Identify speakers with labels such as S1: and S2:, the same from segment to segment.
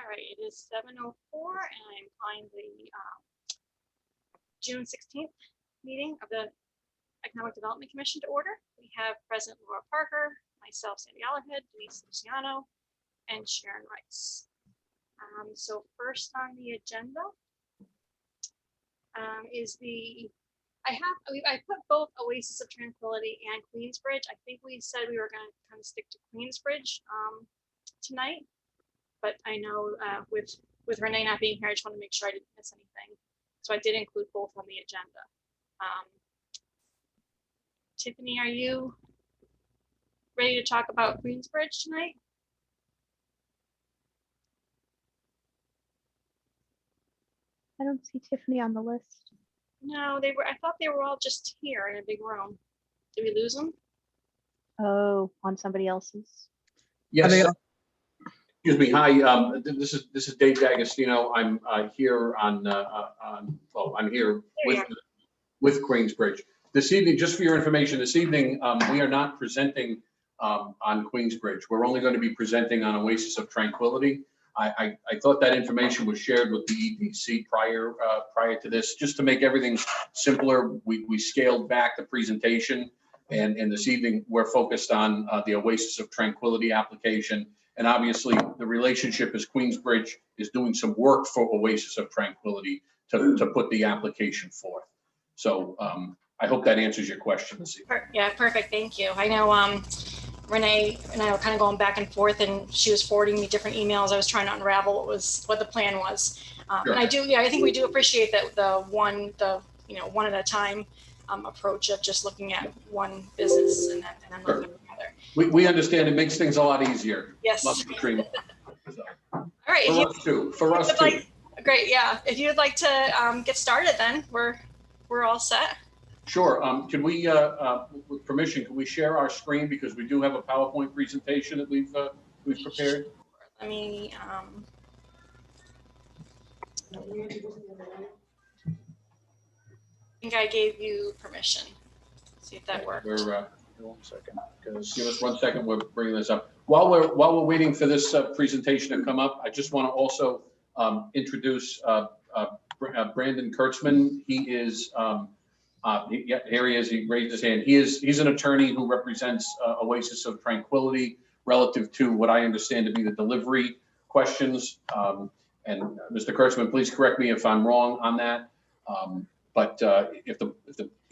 S1: right, it is 7:04, and I'm calling the June 16th meeting of the Economic Development Commission to order. We have President Laura Parker, myself, Sandy Allerhead, Denise Luciano, and Sharon Rice. So first on the agenda is I put both Oasis of Tranquility and Queensbridge. I think we said we were going to kind of stick to Queensbridge tonight, but I know with Renee not being here, I just want to make sure I didn't miss anything. So I did include both on the agenda. Tiffany, are you ready to talk about Queensbridge tonight?
S2: I don't see Tiffany on the list.
S1: No, they were. I thought they were all just here in a big room. Did we lose them?
S2: Oh, on somebody else's.
S3: Yes. Excuse me. Hi. This is Dave D'Agostino. I'm here on. Well, I'm here with Queensbridge this evening. Just for your information, this evening we are not presenting on Queensbridge. We're only going to be presenting on Oasis of Tranquility. I thought that information was shared with the EDC prior to this, just to make everything simpler. We scaled back the presentation, and this evening we're focused on the Oasis of Tranquility application. And obviously the relationship is Queensbridge is doing some work for Oasis of Tranquility to put the application forth. So I hope that answers your question this evening.
S1: Yeah, perfect. Thank you. I know Renee and I were kind of going back and forth, and she was forwarding me different emails. I was trying to unravel what the plan was.
S3: Sure.
S1: And I think we do appreciate that the one at a time approach of just looking at one business and then looking at the other.
S3: We understand it makes things a lot easier.
S1: Yes.
S3: Love the dream. So,
S1: all right.
S3: For us too.
S1: Great. Yeah. If you'd like to get started, then we're all set.
S3: Sure. Can we, with permission, can we share our screen, because we do have a PowerPoint presentation that we've prepared?
S1: Let me. I think I gave you permission. See if that works.
S3: We're 1 second. Give us 1 second. We're bringing this up. While we're waiting for this presentation to come up, I just want to also introduce Brandon Kurtzman. He is. Here he is. He raised his hand. He's an attorney who represents Oasis of Tranquility relative to what I understand to be the delivery questions. And Mr. Kurtzman, please correct me if I'm wrong on that. But if the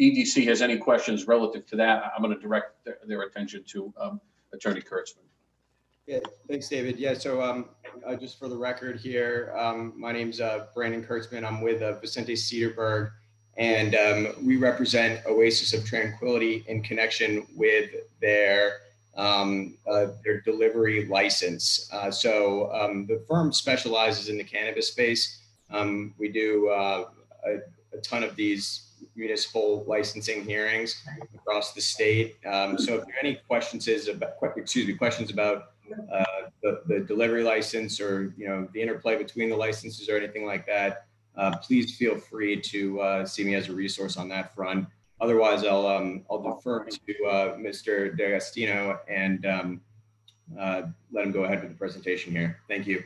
S3: EDC has any questions relative to that, I'm going to direct their attention to Attorney Kurtzman.
S4: Yeah, thanks, David. Yeah, so just for the record here, my name's Brandon Kurtzman. I'm with Vicente Cederberg. And we represent Oasis of Tranquility in connection with their delivery license. So the firm specializes in the cannabis space. We do a ton of these municipal licensing hearings across the state. So if there are any questions about the delivery license, or the interplay between the licenses or anything like that, please feel free to see me as a resource on that front. Otherwise, I'll defer to Mr. D'Agostino and let him go ahead with the presentation here. Thank you.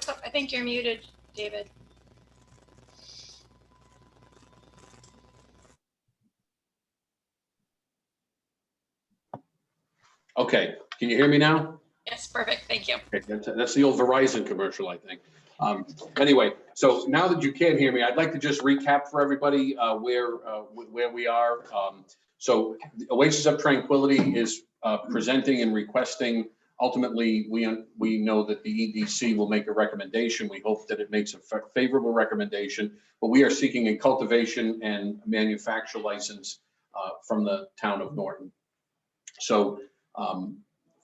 S1: Oh, I think you're muted, David.
S3: Okay, can you hear me now?
S1: Yes, perfect. Thank you.
S3: Okay, that's the old Verizon commercial, I think. Anyway, so now that you can hear me, I'd like to just recap for everybody where we are. So Oasis of Tranquility is presenting and requesting. Ultimately, we know that the EDC will make a recommendation. We hope that it makes a favorable recommendation, but we are seeking a cultivation and manufacture license from the town of Norton. So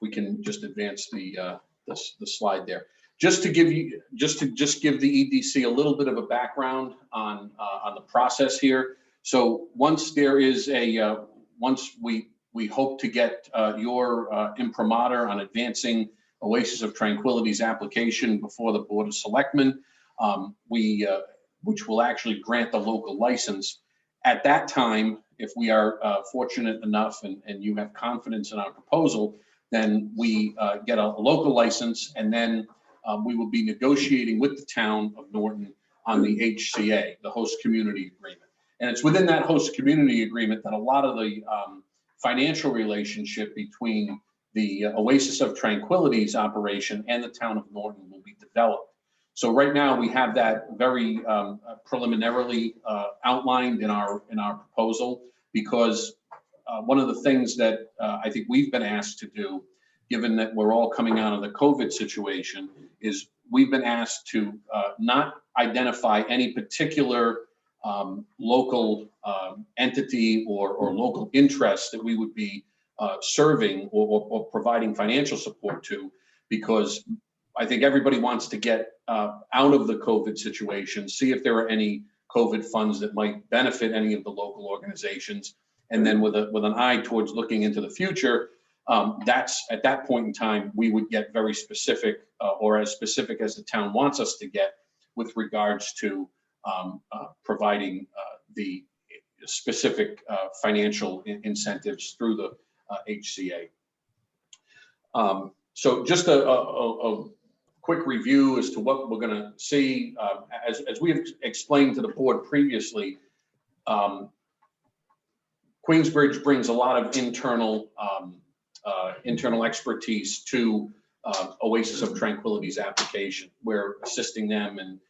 S3: we can just advance the slide there. Just to give the EDC a little bit of a background on the process here. So once there is once we hope to get your imprimatur on advancing Oasis of Tranquility's application before the Board of Selectmen, which will actually grant the local license. At that time, if we are fortunate enough and you have confidence in our proposal, then we get a local license, and then we will be negotiating with the town of Norton on the HCA, the host community agreement. And it's within that host community agreement that a lot of the financial relationship between the Oasis of Tranquility's operation and the town of Norton will be developed. So right now we have that very preliminarily outlined in our proposal, because one of the things that I think we've been asked to do, given that we're all coming out of the COVID situation, is we've been asked to not identify any particular local entity or local interest that we would be serving or providing financial support to, because I think everybody wants to get out of the COVID situation, see if there are any COVID funds that might benefit any of the local organizations. And then with an eye towards looking into the future, that's at that point in time, we would get very specific or as specific as the town wants us to get with regards to providing the specific financial incentives through the HCA. So just a quick review as to what we're going to see. As we have explained to the board previously, Queensbridge brings a lot of internal expertise to Oasis of Tranquility's application. We're assisting them and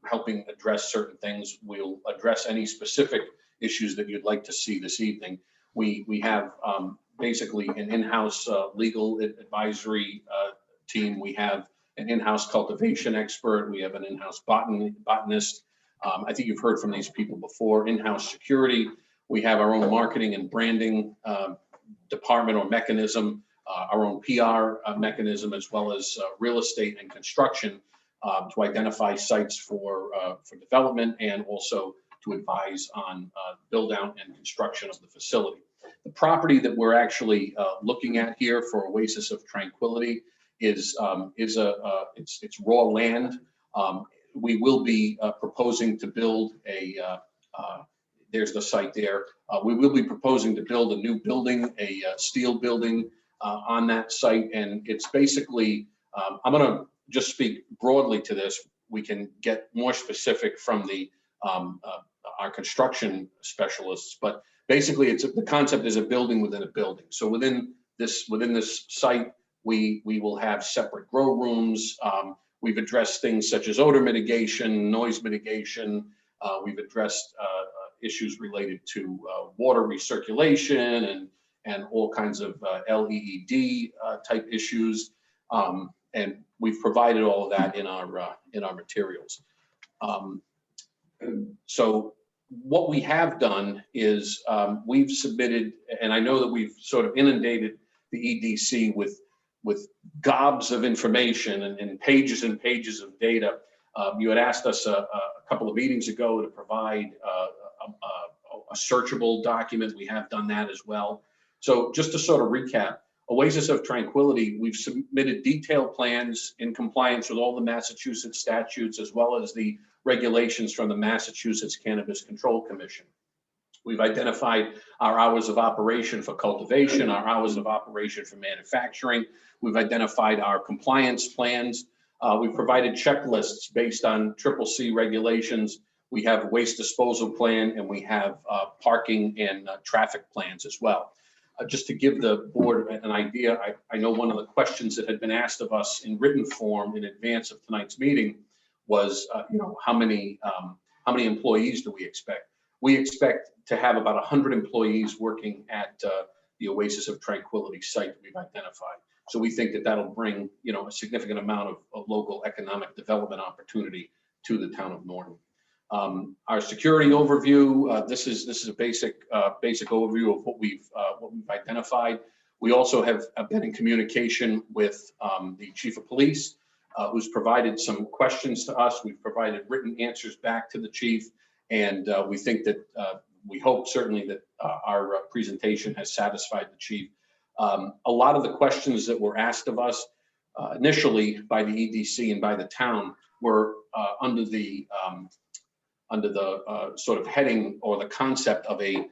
S3: helping address certain things. We'll address any specific issues that you'd like to see this evening. We have basically an in-house legal advisory team. We have an in-house cultivation expert. We have an in-house botanist. I think you've heard from these people before. In-house security. We have our own marketing and branding department or mechanism, our own PR mechanism, as well as real estate and construction to identify sites for development, and also to advise on build out and construction of the facility. The property that we're actually looking at here for Oasis of Tranquility is it's raw land. We will be proposing to build there's the site there. We will be proposing to build a new building, a steel building on that site. And it's basically, I'm gonna just speak broadly to this. We can get more specific from our construction specialists, but basically the concept is a building within a building. So within this site, we will have separate grow rooms. We've addressed things such as odor mitigation, noise mitigation. We've addressed issues related to water recirculation and all kinds of LEED type issues. And we've provided all of that in our materials. So what we have done is we've submitted, and I know that we've sort of inundated the EDC with gobs of information and pages and pages of data. You had asked us a couple of meetings ago to provide a searchable document. We have done that as well. So just to sort of recap, Oasis of Tranquility, we've submitted detailed plans in compliance with all the Massachusetts statutes, as well as the regulations from the Massachusetts Cannabis Control Commission. We've identified our hours of operation for cultivation, our hours of operation for manufacturing. We've identified our compliance plans. We've provided checklists based on CCC regulations. We have a waste disposal plan, and we have parking and traffic plans as well. Just to give the board an idea, I know one of the questions that had been asked of us in written form in advance of tonight's meeting was, how many employees do we expect? We expect to have about 100 employees working at the Oasis of Tranquility site that we've identified. So we think that that'll bring, a significant amount of local economic development opportunity to the town of Norton. Our security overview, this is a basic overview of what we've identified. We also have been in communication with the chief of police, who's provided some questions to us. We've provided written answers back to the chief, and we think that we hope certainly that our presentation has satisfied the chief. A lot of the questions that were asked of us initially by the EDC and by the town were under the sort of heading or the concept of a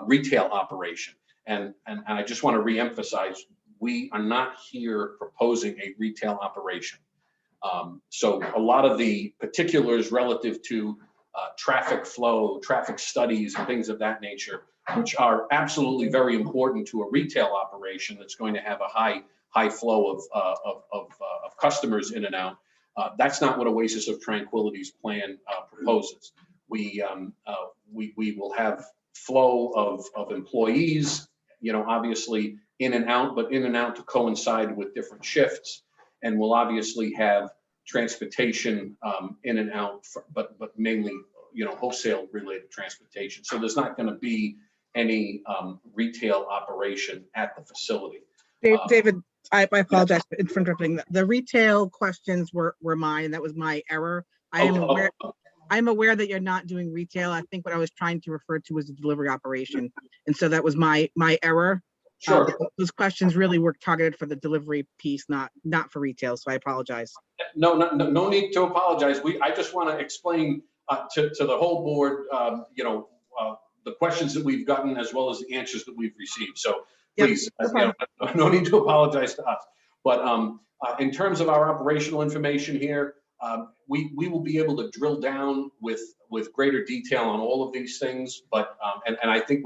S3: retail operation. And I just want to reemphasize, we are not here proposing a retail operation. So a lot of the particulars relative to traffic flow, traffic studies, and things of that nature, which are absolutely very important to a retail operation that's going to have a high flow of customers in and out. That's not what Oasis of Tranquility's plan proposes. We will have flow of employees, obviously in and out, but in and out to coincide with different shifts. And we'll obviously have transportation in and out, but mainly, wholesale related transportation. So there's not going to be any retail operation at the facility.
S5: David, I apologize for interrupting. The retail questions were mine. That was my error. I'm aware that you're not doing retail. I think what I was trying to refer to was a delivery operation. And so that was my error.
S3: Sure.
S5: Those questions really were targeted for the delivery piece, not for retail. So I apologize.
S3: No need to apologize. I just want to explain to the whole board, the questions that we've gotten as well as the answers that we've received. So please, no need to apologize to us. But in terms of our operational information here, we will be able to drill down with greater detail on all of these things. But and I think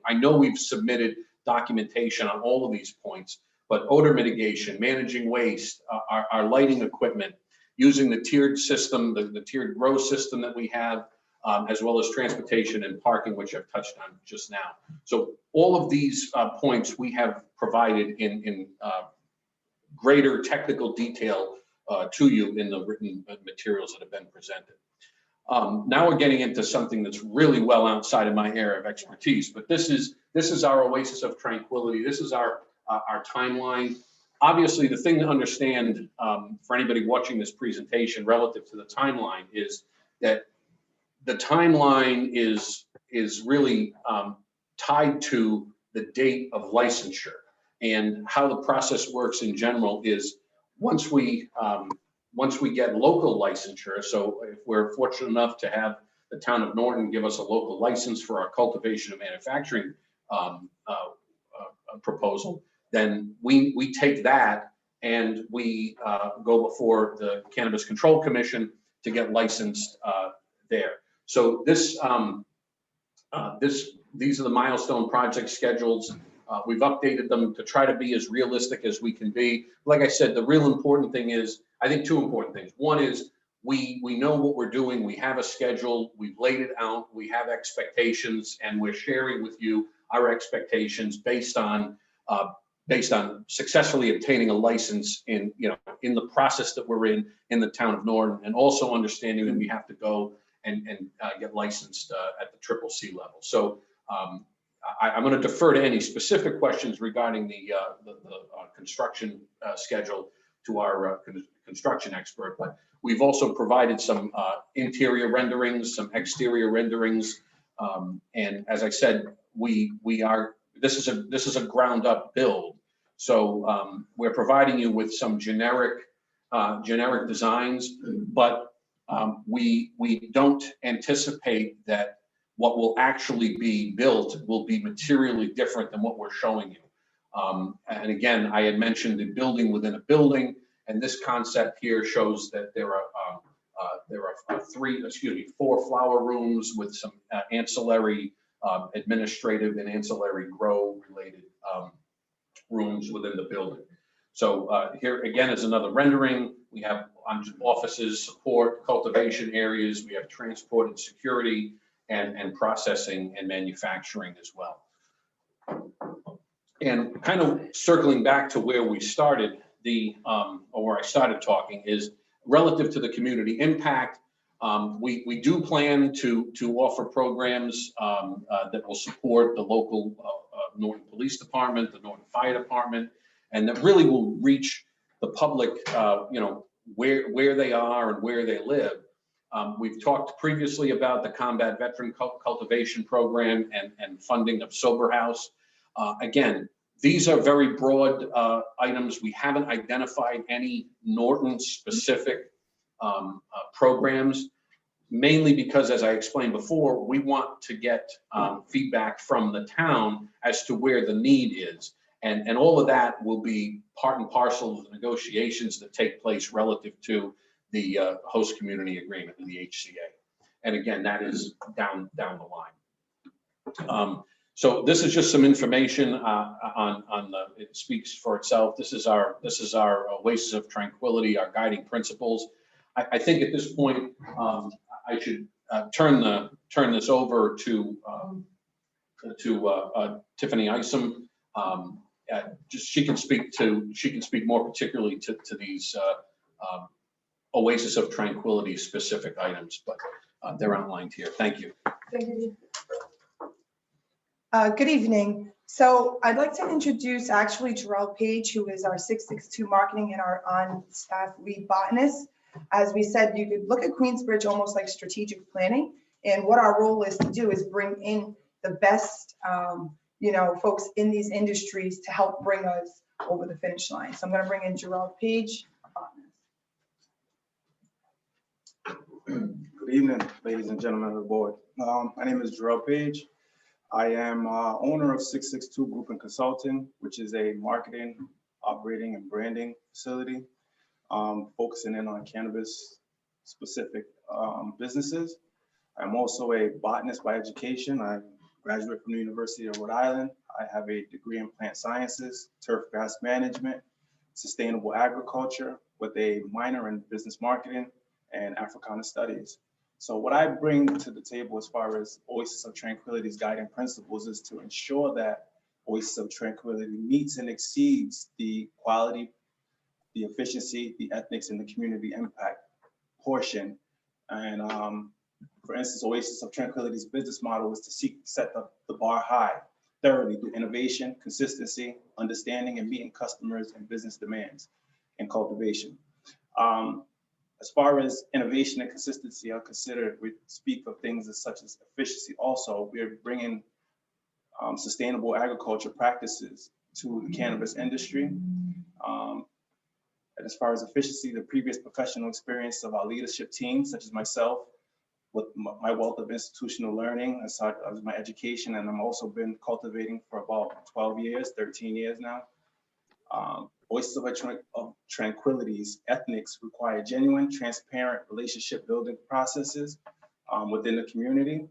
S3: I know we've submitted documentation on all of these points. But odor mitigation, managing waste, our lighting equipment, using the tiered system, the tiered grow system that we have, as well as transportation and parking, which I've touched on just now. So all of these points we have provided in greater technical detail to you in the written materials that have been presented. Now we're getting into something that's really well outside of my area of expertise, but this is our Oasis of Tranquility. This is our timeline. Obviously, the thing to understand for anybody watching this presentation relative to the timeline is that the timeline is really tied to the date of licensure. And how the process works in general is once we get local licensure, so if we're fortunate enough to have the town of Norton give us a local license for our cultivation and manufacturing proposal, then we take that and we go before the Cannabis Control Commission to get licensed there. So these are the milestone project schedules. We've updated them to try to be as realistic as we can be. Like I said, the real important thing is, I think two important things. One is we know what we're doing. We have a schedule. We've laid it out. We have expectations, and we're sharing with you our expectations based on successfully obtaining a license in the process that we're in the town of Norton, and also understanding that we have to go and get licensed at the CCC level. So I'm going to defer to any specific questions regarding the construction schedule to our construction expert, but we've also provided some interior renderings, some exterior renderings, and as I said, this is a ground up build. So we're providing you with some generic designs, but we don't anticipate that what will actually be built will be materially different than what we're showing you. And again, I had mentioned the building within a building, and this concept here shows that there are four flower rooms with some ancillary administrative and ancillary grow related rooms within the building. So here again is another rendering. We have offices, support, cultivation areas. We have transport and security, and processing and manufacturing as well. And kind of circling back to where we started, or where I started talking, is relative to the community impact. We do plan to offer programs that will support the local Norton Police Department, the Norton Fire Department, and that really will reach the public, where they are and where they live. We've talked previously about the Combat Veteran Cultivation Program and funding of Sober House. Again, these are very broad items. We haven't identified any Norton specific programs. mainly because, as I explained before, we want to get feedback from the town as to where the need is. And all of that will be part and parcel of the negotiations that take place relative to the host community agreement in the HCA. And again, that is down the line. So this is just some information on the, it speaks for itself. This is our Oasis of Tranquility, our guiding principles. I think at this point, I should turn this over to Tiffany Isom. Just she can speak more particularly to these Oasis of Tranquility specific items, but they're outlined here. Thank you.
S6: Good evening. So I'd like to introduce actually Jarrell Page, who is our 662 marketing and our on-staff lead botanist. As we said, you could look at Queensbridge almost like strategic planning. And what our role is to do is bring in the best, folks in these industries to help bring us over the finish line. So I'm going to bring in Jarrell Page.
S7: Good evening, ladies and gentlemen of the board. My name is Jarrell Page. I am owner of 662 Group and Consulting, which is a marketing, operating, and branding facility, focusing in on cannabis-specific businesses. I'm also a botanist by education. I graduated from the University of Rhode Island. I have a degree in plant sciences, turf grass management, sustainable agriculture, with a minor in business marketing and Africana studies. So what I bring to the table as far as Oasis of Tranquility's guiding principles is to ensure that Oasis of Tranquility meets and exceeds the quality, the efficiency, the ethics, and the community impact portion. And for instance, Oasis of Tranquility's business model is to set the bar high, thoroughly through innovation, consistency, understanding, and meeting customers and business demands and cultivation. As far as innovation and consistency are considered, we speak of things such as efficiency. Also, we're bringing sustainable agriculture practices to the cannabis industry. And as far as efficiency, the previous professional experience of our leadership team, such as myself, with my wealth of institutional learning, as my education, and I've also been cultivating for about 12 years, 13 years now. Oasis of Tranquility's ethics require genuine, transparent relationship building processes within the community.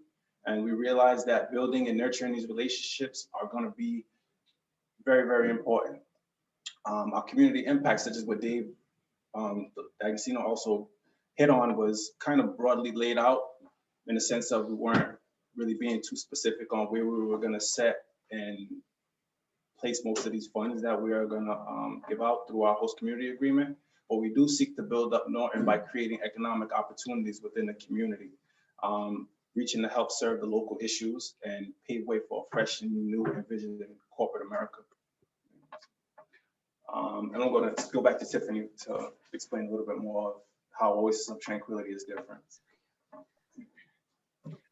S7: And we realize that building and nurturing these relationships are going to be very, very important. Our community impact, such as what Dave D'Agostino also hit on, was kind of broadly laid out in the sense of we weren't really being too specific on where we were going to set and place most of these funds that we are going to give out through our host community agreement. But we do seek to build up Norton by creating economic opportunities within the community, reaching to help serve the local issues and pave way for a fresh and new vision in corporate America. And I'm going to go back to Tiffany to explain a little bit more of how Oasis of Tranquility is different.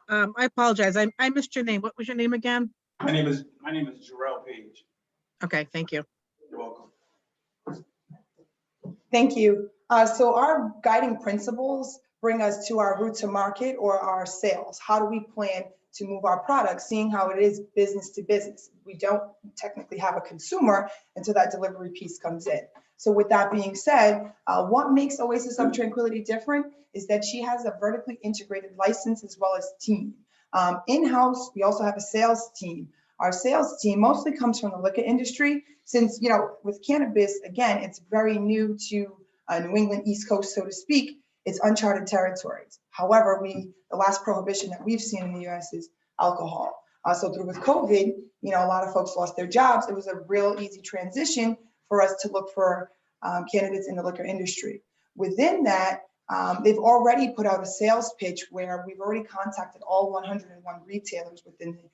S5: I apologize. I missed your name. What was your name again?
S7: My name is Jarrell Page.
S5: Okay, thank you.
S7: You're welcome.
S6: Thank you. So our guiding principles bring us to our route to market or our sales. How do we plan to move our products, seeing how it is business to business? We don't technically have a consumer until that delivery piece comes in. So with that being said, what makes Oasis of Tranquility different is that she has a vertically integrated license as well as team. In-house, we also have a sales team. Our sales team mostly comes from the liquor industry, since, with cannabis, again, it's very new to New England, East Coast, so to speak. It's uncharted territories. However, the last prohibition that we've seen in the US is alcohol. So through with COVID, a lot of folks lost their jobs. It was a real easy transition for us to look for candidates in the liquor industry. Within that, they've already put out a sales pitch where we've already contacted all 101 retailers within the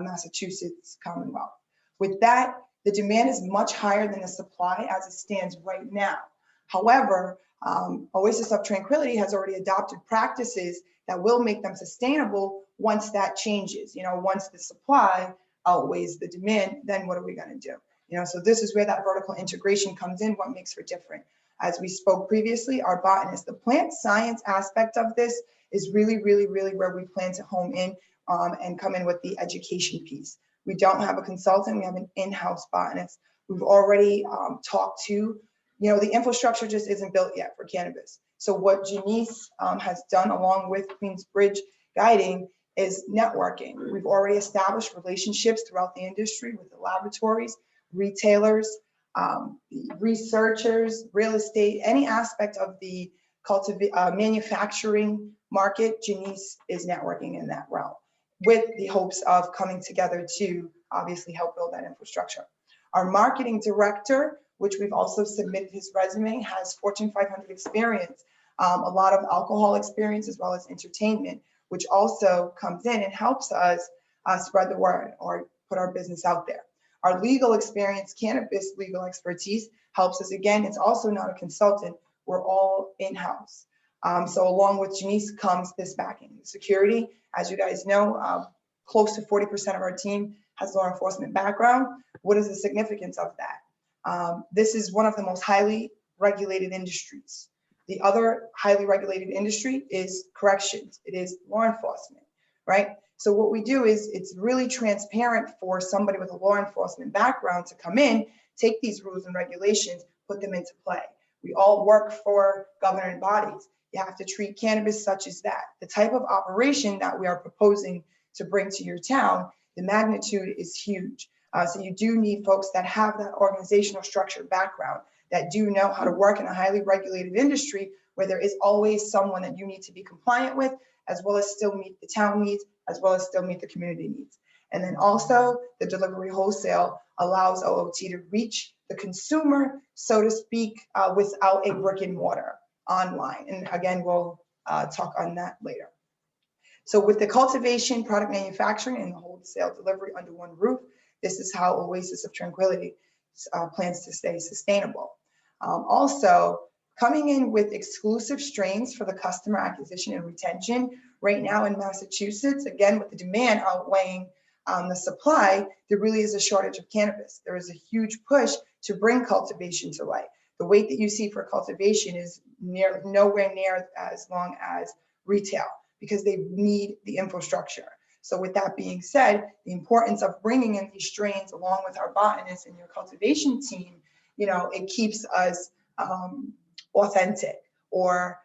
S6: Massachusetts Commonwealth. With that, the demand is much higher than the supply as it stands right now. However, Oasis of Tranquility has already adopted practices that will make them sustainable once that changes. Once the supply outweighs the demand, then what are we going to do? So this is where that vertical integration comes in, what makes her different. As we spoke previously, our botanist, the plant science aspect of this is really, really, really where we plan to home in and come in with the education piece. We don't have a consultant, we have an in-house botanist. We've already talked to, the infrastructure just isn't built yet for cannabis. So what Janice has done along with Queensbridge Guiding is networking. We've already established relationships throughout the industry with the laboratories, retailers, researchers, real estate, any aspect of the manufacturing market. Janice is networking in that realm with the hopes of coming together to obviously help build that infrastructure. Our marketing director, which we've also submitted his resume, has Fortune 500 experience, a lot of alcohol experience as well as entertainment, which also comes in and helps us spread the word or put our business out there. Our legal experience, cannabis legal expertise, helps us. Again, it's also not a consultant. We're all in-house. So along with Janice comes this backing. Security, as you guys know, close to 40% of our team has law enforcement background. What is the significance of that? This is one of the most highly regulated industries. The other highly regulated industry is corrections. It is law enforcement, right? So what we do is it's really transparent for somebody with a law enforcement background to come in, take these rules and regulations, put them into play. We all work for governing bodies. You have to treat cannabis such as that. The type of operation that we are proposing to bring to your town, the magnitude is huge. So you do need folks that have that organizational structure background, that do know how to work in a highly regulated industry where there is always someone that you need to be compliant with, as well as still meet the town needs, as well as still meet the community needs. And then also the delivery wholesale allows OOT to reach the consumer, so to speak, without a brick and mortar online. And again, we'll talk on that later. So with the cultivation, product manufacturing, and the wholesale delivery under one roof, this is how Oasis of Tranquility plans to stay sustainable. Also, coming in with exclusive strains for the customer acquisition and retention. Right now in Massachusetts, again, with the demand outweighing the supply, there really is a shortage of cannabis. There is a huge push to bring cultivation to light. The wait that you see for cultivation is nowhere near as long as retail because they need the infrastructure. So with that being said, the importance of bringing in these strains along with our botanists and your cultivation team, it keeps us authentic or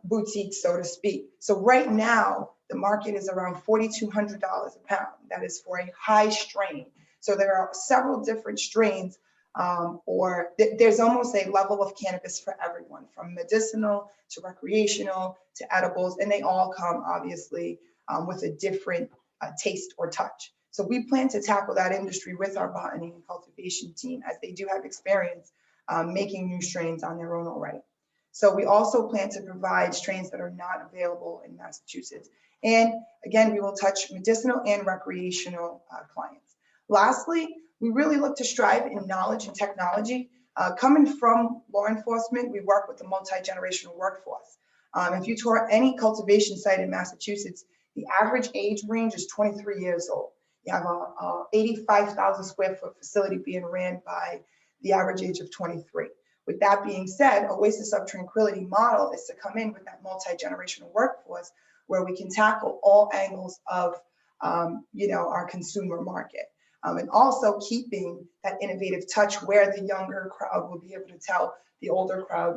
S6: boutique, so to speak. So right now, the market is around $4,200 a pound. That is for a high strain. So there are several different strains, there's almost a level of cannabis for everyone, from medicinal to recreational to edibles, and they all come obviously with a different taste or touch. So we plan to tackle that industry with our botany and cultivation team, as they do have experience making new strains on their own already. So we also plan to provide strains that are not available in Massachusetts. And again, we will touch medicinal and recreational clients. Lastly, we really look to strive in knowledge and technology. Coming from law enforcement, we work with the multi-generational workforce. If you tour any cultivation site in Massachusetts, the average age range is 23 years old. You have a 85,000 square foot facility being ran by the average age of 23. With that being said, Oasis of Tranquility model is to come in with that multi-generational workforce where we can tackle all angles of our consumer market. And also keeping that innovative touch where the younger crowd will be able to tell the older crowd,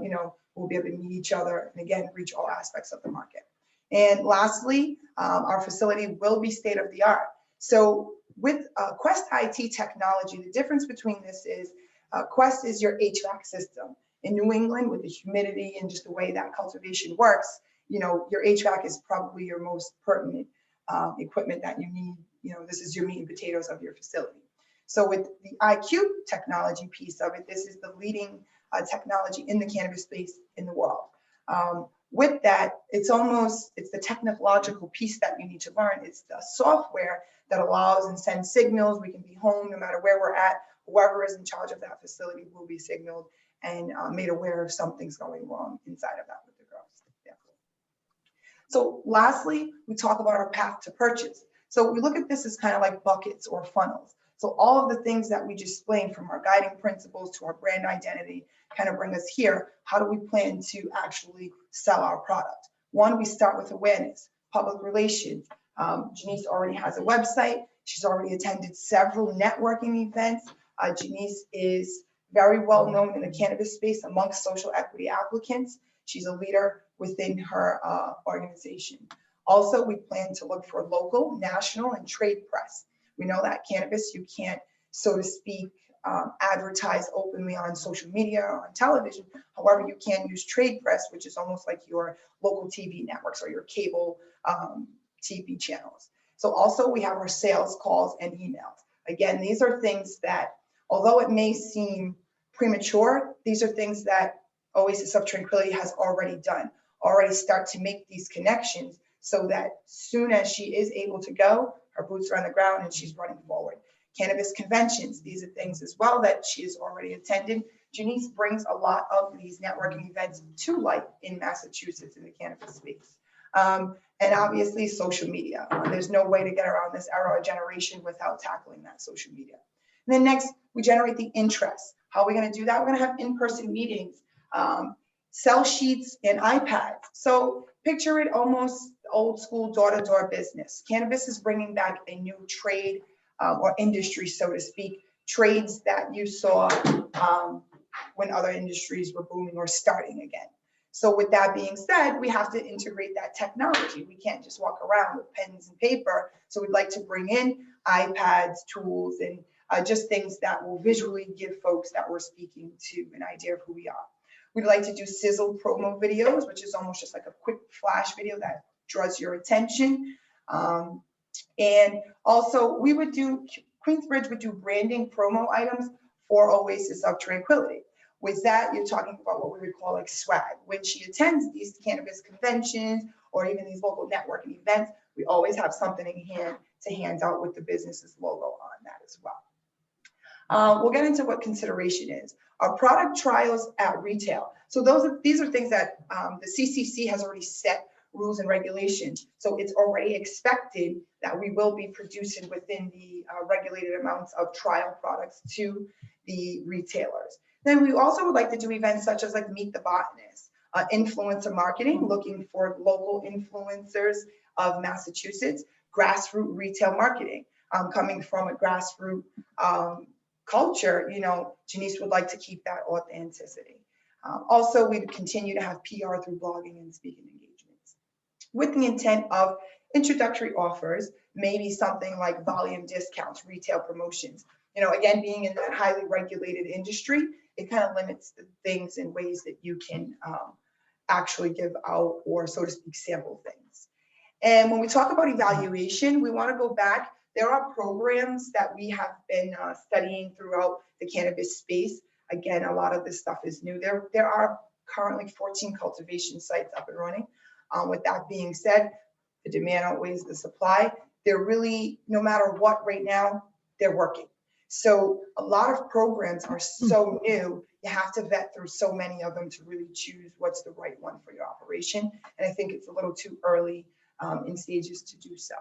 S6: will be able to meet each other and again, reach all aspects of the market. And lastly, our facility will be state of the art. So with Quest IT technology, the difference between this is Quest is your HVAC system. In New England, with the humidity and just the way that cultivation works, your HVAC is probably your most pertinent equipment that you need. This is your meat and potatoes of your facility. So with the IQ technology piece of it, this is the leading technology in the cannabis space in the world. With that, it's the technological piece that you need to learn. It's the software that allows and sends signals. We can be home no matter where we're at. Whoever is in charge of that facility will be signaled and made aware if something's going wrong inside of that with the girls. Yeah. So lastly, we talk about our path to purchase. So we look at this as kind of like buckets or funnels. So all of the things that we just explained, from our guiding principles to our brand identity, kind of bring us here. How do we plan to actually sell our product? One, we start with awareness, public relations. Janice already has a website. She's already attended several networking events. Janice is very well known in the cannabis space amongst social equity applicants. She's a leader within her organization. Also, we plan to look for local, national, and trade press. We know that cannabis, you can't, so to speak, advertise openly on social media or on television. However, you can use trade press, which is almost like your local TV networks or your cable TV channels. So also we have our sales calls and emails. Again, these are things that, although it may seem premature, these are things that Oasis of Tranquility has already done, already start to make these connections so that soon as she is able to go, her boots are on the ground and she's running forward. Cannabis conventions, these are things as well that she has already attended. Janice brings a lot of these networking events to light in Massachusetts in the cannabis space. And obviously social media. There's no way to get around this era or generation without tackling that social media. And then next, we generate the interest. How are we going to do that? We're going to have in-person meetings, sell sheets and iPads. So picture it almost old school door-to-door business. Cannabis is bringing back a new trade or industry, so to speak, trades that you saw when other industries were booming or starting again. So with that being said, we have to integrate that technology. We can't just walk around with pens and paper. So we'd like to bring in iPads, tools, and just things that will visually give folks that we're speaking to an idea of who we are. We'd like to do sizzle promo videos, which is almost just like a quick flash video that draws your attention. And also we would do, Queensbridge would do branding promo items for Oasis of Tranquility. With that, you're talking about what we would call like swag. When she attends these cannabis conventions or even these local networking events, we always have something in hand to hand out with the business's logo on that as well. We'll get into what consideration is. Our product trials at retail. So these are things that the CCC has already set rules and regulations. So it's already expected that we will be producing within the regulated amounts of trial products to the retailers. Then we also would like to do events such as like Meet the Botanist, influencer marketing, looking for local influencers of Massachusetts, grassroots retail marketing, coming from a grassroots culture, you know, Janice would like to keep that authenticity. Also, we continue to have PR through blogging and speaking engagements with the intent of introductory offers, maybe something like volume discounts, retail promotions. You know, again, being in that highly regulated industry, it kind of limits the things in ways that you can actually give out or, so to speak, sample things. And when we talk about evaluation, we want to go back. There are programs that we have been studying throughout the cannabis space. Again, a lot of this stuff is new. There are currently 14 cultivation sites up and running. With that being said, the demand outweighs the supply. They're really, no matter what right now, they're working. So a lot of programs are so new, you have to vet through so many of them to really choose what's the right one for your operation. And I think it's a little too early in stages to do so.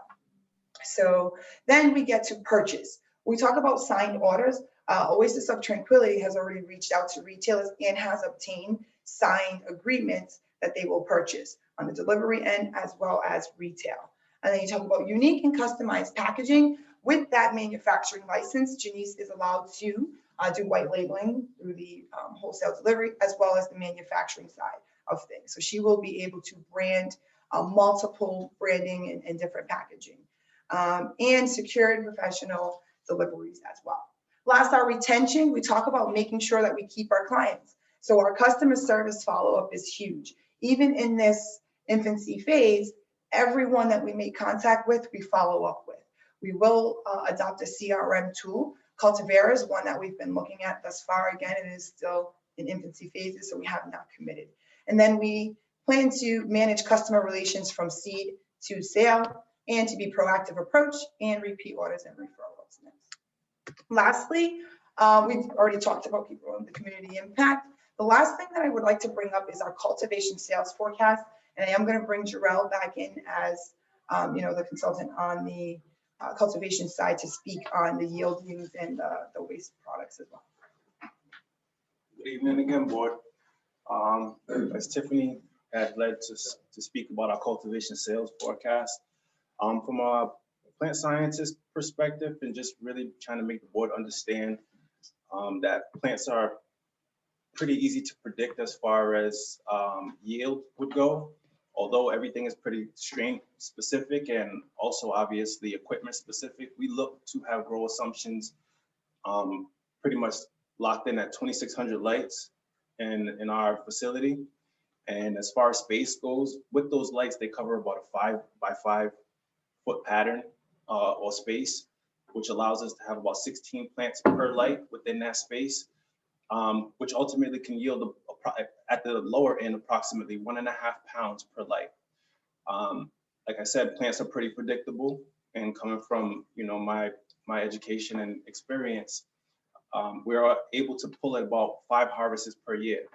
S6: So then we get to purchase. We talk about signed orders. Oasis of Tranquility has already reached out to retailers and has obtained signed agreements that they will purchase on the delivery end as well as retail. And then you talk about unique and customized packaging. With that manufacturing license, Janice is allowed to do white labeling through the wholesale delivery as well as the manufacturing side of things. So she will be able to brand multiple branding and different packaging and secured professional deliveries as well. Last, our retention. We talk about making sure that we keep our clients. So our customer service follow-up is huge. Even in this infancy phase, everyone that we make contact with, we follow up with. We will adopt a CRM tool. Cultivera is one that we've been looking at thus far. Again, it is still in infancy phases, so we have not committed. And then we plan to manage customer relations from seed to sale and to be proactive approach and repeat orders and referrals. Lastly, we've already talked about people in the community impact. The last thing that I would like to bring up is our cultivation sales forecast. And I am going to bring Jarrell back in as the consultant on the cultivation side to speak on the yieldings and the waste products as well.
S7: Good evening again, board. As Tiffany had led to speak about our cultivation sales forecast. From a plant scientist perspective, and just really trying to make the board understand that plants are pretty easy to predict as far as yield would go. Although everything is pretty strain specific and also obviously equipment specific, we look to have grow assumptions pretty much locked in at 2,600 lights in our facility. And as far as space goes, with those lights, they cover about a 5 by 5 foot pattern or space, which allows us to have about 16 plants per light within that space, which ultimately can yield at the lower end approximately 1.5 pounds per light. Like I said, plants are pretty predictable, and coming from my education and experience, we are able to pull at about 5 harvests per year.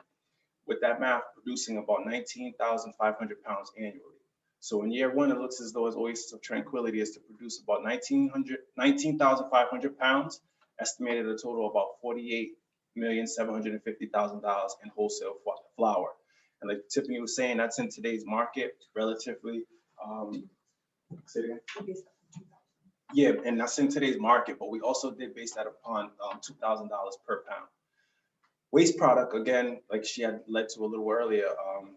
S7: With that math, producing about 19,500 pounds annually. So in year one, it looks as though as Oasis of Tranquility is to produce about 19,500 pounds, estimated a total of about $48,750,000 in wholesale flour. And like Tiffany was saying, that's in today's market, relatively, say it again? Yeah, and that's in today's market, but we also did base that upon $2,000 per pound. Waste product, again, like she had led to a little earlier,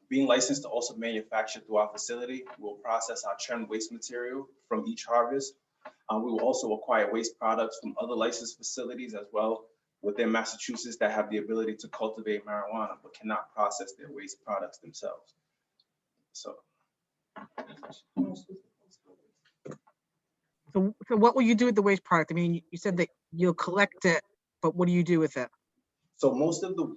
S7: being licensed to also manufacture through our facility, we'll process our trimmed waste material from each harvest. We will also acquire waste products from other licensed facilities as well within Massachusetts that have the ability to cultivate marijuana, but cannot process their waste products themselves. So
S5: what will you do with the waste product? I mean, you said that you'll collect it, but what do you do with it?
S7: So most of the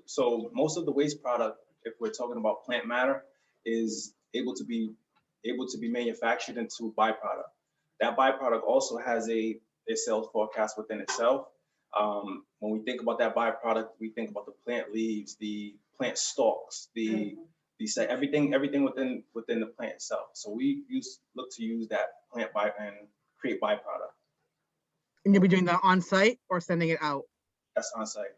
S7: waste product, if we're talking about plant matter, is able to be manufactured into byproduct. That byproduct also has a sales forecast within itself. When we think about that byproduct, we think about the plant leaves, the plant stalks, everything within the plant itself. So we look to use that plant and create byproduct.
S5: And you'll be doing that on site or sending it out?
S7: That's on site.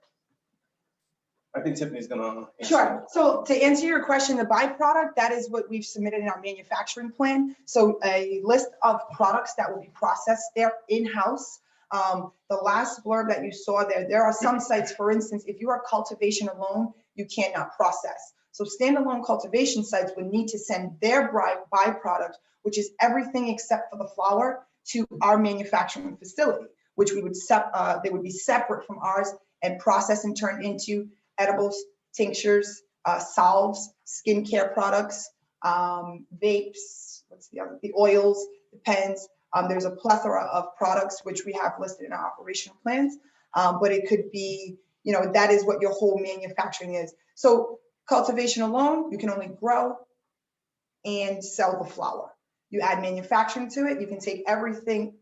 S7: I think Tiffany's gonna answer.
S6: Sure. So to answer your question, the byproduct, that is what we've submitted in our manufacturing plan. So a list of products that will be processed there in-house. The last blurb that you saw there are some sites, for instance, if you are cultivation alone, you cannot process. So standalone cultivation sites would need to send their byproduct, which is everything except for the flower, to our manufacturing facility, which they would be separate from ours and processed and turned into edibles, tinctures, salves, skincare products, vapes, the oils, the pens. There's a plethora of products which we have listed in our operational plans, but it could be, that is what your whole manufacturing is. So cultivation alone, you can only grow and sell the flower. You add manufacturing to it, you can take everything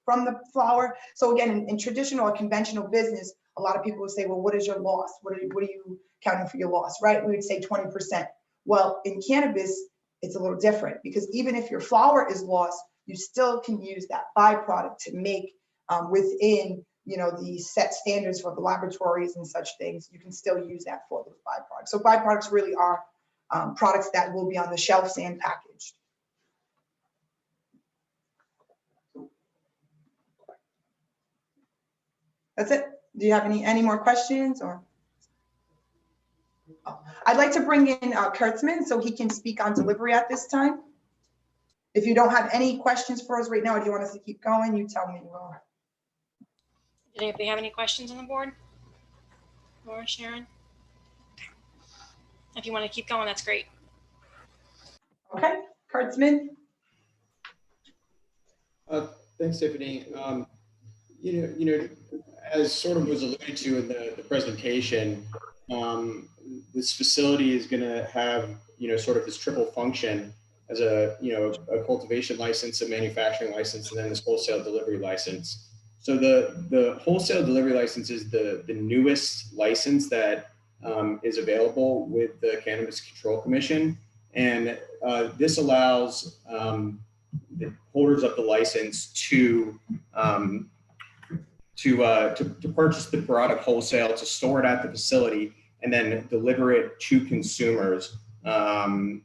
S6: from the flower. So again, in traditional or conventional business, a lot of people would say, well, what is your loss? What are you counting for your loss, right? We would say 20%. Well, in cannabis, it's a little different because even if your flower is lost, you still can use that byproduct to make within, the set standards for the laboratories and such things. You can still use that for those byproducts. So byproducts really are products that will be on the shelves and packaged. That's it. Do you have any more questions or? Oh, I'd like to bring in Kurtzman so he can speak on delivery at this time. If you don't have any questions for us right now, or do you want us to keep going? You tell me.
S1: Did anybody have any questions on the board? Laura, Sharon? If you want to keep going, that's great.
S6: Okay, Kurtzman.
S4: Thanks, Tiffany. As sort of was alluded to in the presentation, this facility is going to have, sort of this triple function as a cultivation license, a manufacturing license, and then this wholesale delivery license. So the wholesale delivery license is the newest license that is available with the Cannabis Control Commission. And this allows the holders of the license to purchase the product wholesale, to store it at the facility, and then deliver it to consumers So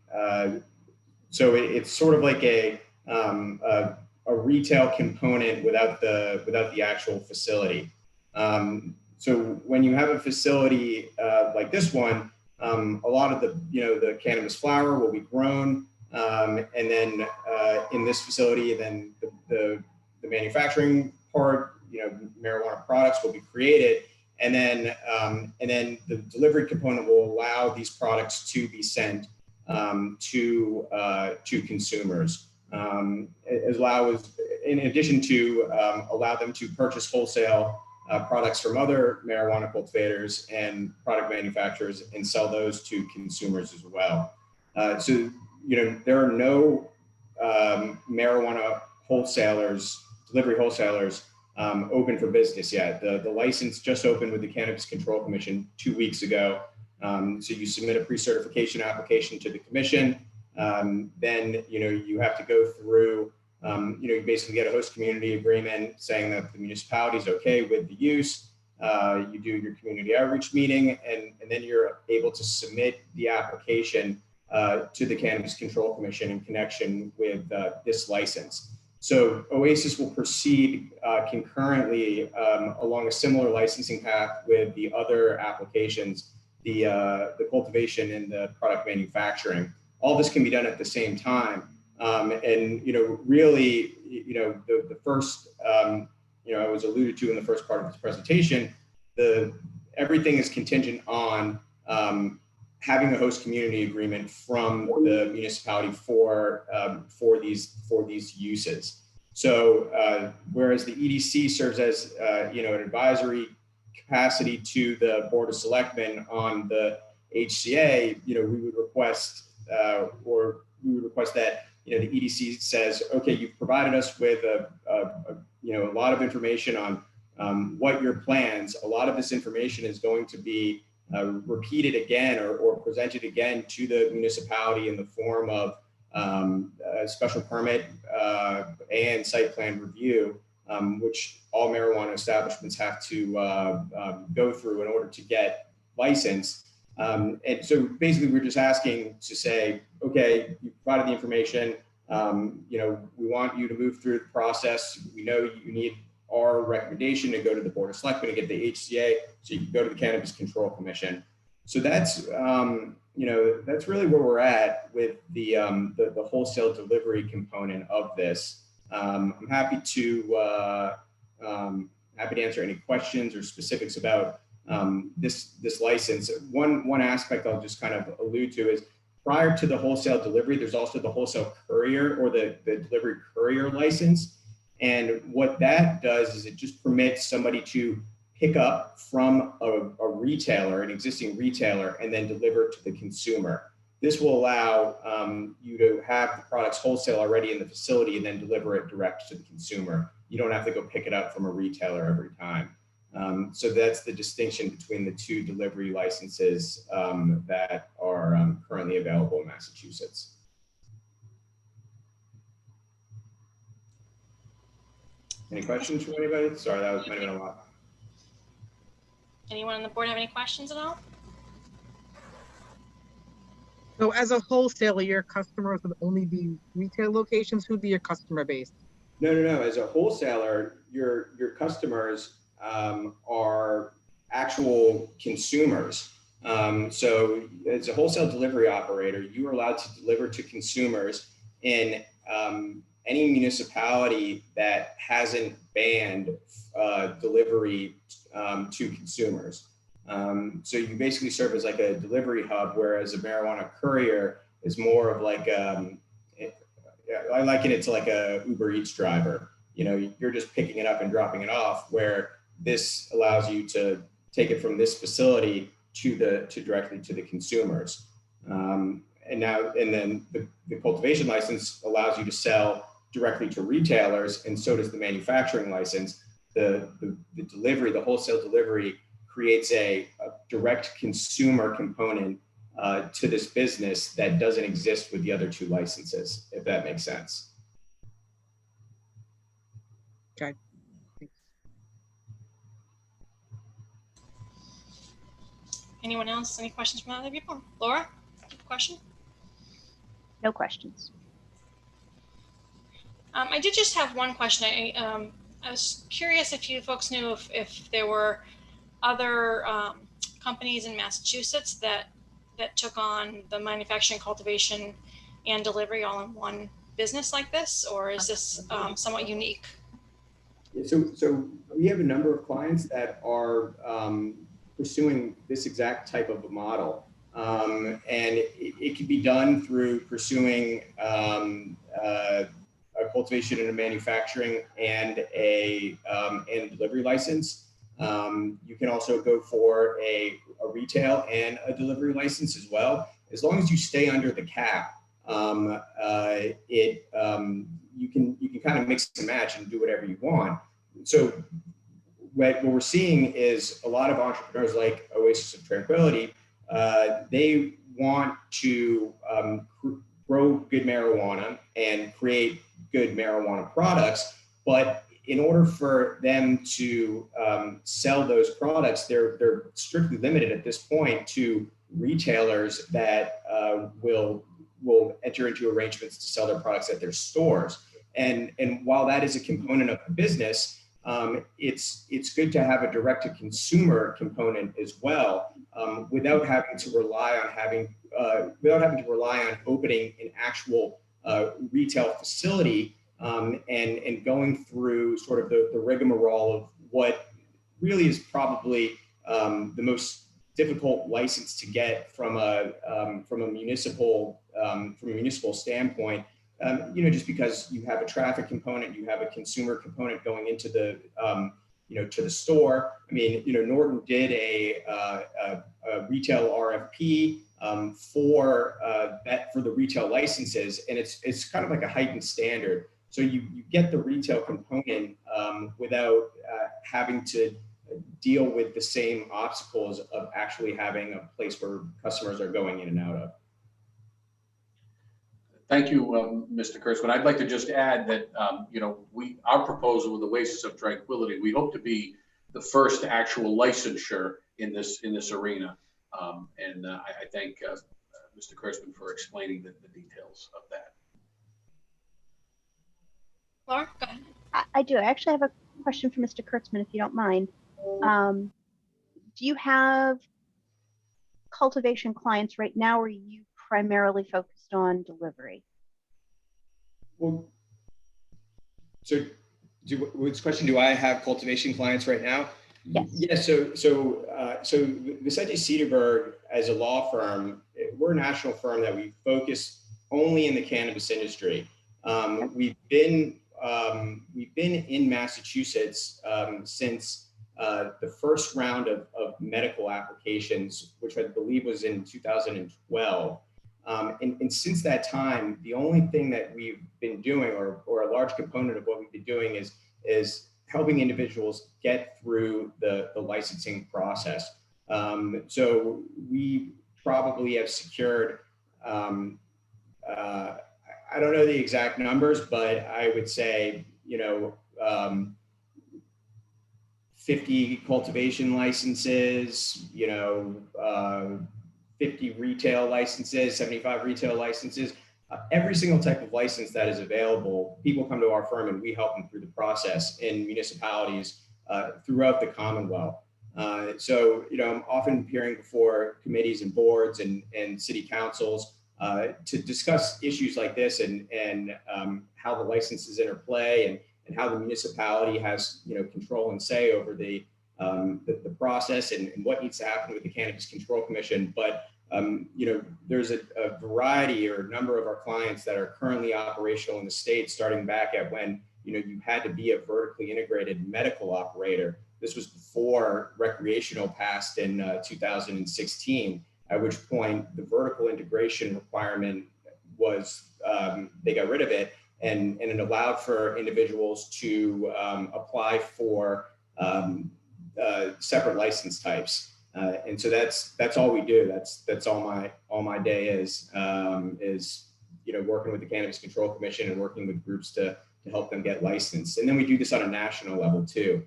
S4: it's sort of like a retail component without the actual facility. So when you have a facility like this one, a lot of the cannabis flower will be grown, and then in this facility, then the manufacturing part, marijuana products will be created, and then the delivery component will allow these products to be sent to consumers, in addition to allow them to purchase wholesale products from other marijuana cultivators and product manufacturers and sell those to consumers as well. So, there are no marijuana wholesalers, delivery wholesalers, open for business yet. The license just opened with the Cannabis Control Commission 2 weeks ago. So you submit a pre-certification application to the commission. Then, you have to go through, you basically get a host community agreement saying that the municipality is okay with the use. You do your community outreach meeting, and then you're able to submit the application to the Cannabis Control Commission in connection with this license. So Oasis will proceed concurrently along a similar licensing path with the other applications, the cultivation and the product manufacturing. All this can be done at the same time. And, really, the first, I was alluded to in the first part of this presentation, everything is contingent on having a host community agreement from the municipality for these uses. So whereas the EDC serves as an advisory capacity to the Board of Selectmen on the HCA, we would request that the EDC says, okay, you've provided us with a lot of information on what your plans. A lot of this information is going to be repeated again or presented again to the municipality in the form of a special permit and site plan review, which all marijuana establishments have to go through in order to get licensed. And so basically we're just asking to say, okay, you provided the information, we want you to move through the process. We know you need our recommendation to go to the Board of Selectmen and get the HCA, so you can go to the Cannabis Control Commission. So that's really where we're at with the wholesale delivery component of this. I'm happy to answer any questions or specifics about this license. One aspect I'll just kind of allude to is prior to the wholesale delivery, there's also the wholesale courier or the delivery courier license. And what that does is it just permits somebody to pick up from a retailer, an existing retailer, and then deliver to the consumer. This will allow you to have the products wholesale already in the facility and then deliver it direct to the consumer. You don't have to go pick it up from a retailer every time. So that's the distinction between the two delivery licenses that are currently available in Massachusetts. Any questions from anybody? Sorry, that might have been a lot.
S1: Anyone on the board have any questions at all?
S5: So as a wholesaler, your customers would only be retail locations? Who'd be your customer base?
S4: No. As a wholesaler, your customers are actual consumers. So as a wholesale delivery operator, you are allowed to deliver to consumers in any municipality that hasn't banned delivery to consumers. So you basically serve as like a delivery hub, whereas a marijuana courier is more of like, I liken it to like a Uber Eats driver. You're just picking it up and dropping it off, where this allows you to take it from this facility to directly to the consumers. And then the cultivation license allows you to sell directly to retailers, and so does the manufacturing license. The delivery, the wholesale delivery, creates a direct consumer component to this business that doesn't exist with the other two licenses, if that makes sense.
S5: Okay.
S1: Anyone else? Any questions from other people? Laura, question?
S2: No questions.
S1: I did just have one question. I was curious if you folks knew if there were other companies in Massachusetts that took on the manufacturing, cultivation, and delivery all in one business like this, or is this somewhat unique?
S4: So we have a number of clients that are pursuing this exact type of a model. And it can be done through pursuing a cultivation and a manufacturing and a delivery license. You can also go for a retail and a delivery license as well. As long as you stay under the cap, you can kind of mix and match and do whatever you want. So what we're seeing is a lot of entrepreneurs like Oasis of Tranquility, they want to grow good marijuana and create good marijuana products, but in order for them to sell those products, they're strictly limited at this point to retailers that will enter into arrangements to sell their products at their stores. And while that is a component of the business, it's good to have a direct-to-consumer component as well, without having to rely on opening an actual retail facility and going through sort of the rigmarole of what really is probably the most difficult license to get from a municipal standpoint. Just because you have a traffic component, you have a consumer component going into the to the store. I mean, Norton did a retail RFP for the retail licenses, and it's kind of like a heightened standard. So you get the retail component without having to deal with the same obstacles of actually having a place where customers are going in and out of.
S3: Thank you, Mr. Kurtzman. I'd like to just add that, our proposal with Oasis of Tranquility, we hope to be the first actual licensure in this arena. I thank Mr. Kurtzman for explaining the details of that.
S1: Laura, go ahead.
S2: I do. I actually have a question for Mr. Kurtzman, if you don't mind. Do you have cultivation clients right now, or are you primarily focused on delivery?
S4: Well, so which question, do I have cultivation clients right now?
S2: Yes.
S4: Yeah, so Vicente Cederberg, as a law firm, we're a national firm that we focus only in the cannabis industry. We've been in Massachusetts since the first round of medical applications, which I believe was in 2012. And since that time, the only thing that we've been doing, or a large component of what we've been doing, is helping individuals get through the licensing process. So we probably have secured, I don't know the exact numbers, but I would say, 50 cultivation licenses, 50 retail licenses, 75 retail licenses, every single type of license that is available. People come to our firm and we help them through the process in municipalities throughout the Commonwealth. So, I'm often appearing before committees and boards and city councils to discuss issues like this and how the licenses interplay and how the municipality has, control and say over the process and what needs to happen with the Cannabis Control Commission. But, there's a variety or a number of our clients that are currently operational in the state, starting back at when, you had to be a vertically integrated medical operator. This was before recreational passed in 2016, at which point the vertical integration requirement was, they got rid of it, and it allowed for individuals to apply for separate license types. And so that's all we do. That's all my day is working with the Cannabis Control Commission and working with groups to help them get licensed. And then we do this on a national level too.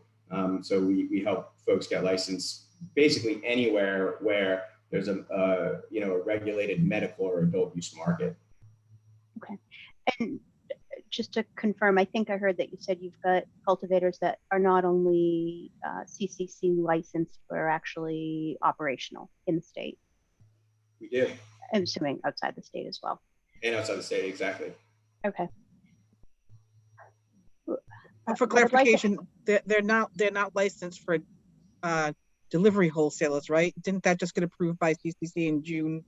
S4: So we help folks get licensed basically anywhere where there's a regulated medical or adult use market.
S2: And just to confirm, I think I heard that you said you've got cultivators that are not only CCC licensed, but are actually operational in the state.
S4: We do.
S2: I'm assuming outside the state as well.
S4: And outside the state, exactly.
S2: Okay.
S5: But for
S2: What I'd like to-
S5: clarification, they're not licensed for delivery wholesalers, right? Didn't that just get approved by CCC in June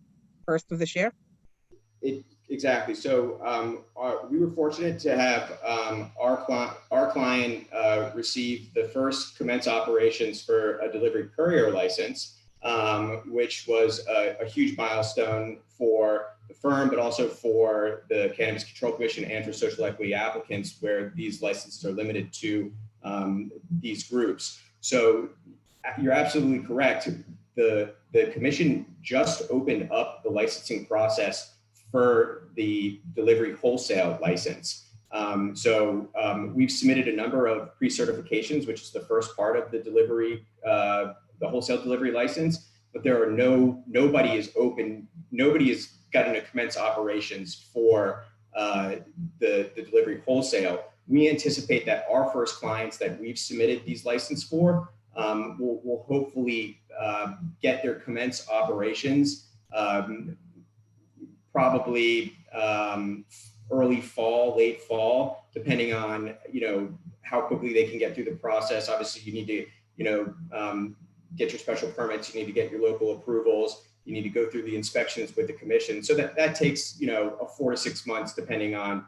S5: 1st of this year?
S4: Exactly. So we were fortunate to have our client receive the first commence operations for a delivery courier license, which was a huge milestone for the firm, but also for the Cannabis Control Commission and for social equity applicants, where these licenses are limited to these groups. So you're absolutely correct. The commission just opened up the licensing process for the delivery wholesale license. We've submitted a number of pre-certifications, which is the first part of the delivery, the wholesale delivery license, but there are nobody has gotten to commence operations for the delivery wholesale. We anticipate that our first clients that we've submitted these licenses for will hopefully get their commence operations probably early fall, late fall, depending on how quickly they can get through the process. Obviously, you need to get your special permits, you need to get your local approvals, you need to go through the inspections with the commission. So that takes a 4 to 6 months, depending on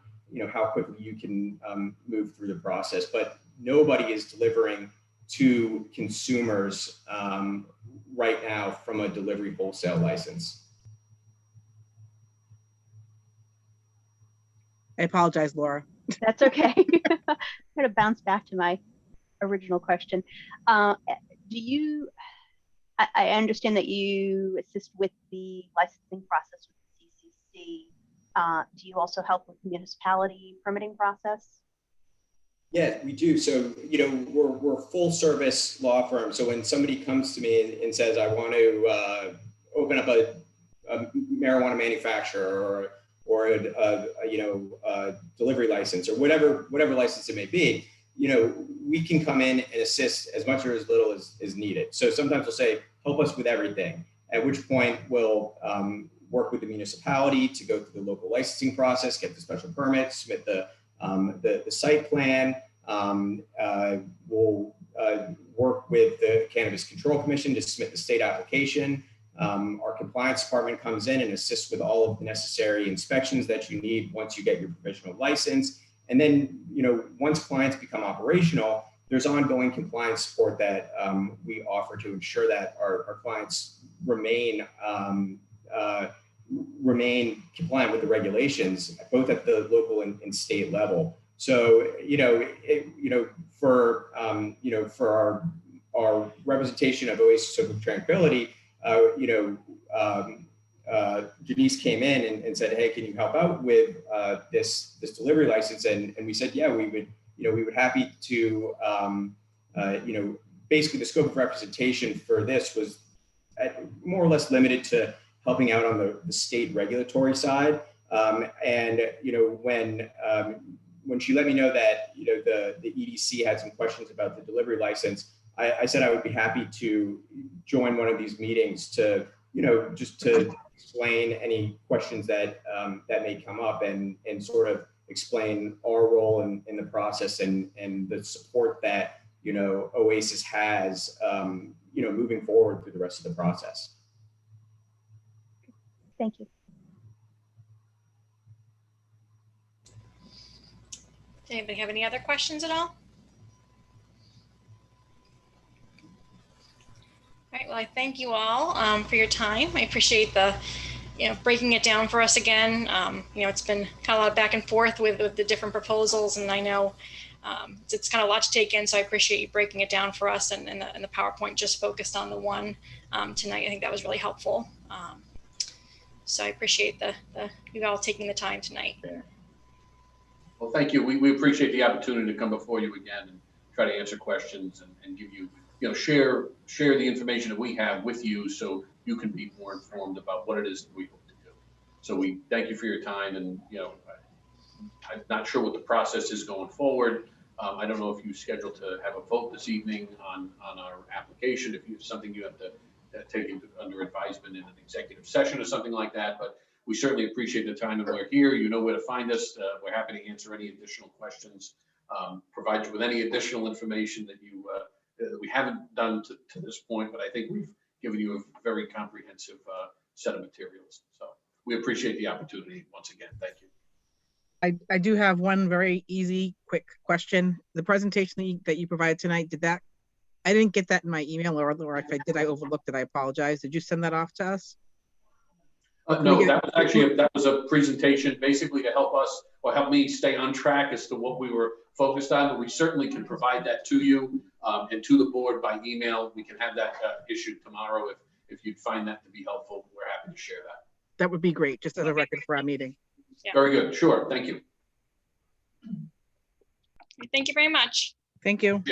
S4: how quickly you can move through the process. But nobody is delivering to consumers right now from a delivery wholesale license.
S5: I apologize, Laura.
S2: That's okay. I'm going to bounce back to my original question. I understand that you assist with the licensing process with the CCC. Do you also help with the municipality permitting process?
S4: Yeah, we do. So, we're a full service law firm. So when somebody comes to me and says, I want to open up a marijuana manufacturer or a delivery license or whatever license it may be, we can come in and assist as much or as little as needed. So sometimes we'll say, help us with everything, at which point we'll work with the municipality to go through the local licensing process, get the special permits, submit the site plan. We'll work with the Cannabis Control Commission to submit the state application. Our compliance department comes in and assists with all of the necessary inspections that you need once you get your provisional license. And then, once clients become operational, there's ongoing compliance support that we offer to ensure that our clients remain compliant with the regulations, both at the local and state level. So, for our representation of Oasis of Tranquility, Denise came in and said, hey, can you help out with this delivery license? And we said, yeah, we would happy to, basically the scope of representation for this was more or less limited to helping out on the state regulatory side. When she let me know that, the EDC had some questions about the delivery license, I said I would be happy to join one of these meetings to, just to explain any questions that may come up and sort of explain our role in the process and the support that, Oasis has, moving forward through the rest of the process.
S2: Thank you.
S1: Does anybody have any other questions at all? All right, well, I thank you all for your time. I appreciate the, breaking it down for us again. It's been kind of a lot of back and forth with the different proposals, and I know it's kind of a lot to take in, so I appreciate you breaking it down for us, and the PowerPoint just focused on the one tonight. I think that was really helpful. So I appreciate you all taking the time tonight.
S3: Well, thank you. We appreciate the opportunity to come before you again and try to answer questions and give you, share the information that we have with you so you can be more informed about what it is that we hope to do. So we thank you for your time, and I'm not sure what the process is going forward. I don't know if you scheduled to have a vote this evening on our application, if you have something you have to take under advisement in an executive session or something like that, but we certainly appreciate the time that we're here. You know where to find us. We're happy to answer any additional questions, provide you with any additional information that that we haven't done to this point, but I think we've given you a very comprehensive set of materials. So we appreciate the opportunity once again. Thank you.
S5: I do have one very easy, quick question. The presentation that you provided tonight, I didn't get that in my email, or if I did, I overlooked it. I apologize. Did you send that off to us?
S3: No, that was a presentation basically to help us or help me stay on track as to what we were focused on. But we certainly can provide that to you and to the board by email. We can have that issued tomorrow if you'd find that to be helpful. We're happy to share that.
S5: That would be great, just as a record for our meeting.
S1: Yeah.
S3: Very good. Sure. Thank you.
S1: Thank you very much.
S5: Thank you.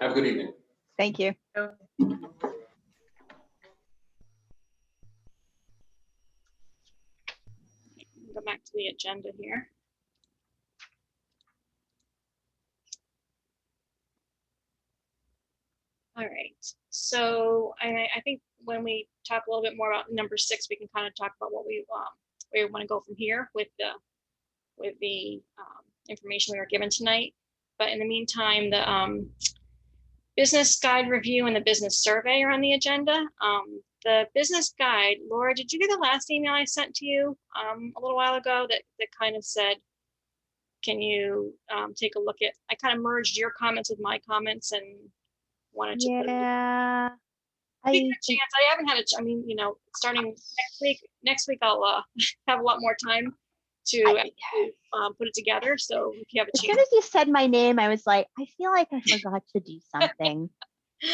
S3: Have a good evening.
S2: Thank you.
S1: Go back to the agenda here. All right, so I think when we talk a little bit more about number 6, we can kind of talk about what we want to go from here with the information we were given tonight. But in the meantime, the business guide review and the business survey are on the agenda. The business guide, Laura, did you get the last email I sent to you a little while ago that kind of said, can you take a look at, I kind of merged your comments with my comments and wanted to put
S2: Yeah.
S1: a chance. I haven't had I mean, you know, starting next week I'll have a lot more time to put it together. So if you have a
S2: As
S1: chance.
S2: soon as you said my name, I was like, I feel like I forgot to do something.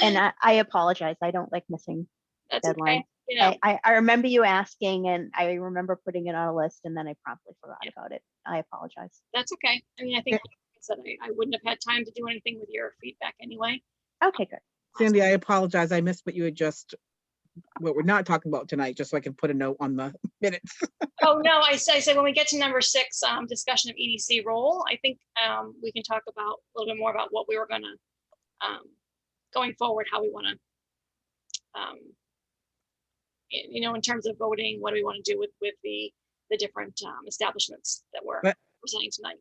S2: And I apologize. I don't like missing
S1: That's
S2: deadlines.
S1: okay. You know,
S2: I remember you asking, and I remember putting it on a list, and then I promptly forgot about it. I apologize.
S1: that's okay. I mean, I think like I said, I wouldn't have had time to do anything with your feedback anyway.
S2: Okay, good.
S5: Sandy, I apologize. I missed what we're not talking about tonight, just so I can put a note on the minutes.
S1: Oh, no, I said when we get to number 6, discussion of EDC role, I think we can talk about a little bit more about what we were going to, going forward, how we want to, you know, in terms of voting, what do we want to do with the different establishments that we're presenting tonight.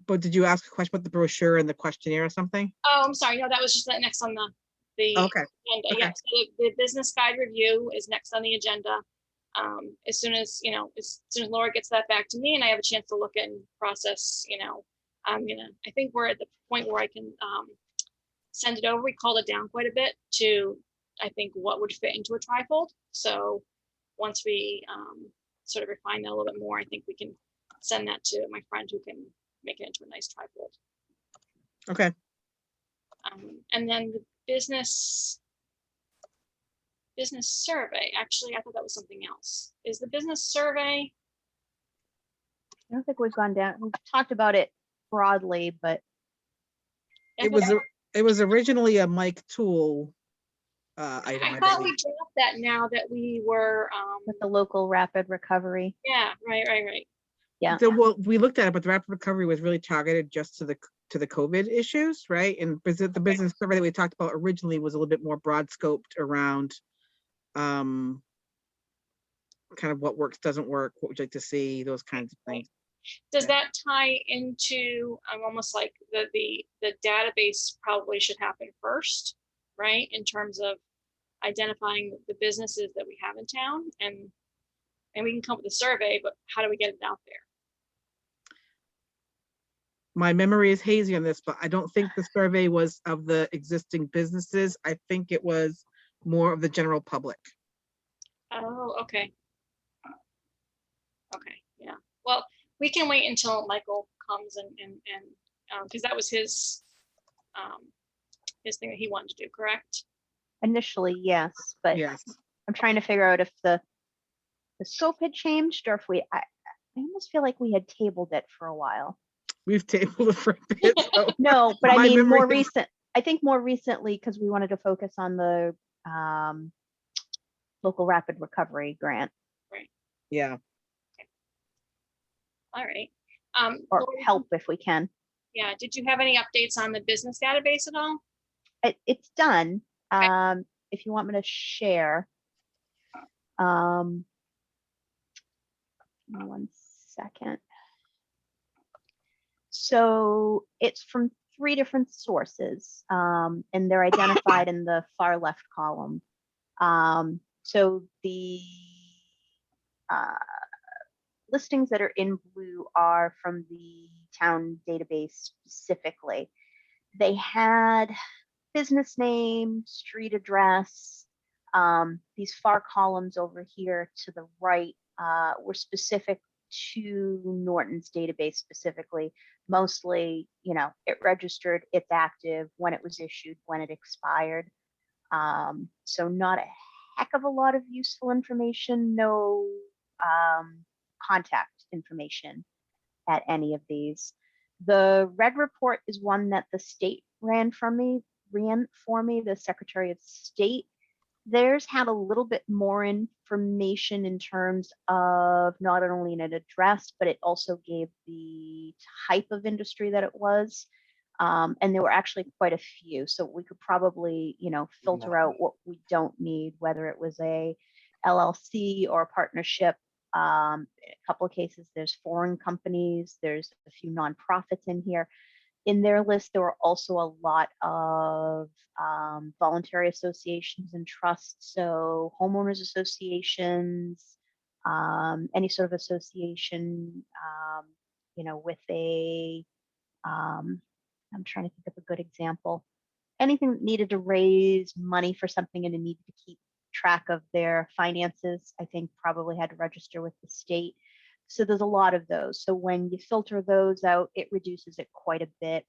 S5: But did you ask a question about the brochure and the questionnaire or something?
S1: Oh, I'm sorry. No, that was just that next on the
S5: Okay.
S1: agenda.
S5: Okay.
S1: Yeah, so the business guide review is next on the agenda. As soon as, you know, as soon as Laura gets that back to me and I have a chance to look and process, you know, I think we're at the point where I can send it over. We called it down quite a bit to, I think, what would fit into a trifold. So once we sort of refine that a little bit more, I think we can send that to my friend who can make it into a nice trifold.
S5: Okay.
S1: And then the business survey, actually, I thought that was something else. Is the business survey?
S2: I don't think we've gone down. We've talked about it broadly, but
S5: It was originally a Mike Tool item.
S1: I thought we dropped that now that we were
S2: with the local rapid recovery.
S1: yeah, right.
S2: Yeah.
S5: So, well, we looked at it, but the rapid recovery was really targeted just to the COVID issues, right? And the business survey that we talked about originally was a little bit more broad scoped around kind of what works, doesn't work, what would you like to see, those kinds of things.
S1: Does that tie into almost like the database probably should happen first, right? In terms of identifying the businesses that we have in town, and we can come up with a survey, but how do we get it out there?
S5: My memory is hazy on this, but I don't think the survey was of the existing businesses. I think it was more of the general public.
S1: Oh, okay. Okay, yeah. Well, we can wait until Michael comes and because that was his thing that he wanted to do, correct?
S2: Initially, yes, but
S5: Yes.
S2: I'm trying to figure out if the scope had changed or if I almost feel like we had tabled it for a while.
S5: We've tabled it for a bit. So
S2: No, but I
S5: my
S2: mean more
S5: memory is-
S2: recent. I think more recently because we wanted to focus on the local rapid recovery grant.
S5: Yeah.
S1: All right.
S2: or
S1: Lori,
S2: help if we can.
S1: yeah, did you have any updates on the business database at all?
S2: It's done.
S1: Okay.
S2: If you want me to share. Give me 1 second. So it's from 3 different sources, and they're identified in the far left column. So the listings that are in blue are from the town database specifically. They had business name, street address. These far columns over here to the right were specific to Norton's database specifically. Mostly, it registered, it's active, when it was issued, when it expired. So not a heck of a lot of useful information, no contact information at any of these. The red report is one that the state ran for me, the Secretary of State. Theirs had a little bit more information in terms of not only an address, but it also gave the type of industry that it was. And there were actually quite a few. So we could probably, filter out what we don't need, whether it was a LLC or a partnership. A couple of cases, there's foreign companies, there's a few nonprofits in here. In their list, there were also a lot of voluntary associations and trusts, so homeowners associations, any sort of association, with a, I'm trying to think of a good example. Anything that needed to raise money for something and it needed to keep track of their finances, I think probably had to register with the state. So there's a lot of those. So when you filter those out, it reduces it quite a bit.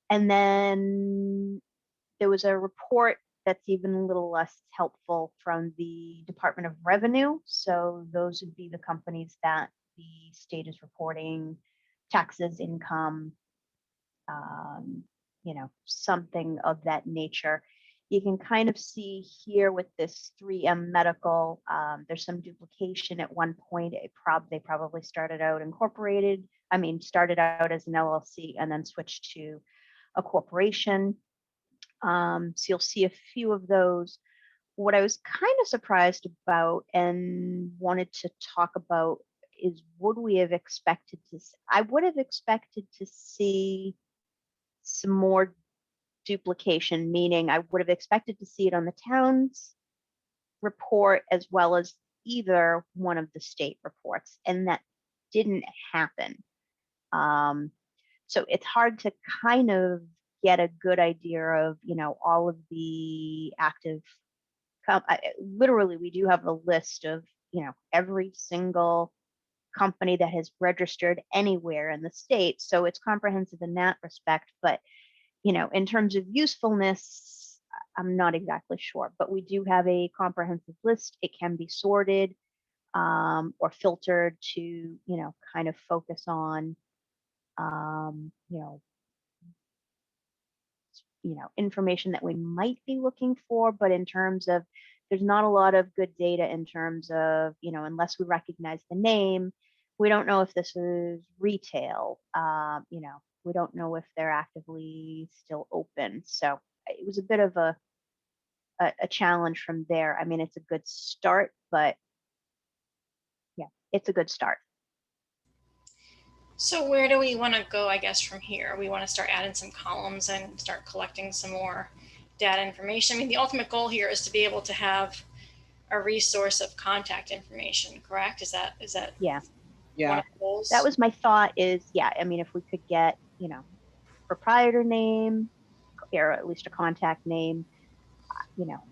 S2: And then there was a report that's even a little less helpful from the Department of Revenue. So those would be the companies that the state is reporting taxes, income, something of that nature. You can kind of see here with this 3M Medical, there's some duplication at one point. They probably started out started out as an LLC and then switched to a corporation. So you'll see a few of those. What I was kind of surprised about and wanted to talk about is I would have expected to see some more duplication, meaning I would have expected to see it on the town's report as well as either one of the state reports, and that didn't happen. So it's hard to kind of get a good idea of, all of the active, literally we do have a list of, every single company that has registered anywhere in the state. So it's comprehensive in that respect, but in terms of usefulness, I'm not exactly sure, but we do have a comprehensive list. It can be sorted or filtered to, kind of focus on, information that we might be looking for. But in terms of, there's not a lot of good data in terms of, unless we recognize the name, we don't know if this is retail. We don't know if they're actively still open. So it was a bit of a challenge from there. I mean, it's a good start, but yeah, it's a good start.
S1: So where do we want to go, I guess, from here? We want to start adding some columns and start collecting some more data information. I mean, the ultimate goal here is to be able to have a resource of contact information, correct? Is that
S2: Yeah.
S1: one of the goals?
S2: That was my thought is, I mean, if we could get, proprietor name or at least a contact name,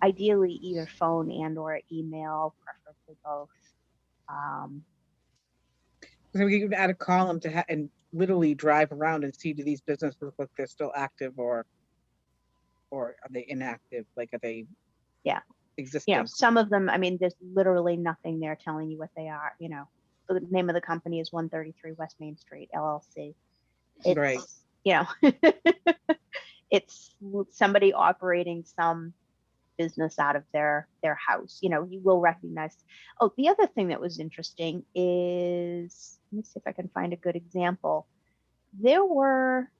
S2: ideally either phone and or email, preferably both.
S5: So we could add a column and literally drive around and see, do these businesses look like they're still active or are they inactive? Like, are they existing?
S2: Some of them, I mean, there's literally nothing there telling you what they are. The name of the company is 133 West Main Street, LLC. It's,
S5: Right.
S2: It's somebody operating some business out of their house. You will recognize. Oh, the other thing that was interesting is, let me see if I can find a good example. there were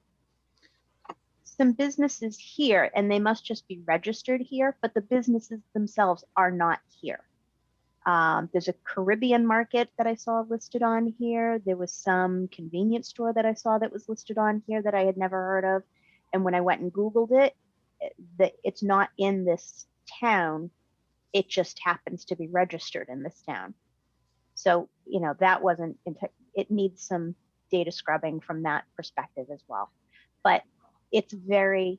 S2: some businesses here, and they must just be registered here, but the businesses themselves are not here. There's a Caribbean market that I saw listed on here. There was some convenience store that I saw that was listed on here that I had never heard of. And when I went and Googled it, it's not in this town. It just happens to be registered in this town. So, you know, that wasn't, it needs some data scrubbing from that perspective as well. But it is a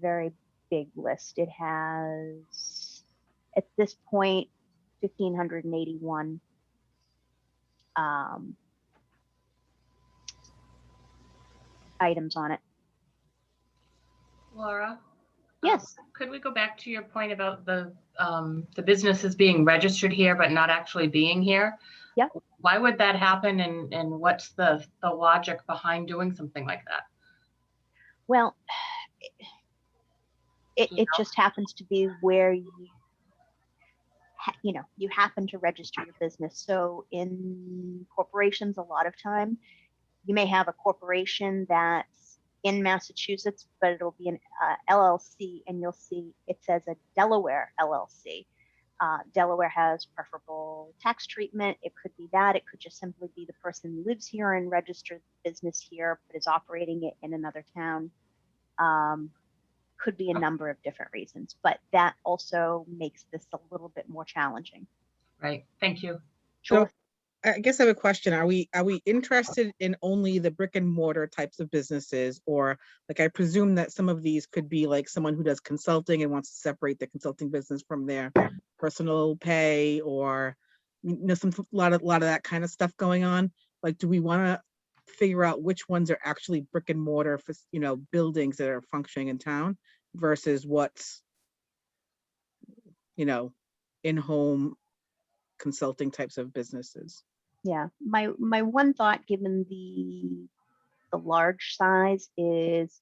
S2: very big list. It has, at this point, 1,581 items on it.
S8: Laura?
S2: Yes.
S8: Could we go back to your point about the businesses being registered here but not actually being here?
S2: Yeah.
S8: Why would that happen, and what's the logic behind doing something like that?
S2: Well, it just happens to be where you happen to register your business. So in corporations, a lot of time, you may have a corporation that's in Massachusetts, but it'll be an LLC, and you'll see it says a Delaware LLC. Delaware has preferable tax treatment. It could be that. It could just simply be the person who lives here and registered the business here, but is operating it in another town. Could be a number of different reasons, but that also makes this a little bit more challenging.
S8: Right. Thank you.
S5: So I guess I have a question. Are we interested in only the brick and mortar types of businesses, or like I presume that some of these could be like someone who does consulting and wants to separate the consulting business from their personal pay, or a lot of that kind of stuff going on. Like, do we want to figure out which ones are actually brick and mortar for, buildings that are functioning in town versus what's, in-home consulting types of businesses?
S2: Yeah, my one thought, given the large size, is,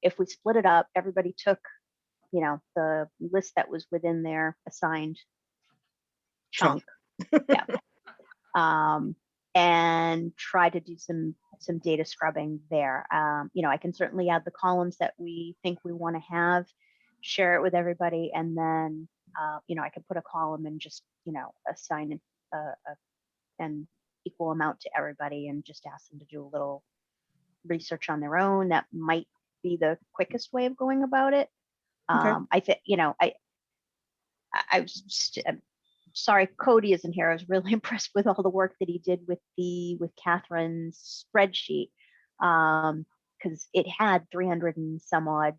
S2: if we split it up, everybody took, the list that was within their assigned chunk, yeah, and try to do some data scrubbing there. I can certainly add the columns that we think we want to have, share it with everybody, and then I could put a column and just assign an equal amount to everybody and just ask them to do a little research on their own. That might be the quickest way of going about it.
S5: Okay.
S2: I think, I was just, sorry, Cody isn't here. I was really impressed with all the work that he did with Catherine's spreadsheet, because it had 300 and some odd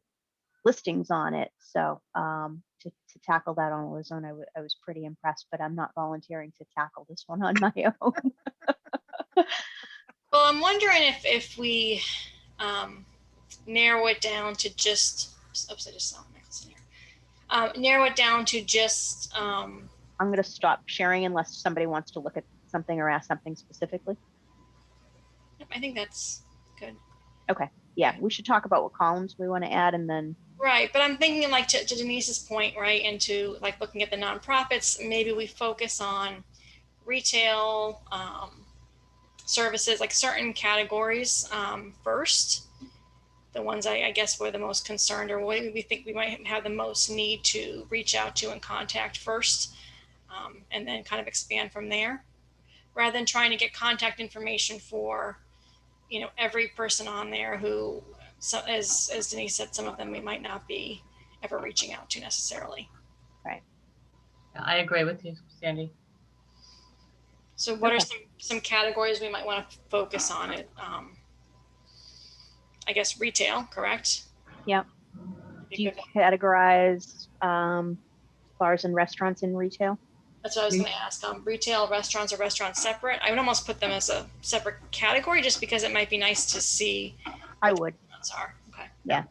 S2: listings on it. So to tackle that on his own, I was pretty impressed, but I'm not volunteering to tackle this one on my own.
S1: Well, I'm wondering if we narrow it down to just, oops, I just saw Michael's in here. Narrow it down to just,
S2: I'm going to stop sharing unless somebody wants to look at something or ask something specifically.
S1: I think that's good.
S2: Okay. Yeah, we should talk about what columns we want to add, and then.
S1: Right, but I'm thinking, like, to Denise's point, right, into like looking at the nonprofits, maybe we focus on retail, services, like certain categories first. The ones I guess we're the most concerned, or what we think we might have the most need to reach out to and contact first, and then kind of expand from there, rather than trying to get contact information for, every person on there who, so as Denise said, some of them we might not be ever reaching out to necessarily.
S2: Right.
S8: Yeah, I agree with you, Sandy.
S1: So what are some categories we might want to focus on? It, I guess retail, correct?
S2: Yep. Do you categorize bars and restaurants in retail?
S1: That's what I was going to ask. Retail, restaurants, or restaurants separate? I would almost put them as a separate category, just because it might be nice to see.
S2: I would.
S1: Are. Okay.
S2: Yeah.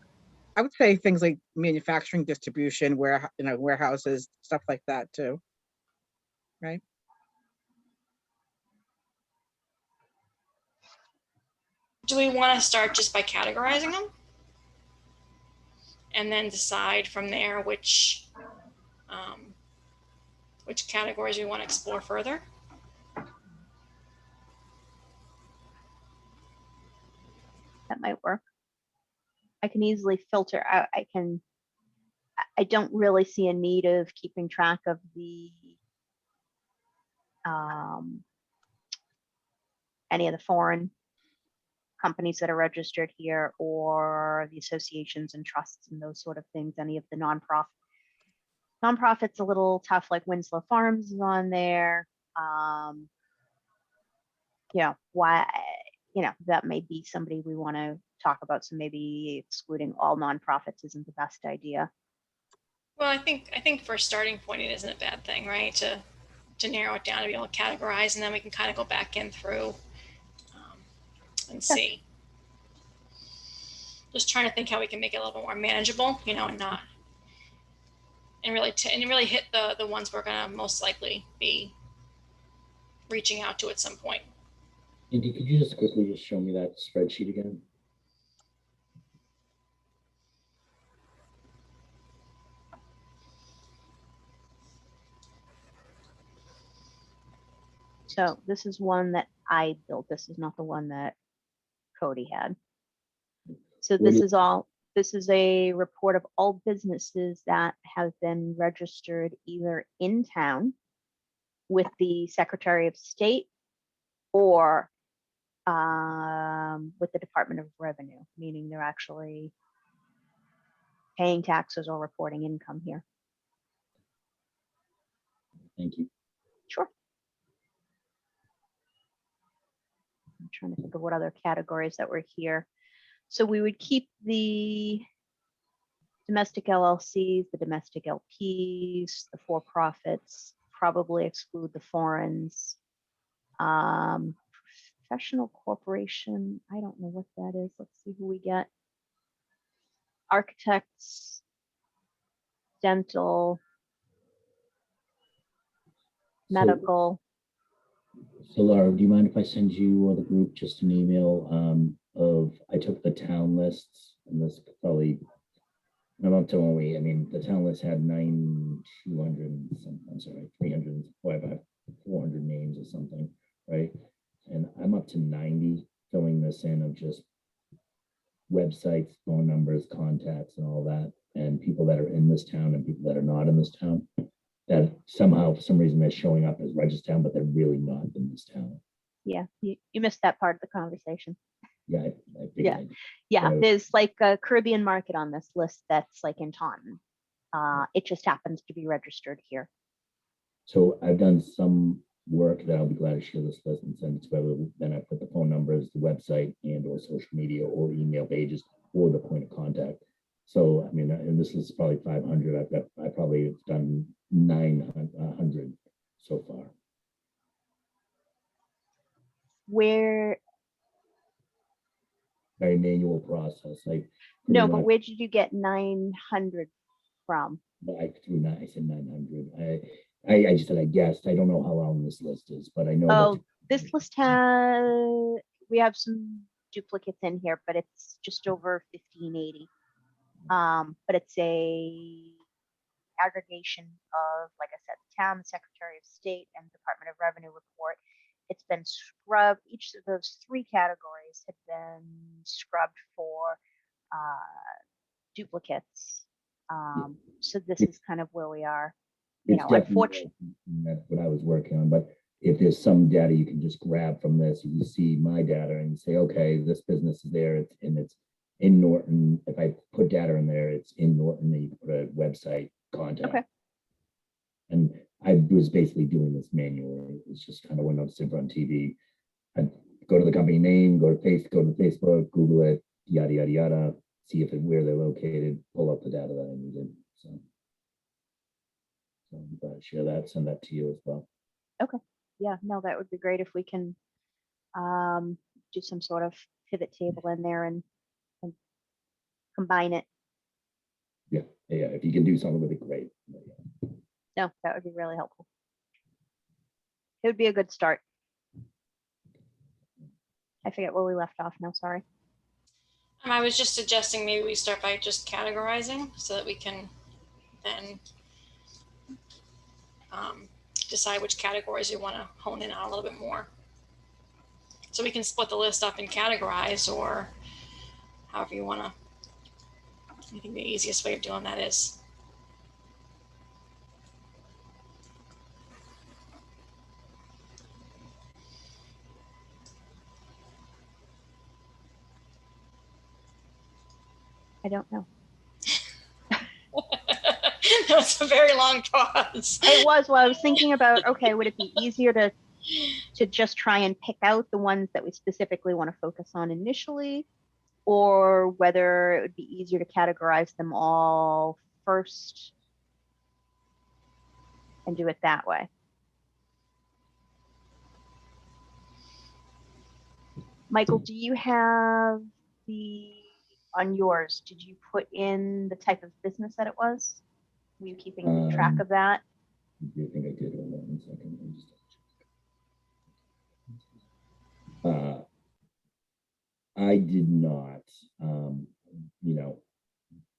S5: I would say things like manufacturing, distribution, warehouses, stuff like that too. Right.
S1: Do we want to start just by categorizing them and then decide from there which categories we want to explore further?
S2: That might work. I can easily filter out, I don't really see a need of keeping track of the any of the foreign companies that are registered here, or the associations and trusts and those sort of things, any of the nonprofits a little tough, like Winslow Farms is on there. Why, that may be somebody we want to talk about. So maybe excluding all nonprofits isn't the best idea.
S1: Well, I think for a starting point, it isn't a bad thing, right? To narrow it down, to be able to categorize, and then we can kind of go back in through and see. Just trying to think how we can make it a little bit more manageable, and not, and really hit the ones we're gonna most likely be reaching out to at some point.
S9: Andy, could you just quickly just show me that spreadsheet again?
S2: So this is one that I built. This is not the one that Cody had. So this is a report of all businesses that have been registered either in town with the Secretary of State or with the Department of Revenue, meaning they're actually paying taxes or reporting income here.
S9: Thank you.
S2: Sure. I'm trying to think of what other categories that were here. So we would keep the domestic LLCs, the domestic LPs, the for-profits, probably exclude the foreigns. Professional corporation, I don't know what that is. Let's see who we get. Architects, dental, medical.
S9: So Laura, do you mind if I send you or the group just an email I took the town lists, and this probably, I'm up to only, I mean, the town list had 300, 400 names or something, right? And I'm up to 90 filling this in of just websites, phone numbers, contacts, and all that, and people that are in this town and people that are not in this town, that somehow, for some reason, they're showing up as Registown, but they're really not in this town.
S2: Yeah, you missed that part of the conversation.
S9: Yeah, I figured.
S2: Yeah,
S9: So-
S2: there's like a Caribbean market on this list that's like in Taunton. It just happens to be registered here.
S9: So I've done some work that I'll be glad to share this list and send it to everyone. Then I put the phone numbers, the website, and or social media or email pages or the point of contact. So I mean, and this is probably 500. I probably have done 900 so far.
S2: Where?
S9: Very manual process.
S2: No, but where did you get 900 from?
S9: I threw nine. I said 900. I just said I guessed. I don't know how long this list is, but I know.
S2: Oh, this list has, we have some duplicates in here, but it's just over 1580. But it's a aggregation of, like I said, the town, the Secretary of State, and Department of Revenue report. It's been scrubbed. Each of those three categories had been scrubbed for duplicates. So this is kind of where we are. Unfortunately,
S9: that's what I was working on. But if there's some data you can just grab from this, you see my data and say, okay, this business is there, it's in Norton. If I put data in there, it's in Norton, and you can put a website contact.
S2: Okay.
S9: And I was basically doing this manually. It's just kind of when I was sitting on TV. I'd go to the company name, go to Facebook, Google it, yada, yada, yada, see where they're located, pull up the data that I needed. So I'm glad to share that, send that to you as well.
S2: Okay. Yeah, no, that would be great if we can do some sort of pivot table in there and combine it.
S9: Yeah, if you can do something with it, great.
S2: No, that would be really helpful. It would be a good start. I forget where we left off now, sorry.
S1: I was just suggesting maybe we start by just categorizing so that we can then decide which categories we want to hone in on a little bit more. So we can split the list up and categorize, or however you want to. I think the easiest way of doing that is.
S2: I don't know.
S1: That was a very long pause.
S2: It was, well, I was thinking about, okay, would it be easier to just try and pick out the ones that we specifically want to focus on initially, or whether it would be easier to categorize them all first and do it that way. Michael, do you have on yours, did you put in the type of business that it was? Were you keeping track of that?
S9: I do think I did. Hold on 1 second. Let me just I did not. You know,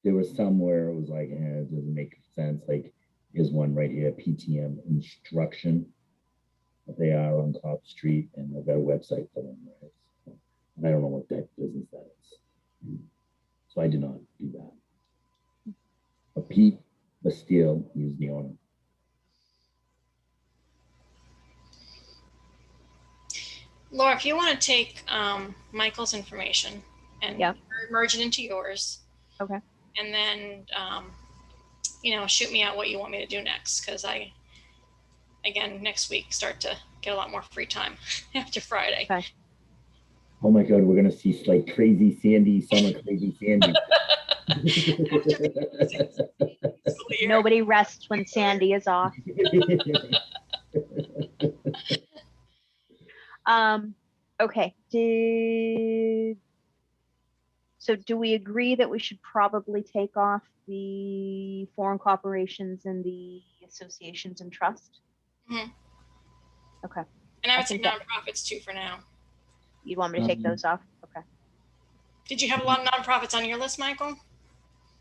S9: there was somewhere it was like, it doesn't make sense. Like, here's one right here, PTM Instruction. They are on Cop Street, and they've got a website for them, right? So, and I don't know what that business that is. So I did not do that. But Pete Bastille, he's the owner.
S1: Laura, if you want to take Michael's information and merge it into yours.
S2: Okay.
S1: And then, you know, shoot me out what you want me to do next. Because I, again, next week start to get a lot more free time after Friday.
S2: Okay.
S9: Oh my God, we're going to see like crazy Sandy, summer crazy Sandy.
S2: Nobody rests when Sandy is off. Okay. So do we agree that we should probably take off the foreign corporations and the associations and trust?
S1: Mm-hmm.
S2: Okay.
S1: And I would say nonprofits too for now.
S2: You'd want me to take those off? Okay.
S1: Did you have a lot of nonprofits on your list, Michael?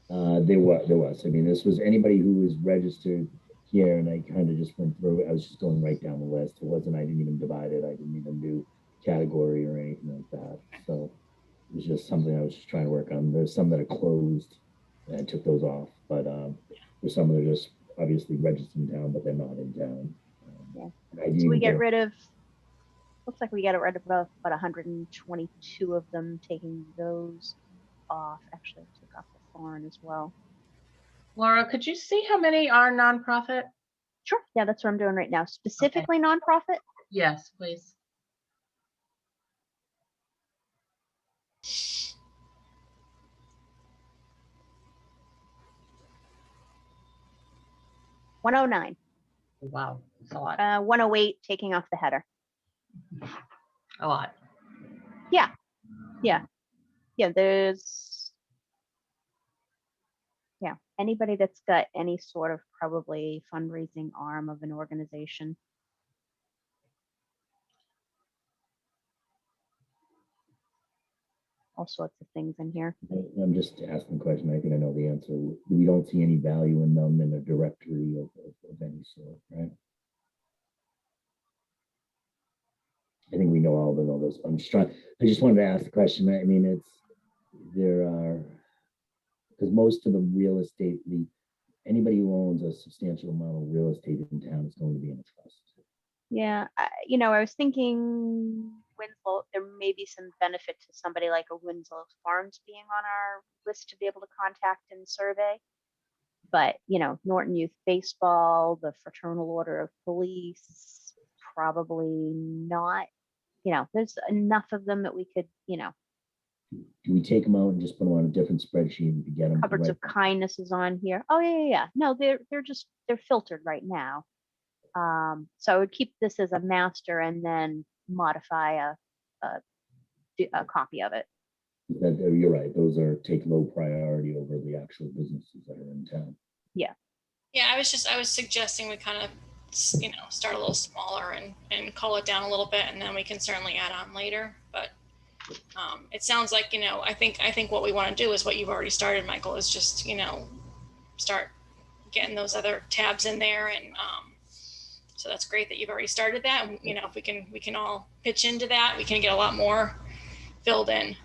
S9: There was. I mean, this was anybody who was registered here, and I kind of just went through it. I was just going right down the list. I didn't even divide it. I didn't even do category or anything like that. So it was just something I was just trying to work on. There's some that are closed, and I took those off. But there's some that are just obviously registered in town, but they're not in town.
S2: So we get rid of, looks like we get rid of about 122 of them, taking those off. Actually, I took off the foreign as well.
S8: Laura, could you see how many are nonprofit?
S2: Sure. Yeah, that's what I'm doing right now. Specifically nonprofit?
S8: Yes, please.
S2: $109.
S8: Wow, that's a lot.
S2: 108, taking off the header.
S8: A lot.
S2: Yeah. There's anybody that's got any sort of probably fundraising arm of an organization. All sorts of things in here.
S9: I'm just asking a question. I think I know the answer. We don't see any value in them in a directory of any sort, right? I think we know all of those. I just wanted to ask the question. I mean, because most of the real estate, anybody who owns a substantial amount of real estate in town is going to be in a trust.
S2: Yeah, I was thinking Winslow, there may be some benefit to somebody like a Winslow Farms being on our list to be able to contact and survey. But, Norton Youth Baseball, the Fraternal Order of Police, probably not. There's enough of them that we could,
S9: Do we take them out and just put them on a different spreadsheet to get them?
S2: Cupboards of Kindness is on here. Oh yeah. No, they're filtered right now. So I would keep this as a master and then modify a copy of it.
S9: You're right. Those take low priority over the actual businesses that are in town.
S2: Yeah.
S1: Yeah, I was suggesting we kind of, start a little smaller and cull it down a little bit, and then we can certainly add on later. But it sounds like, I think what we want to do is what you've already started, Michael, is just, start getting those other tabs in there. And so that's great that you've already started that. And, if we can all pitch into that, we can get a lot more filled in.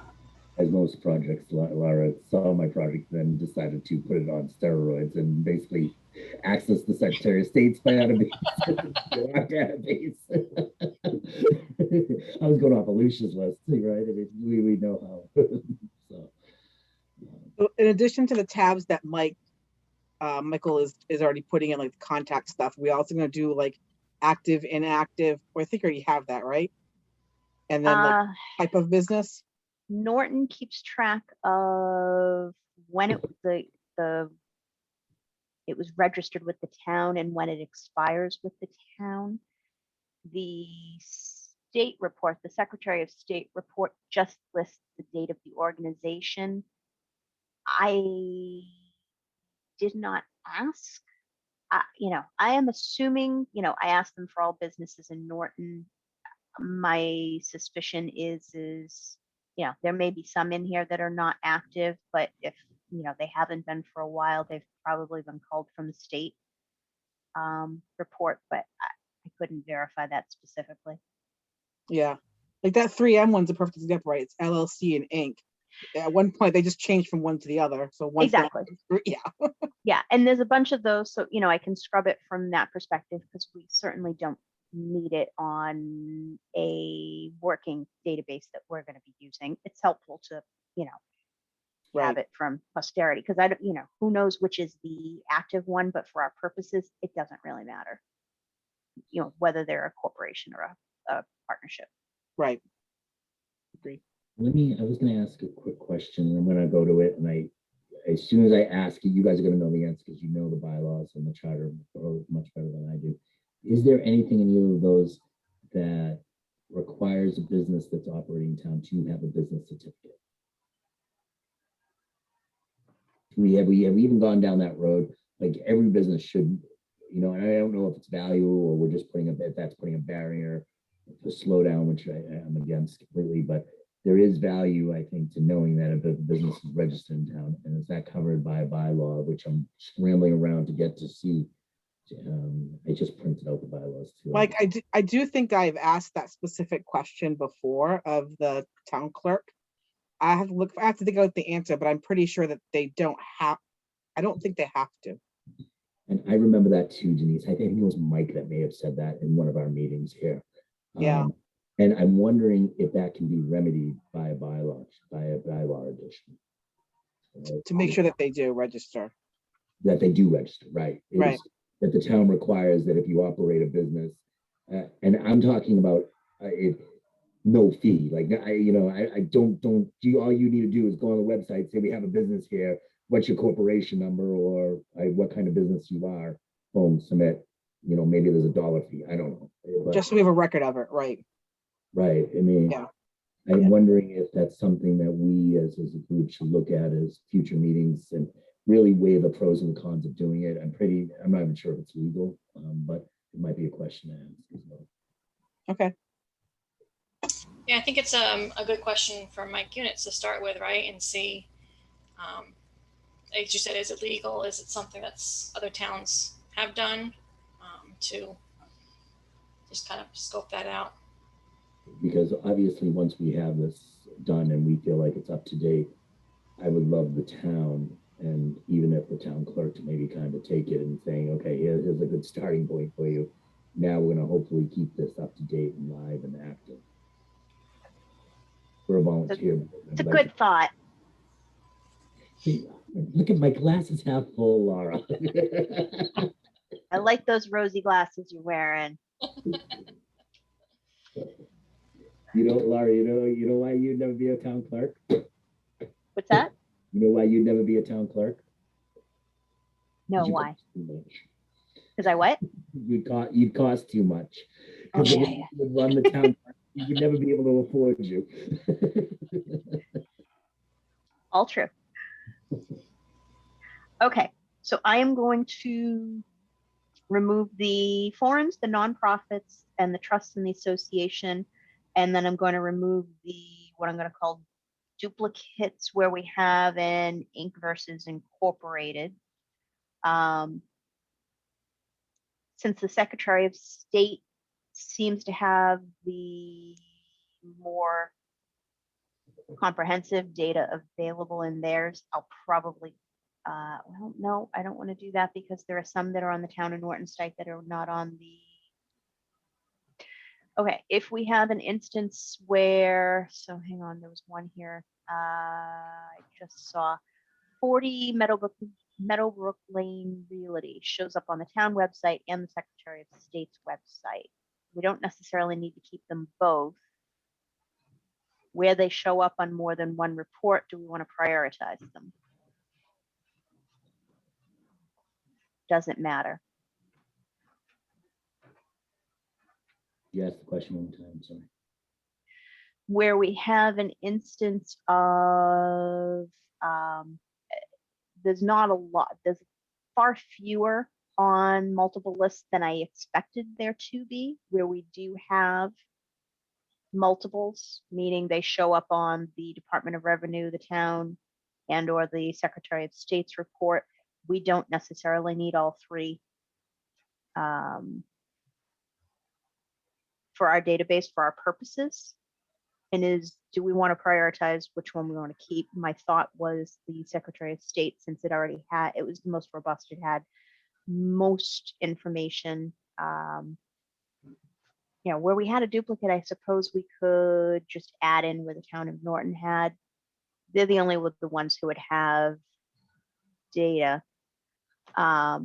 S9: as most projects, Lara saw my project, then decided to put it on steroids and basically access the Secretary of State's database. Our database. I was going off Alicia's list, right? I mean, we know how.
S5: So in addition to the tabs that Michael is already putting in, like the contact stuff, we also gonna do like active, inactive, or I think I already have that, right? And then like type of business.
S2: Norton keeps track of when it was registered with the town and when it expires with the town. The state report, the Secretary of State report, just lists the date of the organization. I did not ask. I am assuming, I asked them for all businesses in Norton. My suspicion is, there may be some in here that are not active, but if, they haven't been for a while, they've probably been called from the state report, but I couldn't verify that specifically.
S5: Yeah, like that 3M one's a perfect example, right? It's LLC and Inc. At one point, they just changed from one to the other. So one.
S2: Exactly.
S5: Yeah.
S2: Yeah, and there's a bunch of those, so I can scrub it from that perspective because we certainly don't need it on a working database that we're going to be using. It's helpful to, have it from posterity because I don't, who knows which is the active one, but for our purposes, it doesn't really matter. Whether they're a corporation or a partnership.
S5: Right. Agree.
S9: I was going to ask a quick question, and I'm going to go to it, and as soon as I ask it, you guys are going to know the answer because you know the bylaws and the charter much better than I do. Is there anything in either of those that requires a business that's operating in town to have a business certificate? We have even gone down that road. Like every business should, and I don't know if it's value or we're just that's putting a barrier to slow down, which I am against completely, but there is value, I think, to knowing that if a business is registered in town, and is that covered by a bylaw, which I'm scrambling around to get to see. I just printed out the bylaws too.
S5: Mike, I do think I've asked that specific question before of the town clerk. I have to think out the answer, but I'm pretty sure that they don't have. I don't think they have to.
S9: And I remember that too, Denise. I think it was Mike that may have said that in one of our meetings here.
S5: Yeah.
S9: And I'm wondering if that can be remedied by a bylaw addition.
S5: To make sure that they do register.
S9: That they do register, right?
S5: Right.
S9: That the town requires that if you operate a business, and I'm talking about no fee. Like I don't do. All you need to do is go on the website, say we have a business here. What's your corporation number or what kind of business you are? Boom, submit. Maybe there's a $1 fee. I don't know. But,
S5: just so we have a record of it, right?
S9: Right. I mean, yeah. I'm wondering if that's something that we as a group should look at as future meetings and really weigh the pros and the cons of doing it. I'm not even sure if it's legal, but it might be a question to ask as well.
S5: Okay.
S1: Yeah, I think it's a good question for Mike Units to start with, right? And see, as you said, is it legal? Is it something that's other towns have done to just kind of scope that out?
S9: Because obviously once we have this done and we feel like it's up to date, I would love the town, and even if the town clerk to maybe kind of take it and saying, okay, here's a good starting point for you. Now we're going to hopefully keep this up to date and live and active. For a volunteer.
S2: It's a good thought.
S9: Look at my glasses half full, Laura.
S2: I like those rosy glasses you're wearing.
S9: Laura, you know why you'd never be a town clerk?
S2: What's that?
S9: You know why you'd never be a town clerk?
S2: No, why? Because I what?
S9: You'd cost too much. Because you would run the town, you would never be able to afford you.
S2: All true. Okay, so I am going to remove the forums, the nonprofits, and the trusts and the association, and then I'm going to remove what I'm going to call duplicates where we have an Inc. versus Incorporated. Since the Secretary of State seems to have the more comprehensive data available in theirs. I'll probably, well, no, I don't want to do that because there are some that are on the town of Norton site that are not on the. Okay, if we have an instance where, so hang on, there was one here. I just saw 40 Meadowbrook Lane Realty shows up on the town website and the Secretary of State's website. We don't necessarily need to keep them both. Where they show up on more than one report, do we want to prioritize them? Doesn't matter.
S9: You asked the question one time, sorry.
S2: Where we have an instance of, there's not a lot, there's far fewer on multiple lists than I expected there to be, where we do have multiples, meaning they show up on the Department of Revenue, the town, and or the Secretary of State's report. We don't necessarily need all three for our database, for our purposes. And do we want to prioritize which one we want to keep? My thought was the Secretary of State, since it was the most robust, it had most information. Where we had a duplicate, I suppose we could just add in where the town of Norton had. They're the only the ones who would have data.
S9: I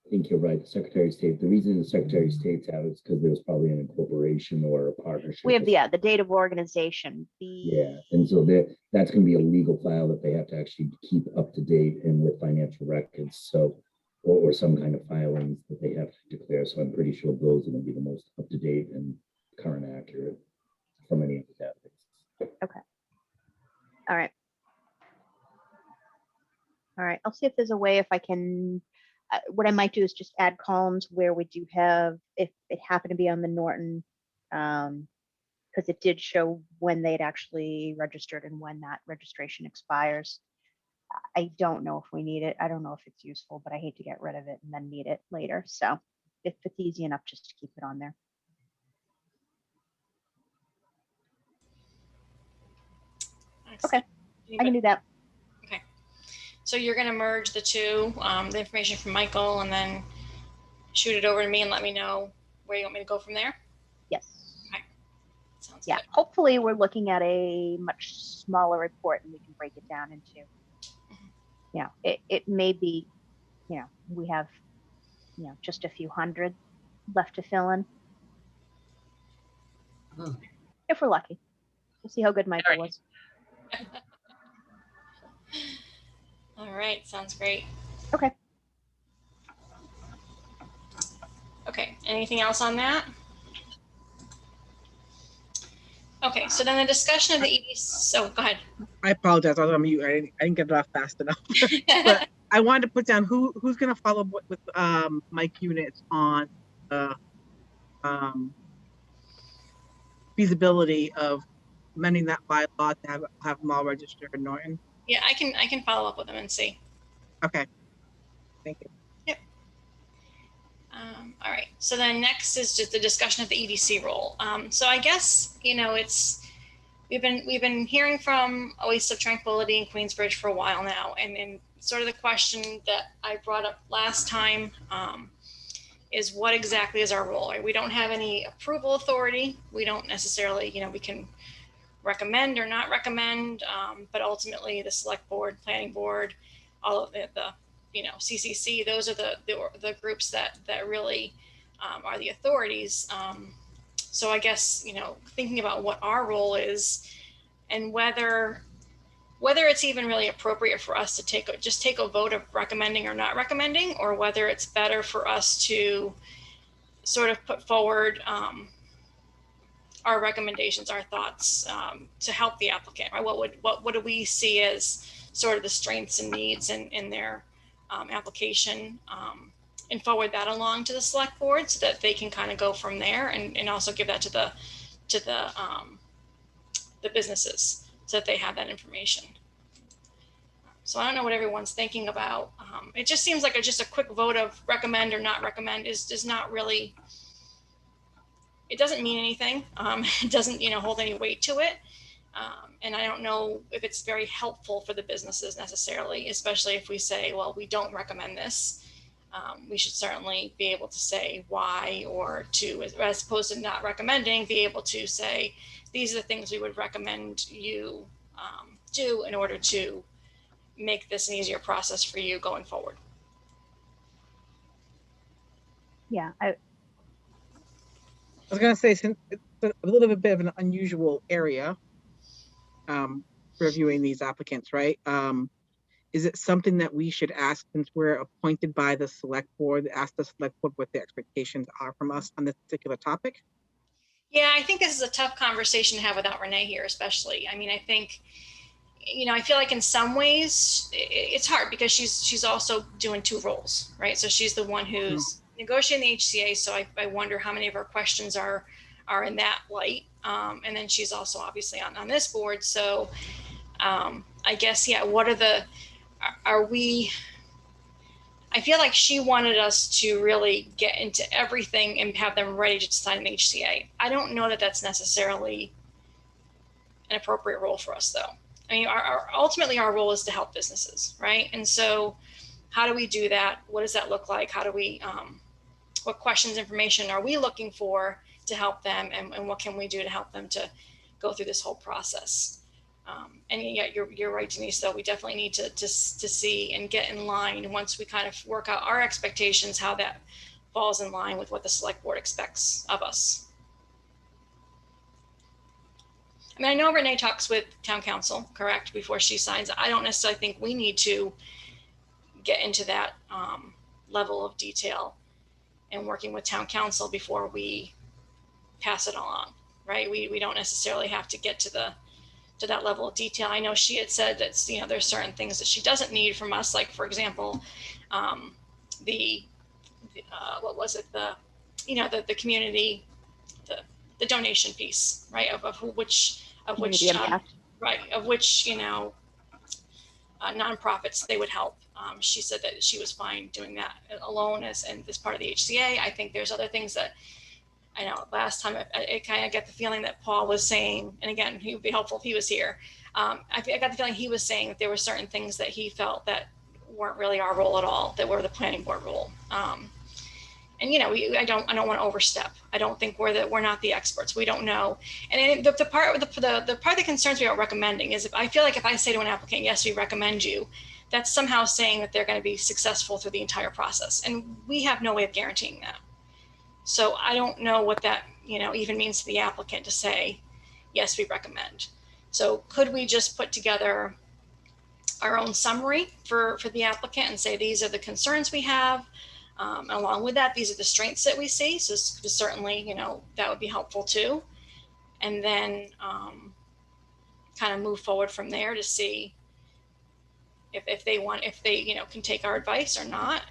S9: think you're right. The Secretary of State, the reason the Secretary of State's out is because there was probably an incorporation or a partnership.
S2: We have the date of organization.
S9: Yeah, and so that's going to be a legal file that they have to actually keep up to date and with financial records. So, or some kind of filings that they have to declare. So I'm pretty sure those are going to be the most up to date and current accurate from any of the databases.
S2: Okay. All right. I'll see if there's a way if I can. What I might do is just add columns where we do have, if it happened to be on the Norton, because it did show when they'd actually registered and when that registration expires. I don't know if we need it. I don't know if it's useful, but I hate to get rid of it and then need it later. So if it's easy enough, just to keep it on there. Okay, I can do that.
S1: Okay. So you're going to merge the two, the information from Michael, and then shoot it over to me and let me know where you want me to go from there?
S2: Yes.
S1: Okay. Sounds
S2: Yeah,
S1: good.
S2: hopefully we're looking at a much smaller report and we can break it down into, it may be, we have, just a few hundred left to fill in. If we're lucky. We'll see how good Michael was.
S1: All right, sounds great.
S2: Okay.
S1: Okay, anything else on that? Okay, so then the discussion of the EDC, so go ahead.
S5: I apologize, I was on mute. I didn't get it off fast enough. But I wanted to put down who's going to follow up with Mike Units on feasibility of amending that bylaw to have them all registered in Norton.
S1: Yeah, I can follow up with them and see.
S5: Okay, thank you.
S1: Yep. All right, so then next is just the discussion of the EDC role. So I guess, we've been hearing from Oasis of Tranquility and Queensbridge for a while now, and sort of the question that I brought up last time is what exactly is our role? Right? We don't have any approval authority. We don't necessarily, we can recommend or not recommend, but ultimately the select board, planning board, all of the CCC, those are the groups that really are the authorities. So I guess, thinking about what our role is and whether it's even really appropriate for us to take a vote of recommending or not recommending, or whether it's better for us to sort of put forward our recommendations, our thoughts to help the applicant, right? What do we see as sort of the strengths and needs in their application, and forward that along to the select board so that they can kind of go from there, and also give that to the businesses so that they have that information. So I don't know what everyone's thinking about. It just seems like just a quick vote of recommend or not recommend is not really it doesn't mean anything. It doesn't, hold any weight to it. And I don't know if it's very helpful for the businesses necessarily, especially if we say, well, we don't recommend this. We should certainly be able to say why, or to, as opposed to not recommending, be able to say, these are the things we would recommend you do in order to make this an easier process for you going forward.
S2: Yeah,
S5: I was going to say, since it's a little bit of an unusual area, reviewing these applicants, right? Is it something that we should ask, since we're appointed by the select board, ask the select board what the expectations are from us on this particular topic?
S1: Yeah, I think this is a tough conversation to have without Renee here, especially. I mean, I think, I feel like in some ways it's hard because she's also doing two roles, right? So she's the one who's negotiating the HCA. So I wonder how many of her questions are in that light. And then she's also obviously on this board. So I guess, yeah, I feel like she wanted us to really get into everything and have them ready to sign an HCA. I don't know that that's necessarily an appropriate role for us, though. I mean, ultimately our role is to help businesses, right? And so how do we do that? What does that look like? How do we, what questions, information are we looking for to help them? And what can we do to help them to go through this whole process? And yeah, you're right, Denise, though. We definitely need to see and get in line once we kind of work out our expectations, how that falls in line with what the select board expects of us. I mean, I know Renee talks with town council, correct, before she signs. I don't necessarily think we need to get into that level of detail and working with town council before we pass it along, right? We don't necessarily have to get to that level of detail. I know she had said that, there's certain things that she doesn't need from us, like, for example, what was it, the community, the donation piece, right, of which nonprofits they would help. She said that she was fine doing that alone as part of the HCA. I think there's other things that, I know last time I kind of get the feeling that Paul was saying, and again, he would be helpful if he was here. I got the feeling he was saying that there were certain things that he felt that weren't really our role at all, that were the planning board role. And I don't want to overstep. I don't think we're not the experts. We don't know. And the part that concerns me about recommending is, if I feel like if I say to an applicant, yes, we recommend you, that's somehow saying that they're going to be successful through the entire process, and we have no way of guaranteeing that. So I don't know what that, even means to the applicant to say, yes, we recommend. So could we just put together our own summary for the applicant and say, these are the concerns we have. Along with that, these are the strengths that we see. So certainly, that would be helpful too. And then kind of move forward from there to see if they can take our advice or not.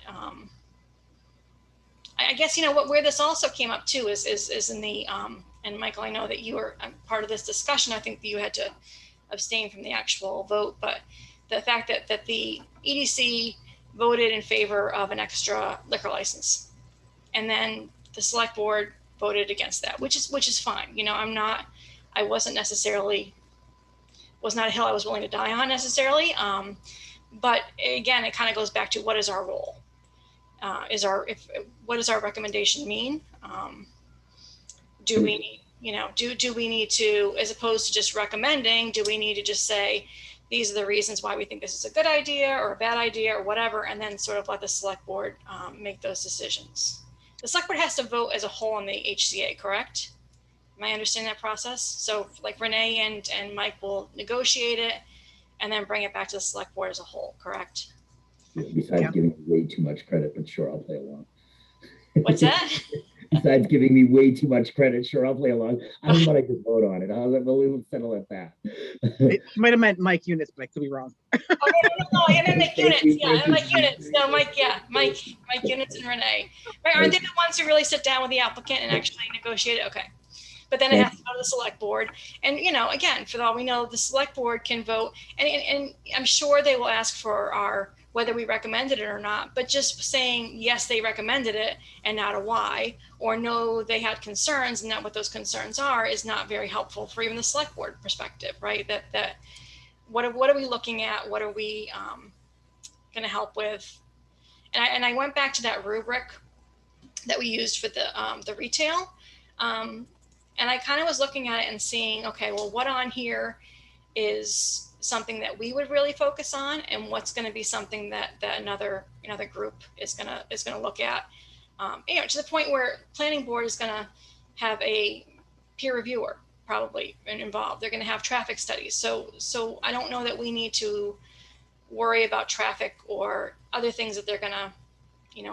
S1: I guess, where this also came up too is in the, and Michael, I know that you were part of this discussion. I think that you had to abstain from the actual vote, but the fact that the EDC voted in favor of an extra liquor license, and then the select board voted against that, which is fine. I was not a hill I was willing to die on necessarily. But again, it kind of goes back to, what is our role? What does our recommendation mean? Do we need to, as opposed to just recommending, do we need to just say, these are the reasons why we think this is a good idea or a bad idea or whatever, and then sort of let the select board make those decisions? The select board has to vote as a whole on the HCA, correct? Am I understanding that process? So like Renee and Mike will negotiate it and then bring it back to the select board as a whole, correct?
S9: Besides giving me way too much credit, but sure, I'll play along.
S1: What's that?
S9: Besides giving me way too much credit, sure, I'll play along. I don't want to just vote on it. We'll settle at that.
S5: It might have meant Mike Units, but I could be wrong.
S1: No, I meant Mike Units. Yeah, I Mike Units. No, Mike, yeah, Mike Units and Renee. Right? Aren't they the ones who really sit down with the applicant and actually negotiate it? Okay. But then it has to go to the select board. And, again, for all we know, the select board can vote. And I'm sure they will ask for our whether we recommended it or not, but just saying, yes, they recommended it and not a why, or no, they had concerns and not what those concerns are, is not very helpful for even the select board perspective, right? That what are we looking at? What are we going to help with? And I went back to that rubric that we used for the retail. And I kind of was looking at it and seeing, okay, well, what on here is something that we would really focus on, and what's going to be something that another group is going to look at, to the point where planning board is going to have a peer reviewer probably involved. They're going to have traffic studies. So I don't know that we need to worry about traffic or other things that they're going to,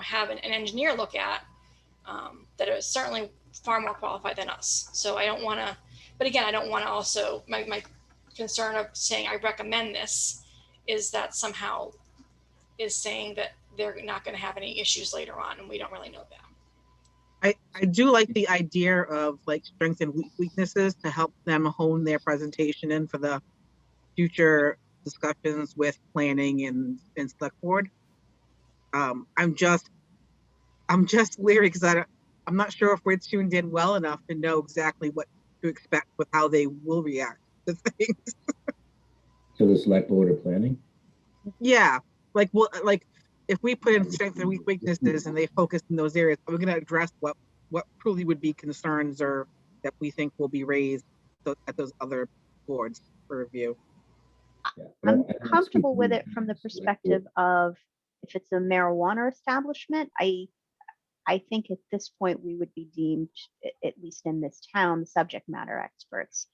S1: have an engineer look at, that are certainly far more qualified than us. So I don't want to, but again, I don't want to also, my concern of saying I recommend this is that somehow is saying that they're not going to have any issues later on, and we don't really know that.
S5: I do like the idea of like strengths and weaknesses to help them hone their presentation in for the future discussions with planning and select board. I'm just leery because I'm not sure if we're tuned in well enough to know exactly what to expect with how they will react to things.
S9: To the select board or planning?
S5: Yeah, like if we put in strengths and weaknesses and they focus in those areas, we're going to address what truly would be concerns or that we think will be raised at those other boards for review.
S9: Yeah.
S2: I'm comfortable with it from the perspective of if it's a marijuana establishment, I think at this point we would be deemed, at least in this town, subject matter experts.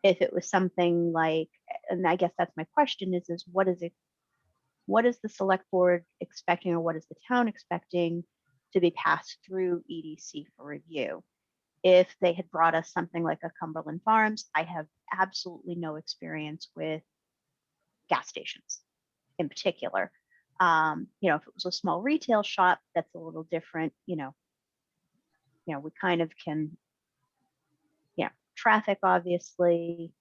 S2: If it was something like, and I guess that's my question is what is the select board expecting, or what is the town expecting to be passed through EDC for review? If they had brought us something like a Cumberland Farms, I have absolutely no experience with gas stations in particular. If it was a small retail shop, that's a little different, we kind of can, traffic, obviously,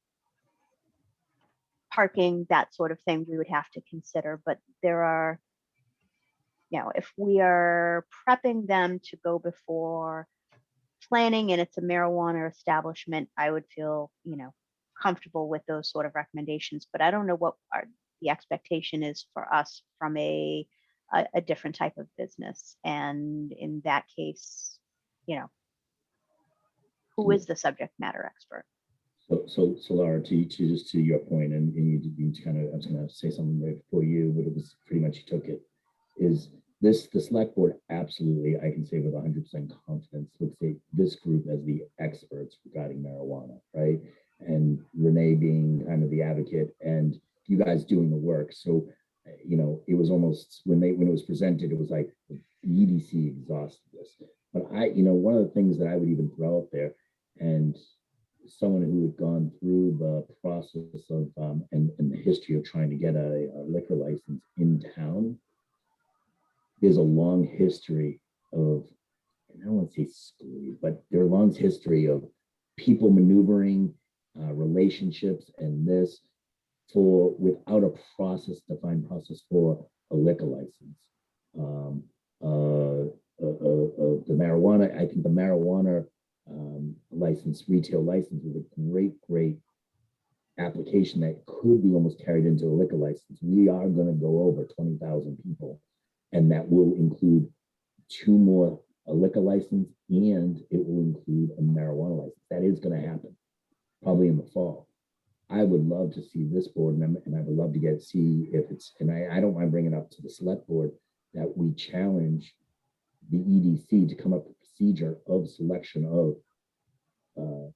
S2: parking, that sort of thing we would have to consider. But there are, if we are prepping them to go before planning and it's a marijuana establishment, I would feel, comfortable with those sort of recommendations. But I don't know what the expectation is for us from a different type of business. And in that case, who is the subject matter expert?
S9: So Laura, to just to your point, and you kind of, I was going to say something right before you, but it was pretty much you took it. Is the select board absolutely, I can say with 100% confidence, looks at this group as the experts regarding marijuana, right? And Renee being kind of the advocate, and you guys doing the work. So, it was almost when it was presented, it was like the EDC exhausted this. But one of the things that I would even throw out there, and someone who had gone through the process of and the history of trying to get a liquor license in town, there's a long history of, and I don't want to say screwy, but there's a long history of people maneuvering relationships and this without a defined process for a liquor license. The marijuana, I think the marijuana retail license was a great application that could be almost carried into a liquor license. We are going to go over 20,000 people, and that will include 2 more a liquor license, and it will include a marijuana license. That is going to happen probably in the fall. I would love to see this board, and I would love to see if it's, and I don't mind bringing it up to the select board, that we challenge the EDC to come up with a procedure of selection of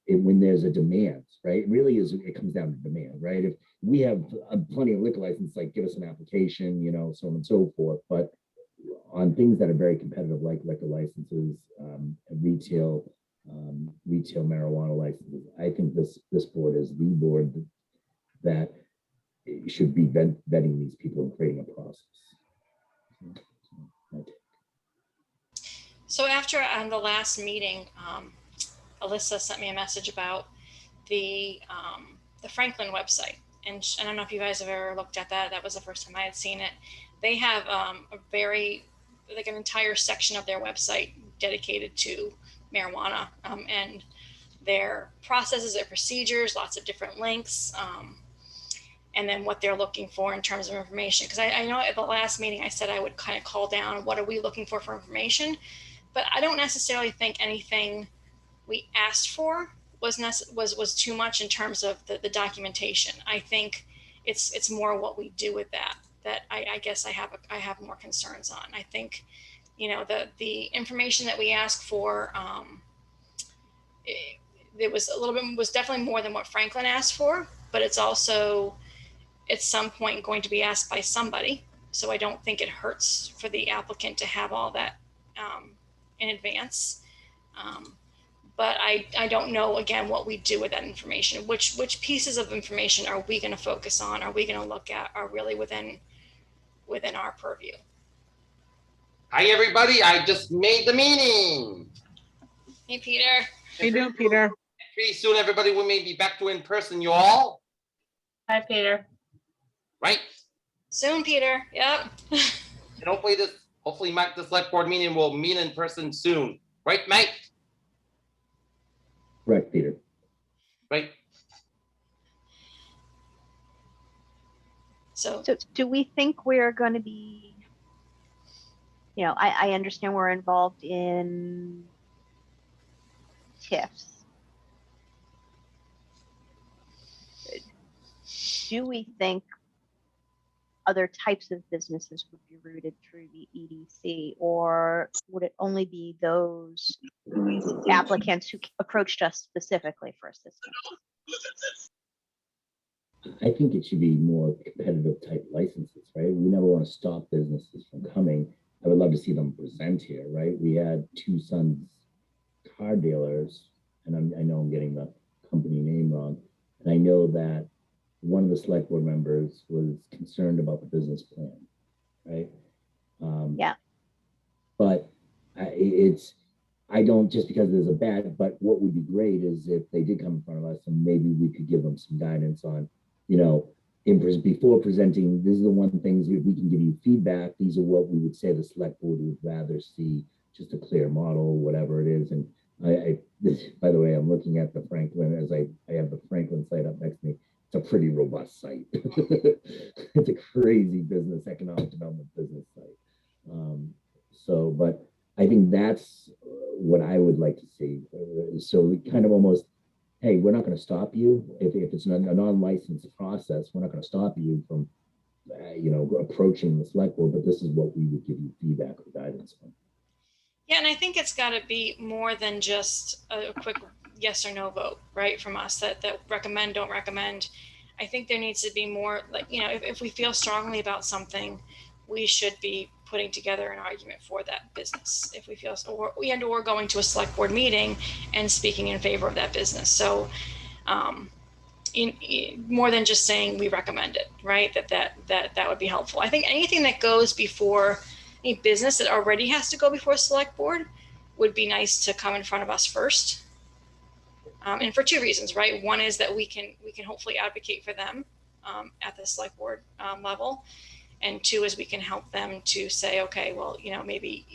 S9: when there's a demand, right? It really is, it comes down to demand, right? If we have plenty of liquor licenses, like give us an application, so on and so forth. But on things that are very competitive, like liquor licenses, retail marijuana licenses, I think this board is the board that should be vetting these people and creating a process.
S1: So after the last meeting, Alyssa sent me a message about the Franklin website. And I don't know if you guys have ever looked at that. That was the first time I had seen it. they have like an entire section of their website dedicated to marijuana, and their processes, their procedures, lots of different links, and then what they're looking for in terms of information. Because I know at the last meeting I said I would kind of call down what are we looking for information, but I don't necessarily think anything we asked for was too much in terms of the documentation. I think it's more what we do with that I guess I have more concerns on. I think, you know, the information that we ask for, it was definitely more than what Franklin asked for, but it's also at some point going to be asked by somebody. So I don't think it hurts for the applicant to have all that in advance. But I don't know, again, what we do with that information. Which pieces of information are we going to focus on? Are we going to look at are really within our purview?
S10: Hi, everybody. I just made the meeting.
S1: Hey, Peter.
S5: How you doing, Peter?
S10: Pretty soon, everybody will maybe back to in person, you all.
S8: Hi, Peter.
S10: Right?
S1: Soon, Peter. Yep.
S10: And hopefully the select board meeting will meet in person soon. Right, Mike?
S9: Correct, Peter.
S10: Right.
S1: So
S2: do we think we're going to be, you know, I understand we're involved in TIFs. Do we think other types of businesses would be routed through the EDC, or would it only be those applicants who approached us specifically for assistance?
S9: I think it should be more competitive type licenses, right? We never want to stop businesses from coming. I would love to see them present here, right? We had Two Sons car dealers, and I know I'm getting the company name wrong, and I know that one of the select board members was concerned about the business plan, right?
S2: Yeah.
S9: But I don't, just because there's a bad, but what would be great is if they did come in front of us and maybe we could give them some guidance on, you know, before presenting, these are the one things we can give you feedback. These are what we would say the select board would rather see, just a clear model, whatever it is. And by the way, I'm looking at the Franklin as I have the Franklin site up next to me. It's a pretty robust site. It's a crazy business, economic development business site. But I think that's what I would like to see. So we kind of almost, hey, we're not going to stop you if it's a non-licensed process. We're not going to stop you from, you know, approaching the select board. But this is what we would give you feedback or guidance on.
S1: yeah, and I think it's got to be more than just a quick yes or no vote, right, from us that recommend, don't recommend. I think there needs to be more, like, you know, if we feel strongly about something, we should be putting together an argument for that business. If we feel, or going to a select board meeting and speaking in favor of that business. So more than just saying we recommend it, right? That would be helpful. I think anything that goes before any business that already has to go before a select board would be nice to come in front of us first. And for two reasons, right? One is that we can hopefully advocate for them at the select board level. And two is we can help them to say, okay, well, you know, maybe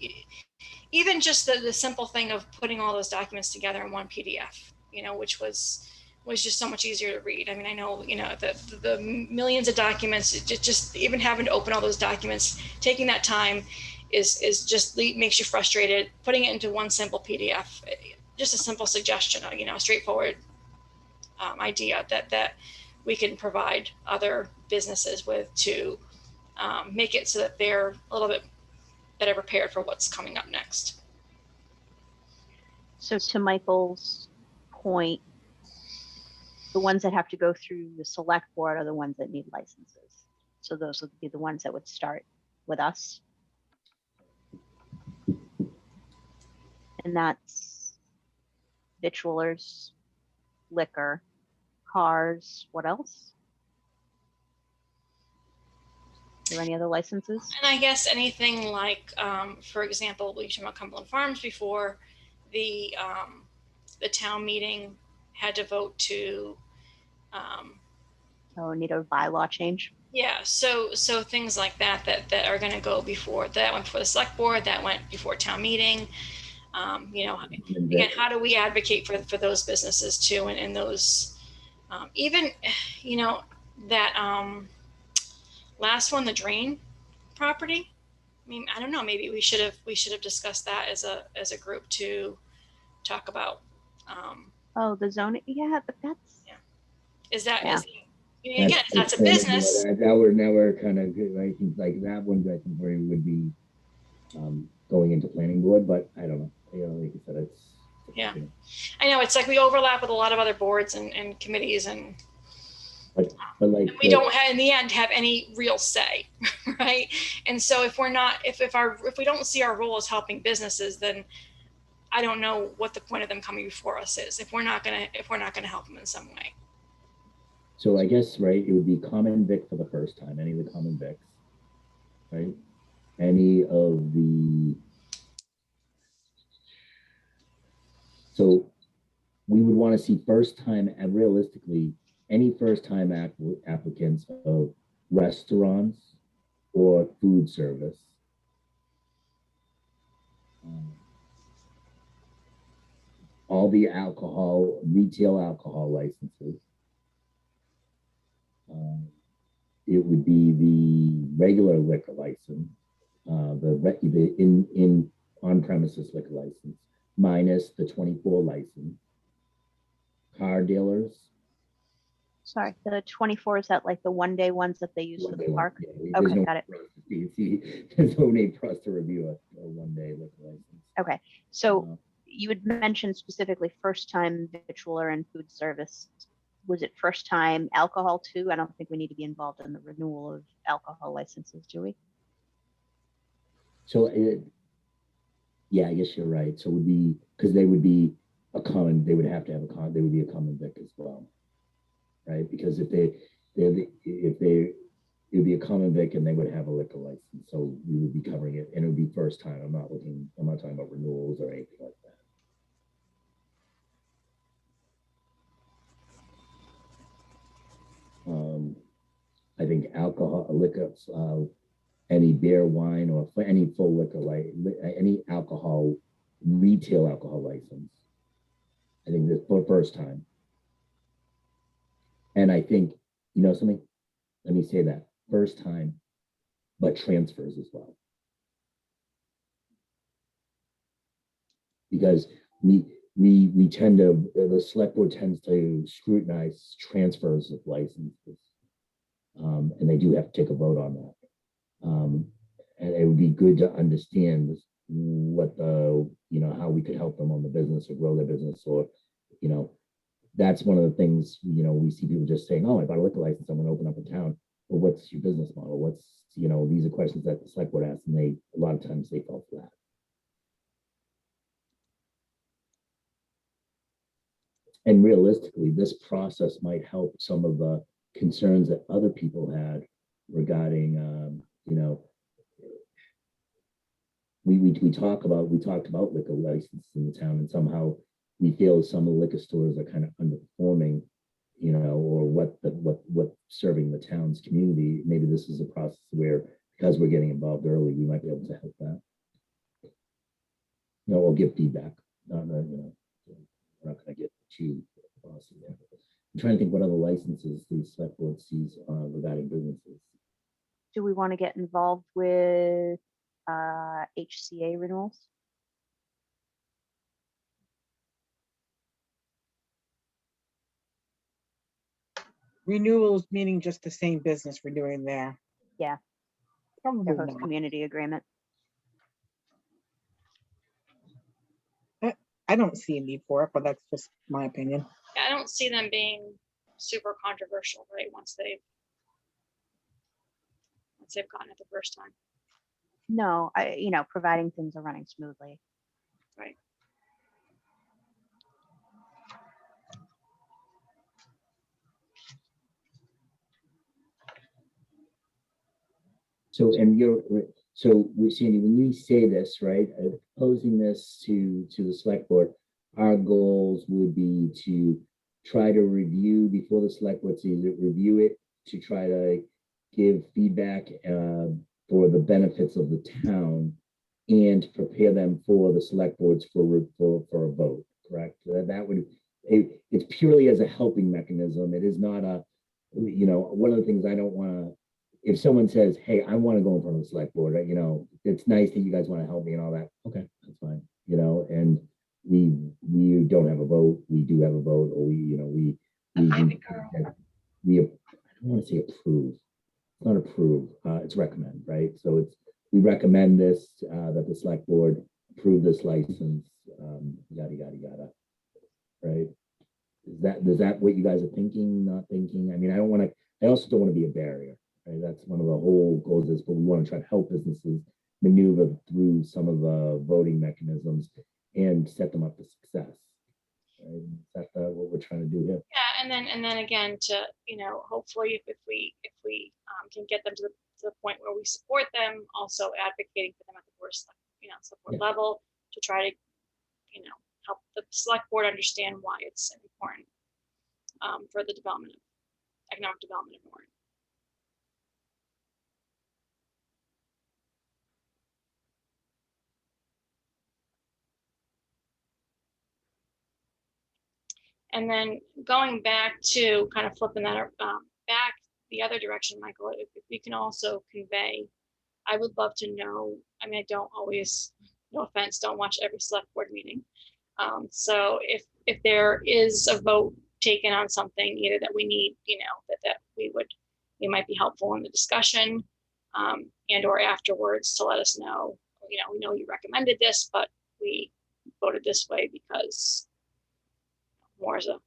S1: even just the simple thing of putting all those documents together in one PDF, you know, which was just so much easier to read. I mean, I know, you know, the millions of documents, just even having to open all those documents, taking that time is just makes you frustrated. Putting it into one simple PDF, just a simple suggestion, you know, straightforward idea that we can provide other businesses with to make it so that they're a little bit better prepared for what's coming up next.
S2: So to Michael's point, the ones that have to go through the select board are the ones that need licenses. So those would be the ones that would start with us. And that's victualers, liquor, cars, what else? Are there any other licenses?
S1: And I guess anything like, for example, we talked about Cumberland Farms before, the town meeting had to vote to.
S2: Oh, need a bylaw change?
S1: Yeah, so things like that that are going to go before, that went before the select board, that went before town meeting. You know, again, how do we advocate for those businesses too, and those even, you know, that last one, the drain property. I mean, I don't know, maybe we should have discussed that as a group to talk about.
S2: Oh, the zoning, yeah, but that's,
S1: Yeah. Is that
S2: Yeah.
S1: is again, that's a
S9: kind of
S1: business.
S9: now we're kind of, I think like that one, I think where it would be going into planning board, but I don't know. You know, like I said, it's
S1: Yeah.
S9: you know.
S1: I know it's like we overlap with a lot of other boards and committees, and
S9: But like
S1: we don't have, in the end, have any real say, right? And so if we're not, if we don't see our role as helping businesses, then I don't know what the point of them coming before us is if we're not gonna help them in some way.
S9: so I guess right, it would be common vic for the first time. Any of the common vics, right? Any of the so we would want to see first time, and realistically, any first time applicants of restaurants or food service. All the alcohol, retail alcohol licenses. It would be the regular liquor license, the in on-premises liquor license, minus the 24 license. Car dealers.
S2: sorry, the 24, is that like the one-day ones that they use for the park?
S9: Yeah,
S2: Okay, got it.
S9: There's no need for us to review a one-day liquor license.
S2: Okay, so you had mentioned specifically first-time victualler and food service. Was it first-time alcohol too? I don't think we need to be involved in the renewal of alcohol licenses, do we?
S9: So yeah, I guess you're right. So it would be, because they would be a common, they would have to have they would be a common vic as well, right? Because if it would be a common vic and they would have a liquor license, so we would be covering it, and it would be first time. I'm not talking about renewals or anything like that. I think alcohol, liquor, any beer, wine, or any full liquor, any alcohol, retail alcohol license. I think this for the first time. And I think, you know something, let me say that, first time, but transfers as well. Because we tend to, the select board tends to scrutinize transfers of licenses. And they do have to take a vote on that. And it would be good to understand what the, you know, how we could help them on the business or grow their business, or, you know, that's one of the things, you know, we see people just saying, oh, I bought a liquor license, I'm going to open up a town. Well, what's your business model? What's, you know, these are questions that the select board asks, and they, a lot of times they fall flat. And realistically, this process might help some of the concerns that other people had regarding, you know, we talked about liquor licenses in the town, and somehow we feel some of the liquor stores are kind of underperforming, you know, or what serving the town's community. Maybe this is a process where, because we're getting involved early, we might be able to help that. You know, or give feedback. You know, we're not going to get too bossy there. I'm trying to think what other licenses the select board sees regarding businesses.
S2: Do we want to get involved with HCA renewals?
S5: Renewals meaning just the same business we're doing there.
S2: Yeah,
S5: Probably
S2: their host
S5: not.
S2: community agreement.
S5: I don't see a need for it, but that's just my opinion.
S1: I don't see them being super controversial, right? Once they've gotten it the first time.
S2: No, you know, providing things are running smoothly.
S1: Right.
S9: So, and Sandy, when we say this, right, posing this to the select board, our goals would be to try to review before the select board sees it, review it to try to give feedback for the benefits of the town and prepare them for the select boards for a vote, correct? That would, it's purely as a helping mechanism. It is not a, you know, one of the things I don't want to, if someone says, hey, I want to go in front of the select board, you know, it's nice that you guys want to help me and all that. Okay, that's fine. You know, and we don't have a vote. We do have a vote, or we I don't want to say approve. It's not approve. It's recommend, right? So it's, we recommend this, that the select board approve this license, yada, yada, yada, right? Is that what you guys are thinking, not thinking? I mean, I also don't want to be a barrier, right? That's one of the whole goals is, but we want to try to help businesses maneuver through some of the voting mechanisms and set them up for success. Right? That's what we're trying to do here.
S1: Yeah, and then again, to, you know, hopefully if we can get them to the point where we support them, also advocating for them at the board, support level to try to, you know, help the select board understand why it's important for the development of economic development of Norton. And then going back to kind of flipping that back the other direction, Michael, if you can also convey, I would love to know, I mean, I don't always, no offense, don't watch every select board meeting. So if there is a vote taken on something, either that we need, you know, that we might be helpful in the discussion and or afterwards to let us know, you know, we know you recommended this, but we voted this way because more is a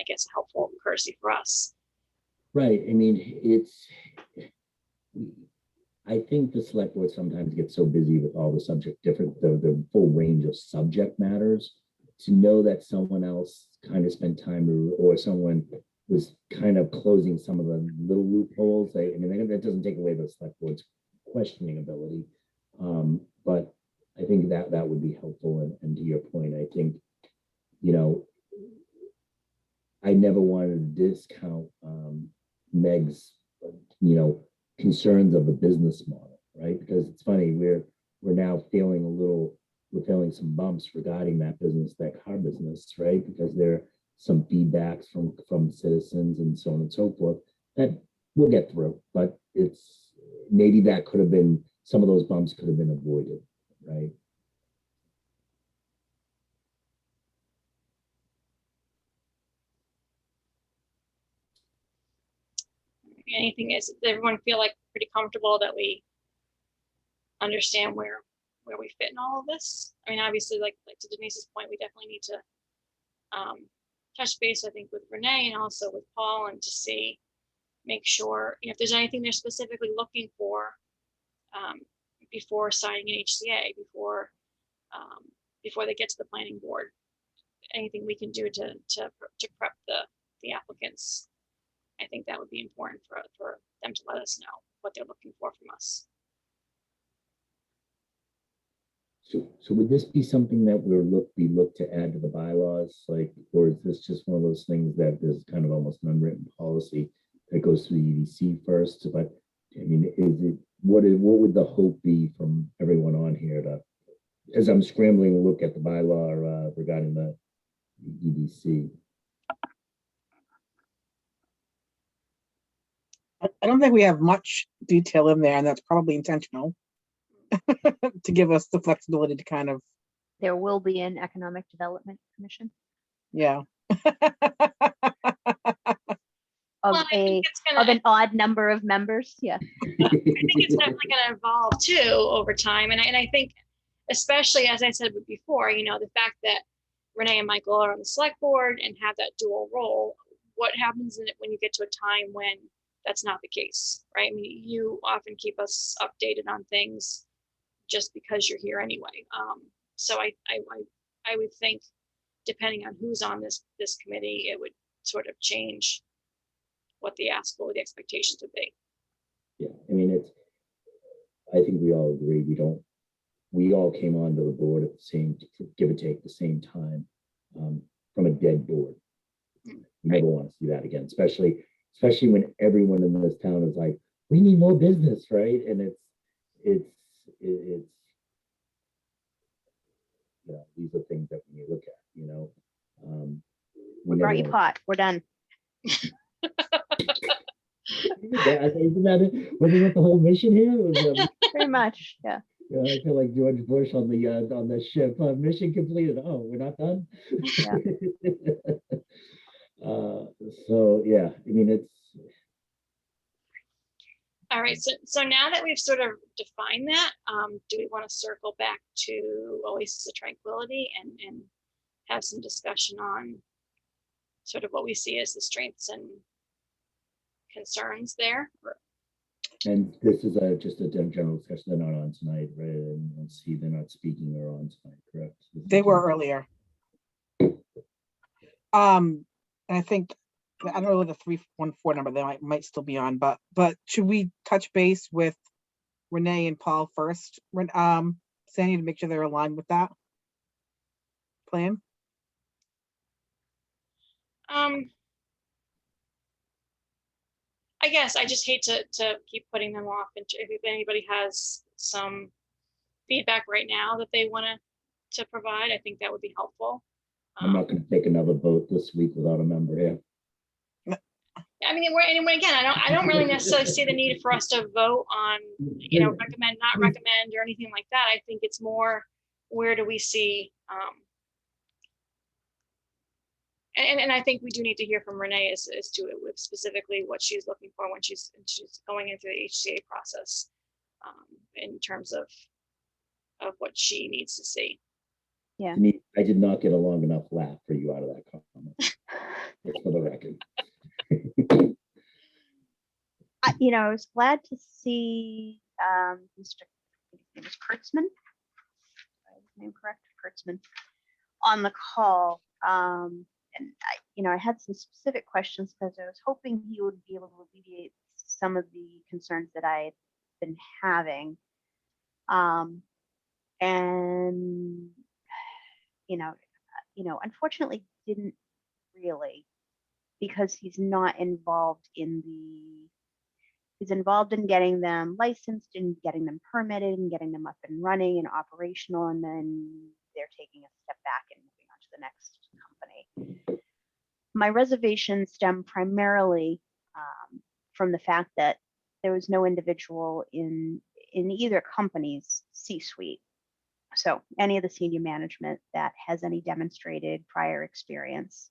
S1: I guess a helpful courtesy for us.
S9: Right. I mean, I think the select board sometimes gets so busy with all the full range of subject matters, to know that someone else kind of spent time or someone was kind of closing some of the little loopholes. I mean, that doesn't take away the select board's questioning ability. But I think that would be helpful. And to your point, I think, you know, I never wanted to discount Meg's, you know, concerns of the business model, right? Because it's funny, we're now we're feeling some bumps regarding that car business, right? Because there are some feedbacks from citizens and so on and so forth that we'll get through. But it's maybe that could have been, some of those bumps could have been avoided, right?
S1: Anything is, does everyone feel like pretty comfortable that we understand where we fit in all of this? I mean, obviously, like to Denise's point, we definitely need to touch base, I think, with Renee and also with Paul, and to see, make sure, you know, if there's anything they're specifically looking for before signing an HCA, before they get to the planning board, anything we can do to prep the applicants. I think that would be important for them to let us know what they're looking for from us.
S9: So would this be something that we look to add to the bylaws, like, or is this just one of those things that is kind of almost an unwritten policy that goes through the EDC first? But I mean, what would the hope be from everyone on here to, as I'm scrambling to look at the bylaw regarding the EDC?
S5: I don't think we have much detail in there, and that's probably intentional to give us the flexibility to kind of.
S2: There will be an economic development commission.
S5: Yeah.
S2: Of an odd number of members. Yeah.
S1: I think it's definitely going to evolve too over time, and I think, especially as I said before, you know, the fact that Renee and Michael are on the select board and have that dual role. What happens in it when you get to a time when that's not the case, right? I mean, you often keep us updated on things just because you're here anyway. So I would think, depending on who's on this committee, it would sort of change what the expectations would be.
S9: Yeah, I mean, I think we all agree, we all came onto the board at the same, give or take, the same time, from a dead board. You never want to see that again, especially when everyone in this town is like, we need more business, right? And it's these are things that we look at,
S2: We brought you pot. We're done.
S9: Isn't that it? Wasn't that the whole mission here?
S2: Very much, yeah.
S9: I feel like George Bush on the ship. Mission completed. Oh, we're not done.
S2: Yeah.
S9: So yeah, I mean it's.
S1: All right, so now that we've sort of defined that, do we want to circle back to Oasis of Tranquility and have some discussion on sort of what we see as the strengths and concerns there?
S9: And this is just a general discussion. They're not on tonight, right? And see, they're not speaking or on tonight, correct?
S5: They were earlier. I think, I don't know the 314 number, they might still be on, but should we touch base with Renee and Paul first? Sandy, to make sure they're aligned with that plan?
S1: I guess I just hate to keep putting them off. And if anybody has some feedback right now that they want to provide, I think that would be helpful.
S9: I'm not going to take another vote this week without a member here.
S1: I mean, again, I don't really necessarily see the need for us to vote on, recommend, not recommend, or anything like that. I think it's more, where do we see, and I think we do need to hear from Renee as to with specifically what she's looking for when she's going into the HCA process, in terms of what she needs to see.
S2: Yeah.
S9: I did not get a long enough laugh for you out of that comment. Just for the record.
S2: I was glad to see Mr. Kurtzman, his name correct, Kurtzman, on the call. And I had some specific questions because I was hoping he would be able to alleviate some of the concerns that I had been having. And unfortunately didn't really, because he's not involved he's involved in getting them licensed and getting them permitted and getting them up and running and operational, and then they're taking a step back and moving on to the next company. My reservations stem primarily from the fact that there was no individual in either company's C-suite, so any of the senior management that has any demonstrated prior experience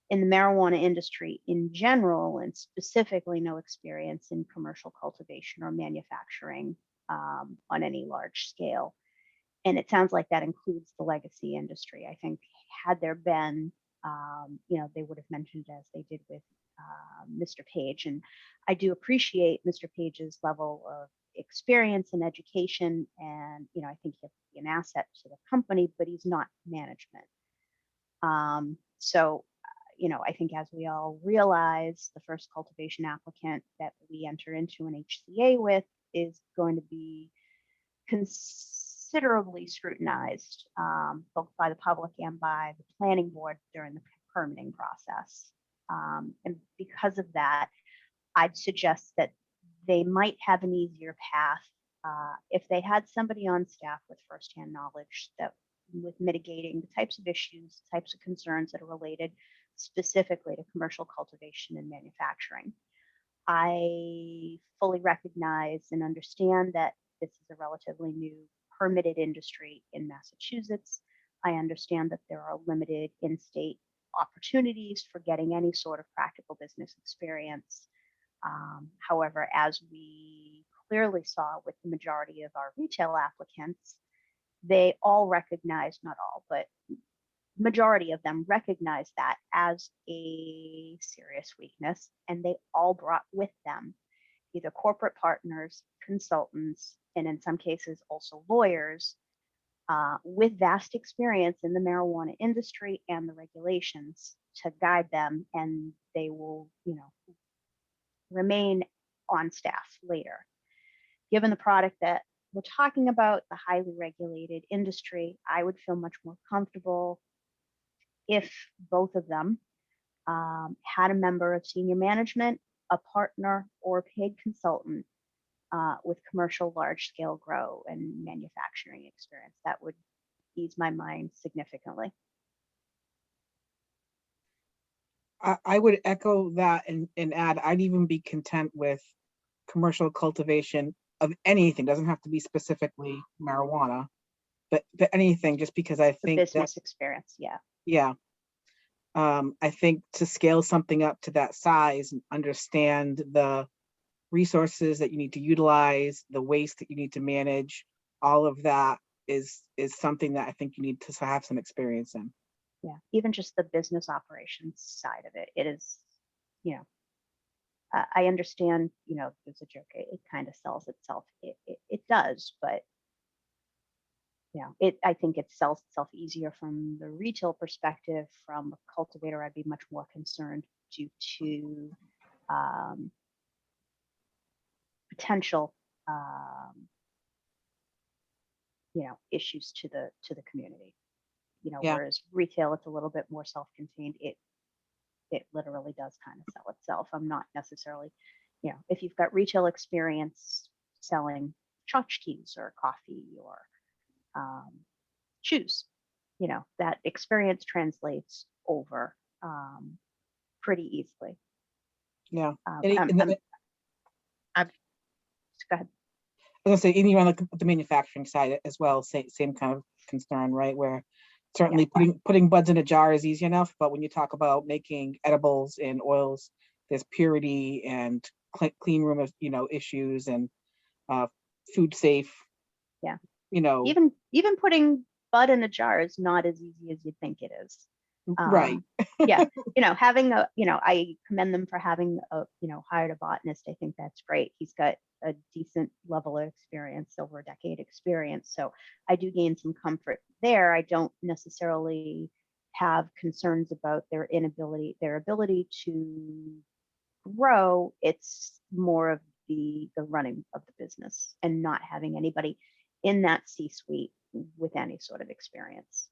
S2: in the marijuana industry in general, and specifically no experience in commercial cultivation or manufacturing on any large scale. And it sounds like that includes the legacy industry. I think had there been, they would have mentioned it as they did with Mr. Page. And I do appreciate Mr. Page's level of experience and education. And, I think he'll be an asset to the company, but he's not management. I think as we all realize, the first cultivation applicant that we enter into an HCA with is going to be considerably scrutinized, both by the public and by the planning board during the permitting process. And because of that, I'd suggest that they might have an easier path if they had somebody on staff with firsthand knowledge that with mitigating the types of issues, types of concerns that are related specifically to commercial cultivation and manufacturing. I fully recognize and understand that this is a relatively new permitted industry in Massachusetts. I understand that there are limited in-state opportunities for getting any sort of practical business experience. However, as we clearly saw with the majority of our retail applicants, they all recognize, not all, but majority of them recognize that as a serious weakness, and they all brought with them either corporate partners, consultants, and in some cases also lawyers with vast experience in the marijuana industry and the regulations to guide them, and they will, remain on staff later. Given the product that we're talking about, the highly regulated industry, I would feel much more comfortable if both of them had a member of senior management a partner or paid consultant with commercial large-scale grow and manufacturing experience. That would ease my mind significantly.
S5: I would echo that and add, I'd even be content with commercial cultivation of anything. Doesn't have to be specifically marijuana, but anything, just because I
S2: The
S5: think that,
S2: business experience, yeah.
S5: yeah. I think to scale something up to that size and understand the resources that you need to utilize, the waste that you need to manage, all of that is something that I think you need to have some experience in.
S2: Yeah, even just the business operations side of it, it is, you know, I understand, you know, there's a joke, it kind of sells itself. It does, but you know, I think it sells itself easier from the retail perspective. From a cultivator, I'd be much more concerned due to potential, you know, issues to the community. You know,
S5: Yeah.
S2: whereas retail, it's a little bit more self-contained. It literally does kind of sell itself. I'm not necessarily, you know, if you've got retail experience selling tchotchkes or coffee or shoes, you know, that experience translates over pretty easily.
S5: Yeah.
S2: Go ahead.
S5: I was gonna say, even on the manufacturing side as well, same kind of concern, right? Where certainly putting buds in a jar is easy enough, but when you talk about making edibles and oils, there's purity and clean room of, you know, issues and food safe.
S2: Yeah.
S5: You know,
S2: even putting bud in a jar is not as easy as you think it is.
S5: right.
S2: Yeah, you know, having a, you know, I commend them for having a, you know, hired a botanist. I think that's great. He's got a decent level of experience, over a decade experience. So I do gain some comfort there. I don't necessarily have concerns about their ability to grow. It's more of the running of the business and not having anybody in that C-suite with any sort of experience.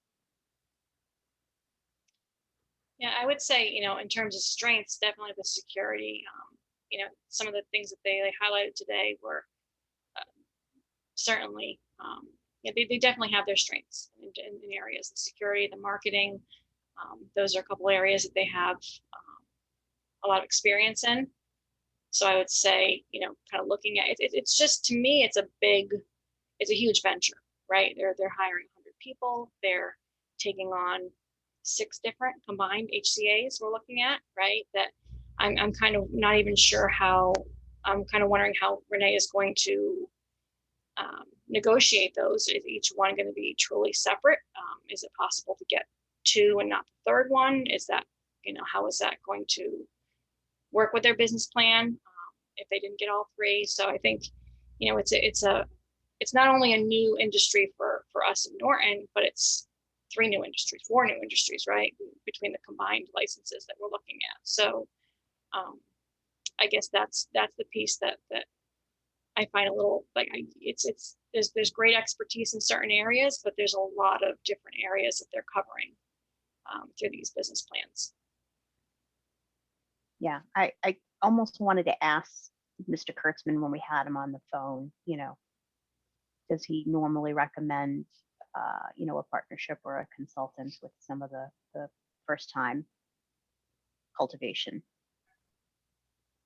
S1: Yeah, I would say, you know, in terms of strengths, definitely the security. You know, some of the things that they highlighted today were certainly, yeah, they definitely have their strengths in areas, the security, the marketing. Those are a couple areas that they have a lot of experience in. So I would say, you know, kind of looking at it, it's just, to me, it's a huge venture, right? They're hiring 100 people. They're taking on 6 different combined HCAs we're looking at, right? That I'm kind of not even sure how, I'm kind of wondering how Renee is going to negotiate those. Is each one going to be truly separate? Is it possible to get 2 and not the third one? Is that, you know, how is that going to work with their business plan if they didn't get all 3? So I think, you know, it's not only a new industry for us in Norton, but it's 4 new industries, right? Between the combined licenses that we're looking at. So I guess that's the piece that I find a little like, there's great expertise in certain areas, but there's a lot of different areas that they're covering through these business plans.
S2: Yeah, I almost wanted to ask Mr. Kurtzman when we had him on the phone, you know, does he normally recommend, you know, a partnership or a consultant with some of the first time cultivation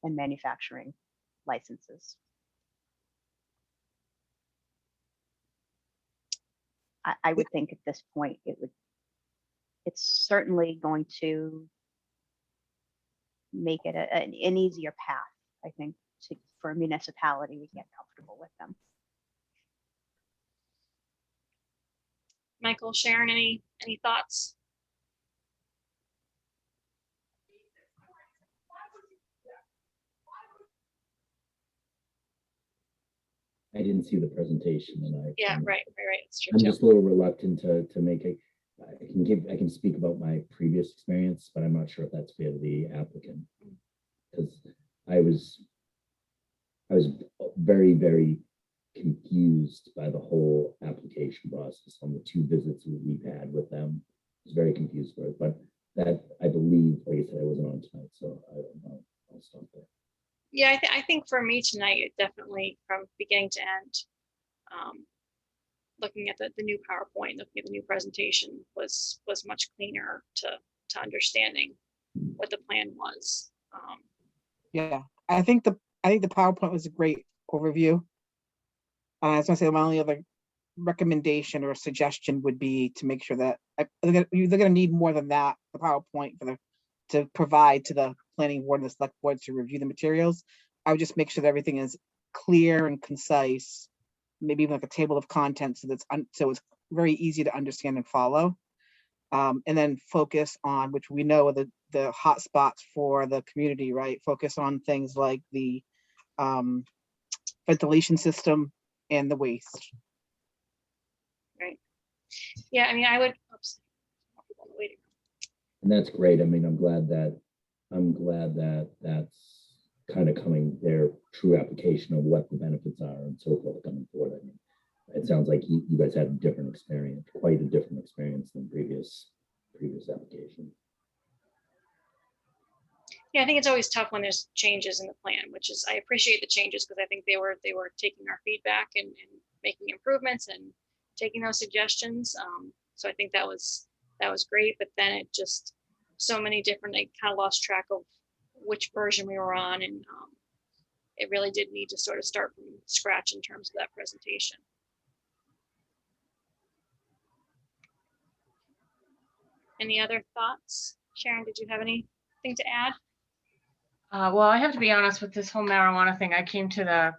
S2: and manufacturing licenses? I would think at this point it's certainly going to make it an easier path, I think, for a municipality to get comfortable with them.
S1: Michael, Sharon, any thoughts?
S9: I didn't see the presentation and
S1: Yeah, right. It's true
S9: I'm
S1: too.
S9: just a little reluctant to make a, I can speak about my previous experience, but I'm not sure if that's fair to the applicant. Because I was very, very confused by the whole application process on the 2 visits we've had with them. I was very confused by it, but that, I believe, like I said, I wasn't on tonight, so I don't know. I'll stop there.
S1: Yeah, I think for me tonight, it definitely from beginning to end, looking at the new PowerPoint, looking at the new presentation was much cleaner to understanding what the plan was.
S5: Yeah, I think the PowerPoint was a great overview. I was gonna say my only other recommendation or suggestion would be to make sure that they're gonna need more than that, the PowerPoint to provide to the planning board and the select board to review the materials. I would just make sure that everything is clear and concise, maybe even like a table of contents so it's very easy to understand and follow. And then focus on, which we know are the hot spots for the community, right? Focus on things like the ventilation system and the waste.
S1: Right. Yeah, I mean, I would. Oops, waiting.
S9: And that's great. I mean, I'm glad that that's kind of coming their true application of what the benefits are and so forth coming forward. I mean, it sounds like you guys had a different experience, quite a different experience than previous applications.
S1: Yeah, I think it's always tough when there's changes in the plan, which is, I appreciate the changes because I think they were taking our feedback and making improvements and taking those suggestions. So I think that was great, but then it just so many different, I kind of lost track of which version we were on, and it really did need to sort of start from scratch in terms of that presentation. Any other thoughts? Sharon, did you have anything to add?
S8: Well, I have to be honest with this whole marijuana thing. I came to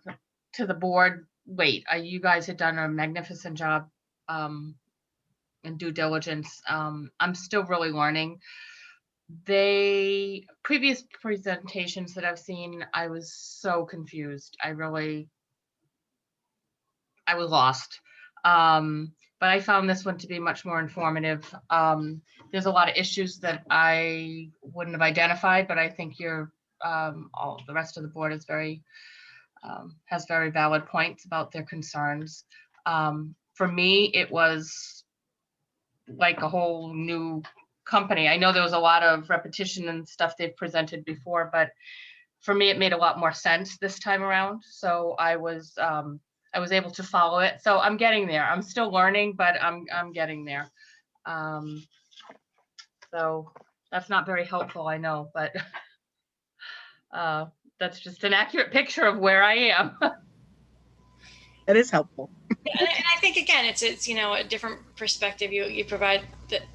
S8: the board late. You guys had done a magnificent job in due diligence. I'm still really learning. Previous presentations that I've seen, I was so confused. I was lost. But I found this one to be much more informative. There's a lot of issues that I wouldn't have identified, but I think all the rest of the board is has very valid points about their concerns. For me, it was like a whole new company. I know there was a lot of repetition and stuff they've presented before, but for me, it made a lot more sense this time around. So I was able to follow it. So I'm getting there. I'm still learning, but I'm getting there. So that's not very helpful, I know, but that's just an accurate picture of where I am.
S5: It is helpful.
S1: And I think again, it's a different perspective. You provide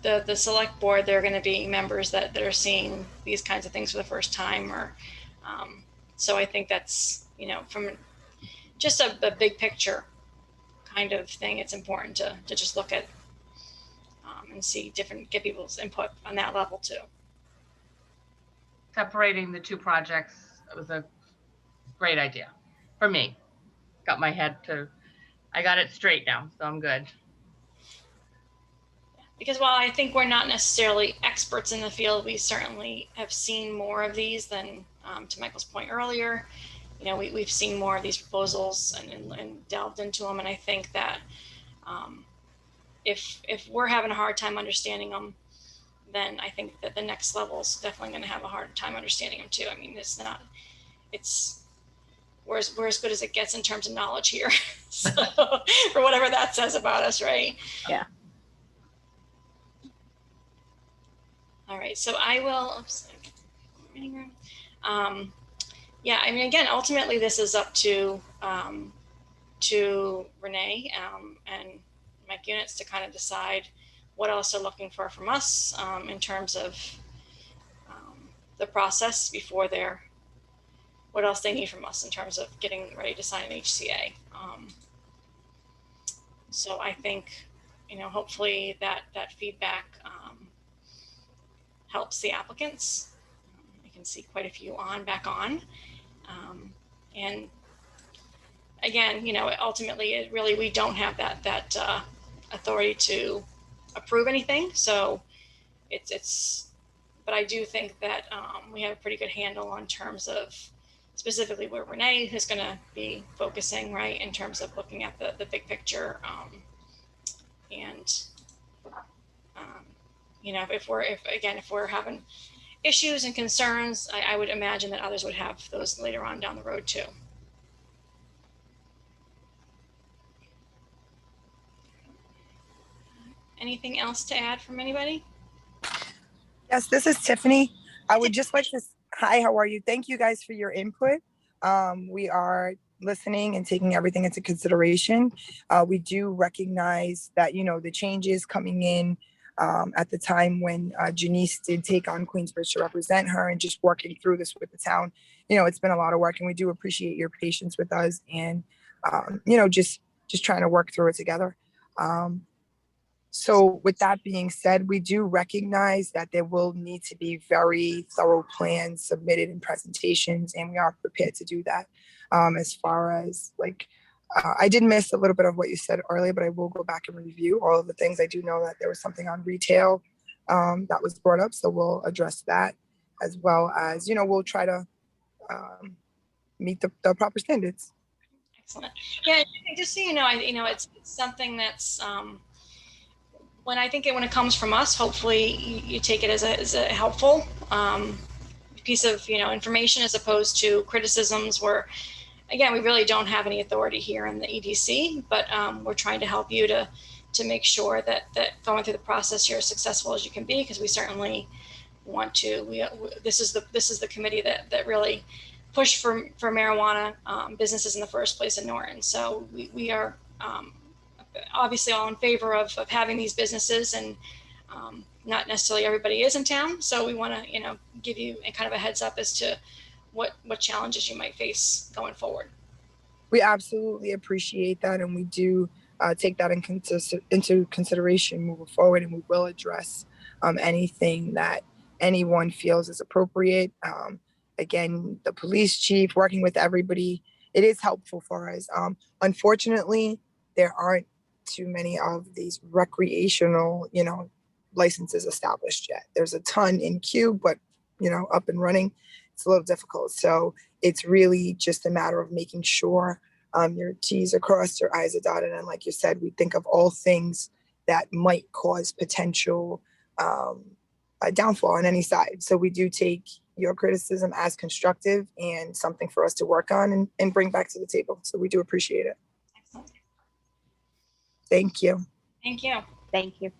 S1: the select board. They're going to be members that are seeing these kinds of things for the first time, or so I think that's from just a big picture kind of thing. It's important to just look at and see get people's input on that level too.
S8: Separating the two projects was a great idea for me. I got it straight now, so I'm good.
S1: Because while I think we're not necessarily experts in the field, we certainly have seen more of these than, to Michael's point earlier, we've seen more of these proposals and delved into them. And I think that if we're having a hard time understanding them, then I think that the next level is definitely going to have a hard time understanding them too. I mean, we're as good as it gets in terms of knowledge here. So, or whatever that says about us, right?
S2: Yeah.
S1: All right, so I will, yeah, I mean, again, ultimately this is up to Renee and Mike Units to kind of decide what else they're looking for from us in terms of the process before what else they need from us in terms of getting ready to sign an HCA. So I think, hopefully that feedback helps the applicants. I can see quite a few back on. And again, ultimately we don't have that authority to approve anything. So but I do think that we have a pretty good handle on terms of specifically where Renee is going to be focusing, right, in terms of looking at the big picture. And if we're having, issues and concerns, I would imagine that others would have those later on down the road too. Anything else to add from anybody?
S11: Yes, this is Tiffany. I would just like to, hi, how are you? Thank you guys for your input. We are listening and taking everything into consideration. We do recognize that, you know, the changes coming in at the time when Janice did take on Queensbridge to represent her and just working through this with the town, you know, it's been a lot of work, and we do appreciate your patience with us and, you know, just trying to work through it together. So with that being said, we do recognize that there will need to be very thorough plans submitted and presentations, and we are prepared to do that. As far as like, I did miss a little bit of what you said earlier, but I will go back and review all of the things. I do know that there was something on retail that was brought up, so we'll address that, as well as, you know, we'll try to meet the proper standards.
S1: Excellent. Yeah, just so you know, it's something that's, when it comes from us, hopefully you take it as a helpful piece of, you know, information, as opposed to criticisms where, again, we really don't have any authority here in the EDC, but we're trying to help you to make sure that going through the process you're as successful as you can be, because we certainly want to. This is the committee that really pushed for marijuana businesses in the first place in Norton. So we are obviously all in favor of having these businesses, and not necessarily everybody is in town. So we want to, you know, give you a kind of a heads up as to what challenges you might face going forward.
S11: We absolutely appreciate that, and we do take that into consideration moving forward, and we will address anything that anyone feels is appropriate. Again, the police chief working with everybody, it is helpful for us. Unfortunately, there aren't too many of these recreational, you know, licenses established yet. There's a ton in queue, but, you know, up and running, it's a little difficult. So it's really just a matter of making sure your T's are crossed, your I's are dotted. And like you said, we think of all things that might cause potential a downfall on any side. So we do take your criticism as constructive and something for us to work on and bring back to the table. So we do appreciate it.
S1: Excellent.
S11: Thank you.
S1: Thank you.
S2: Thank you.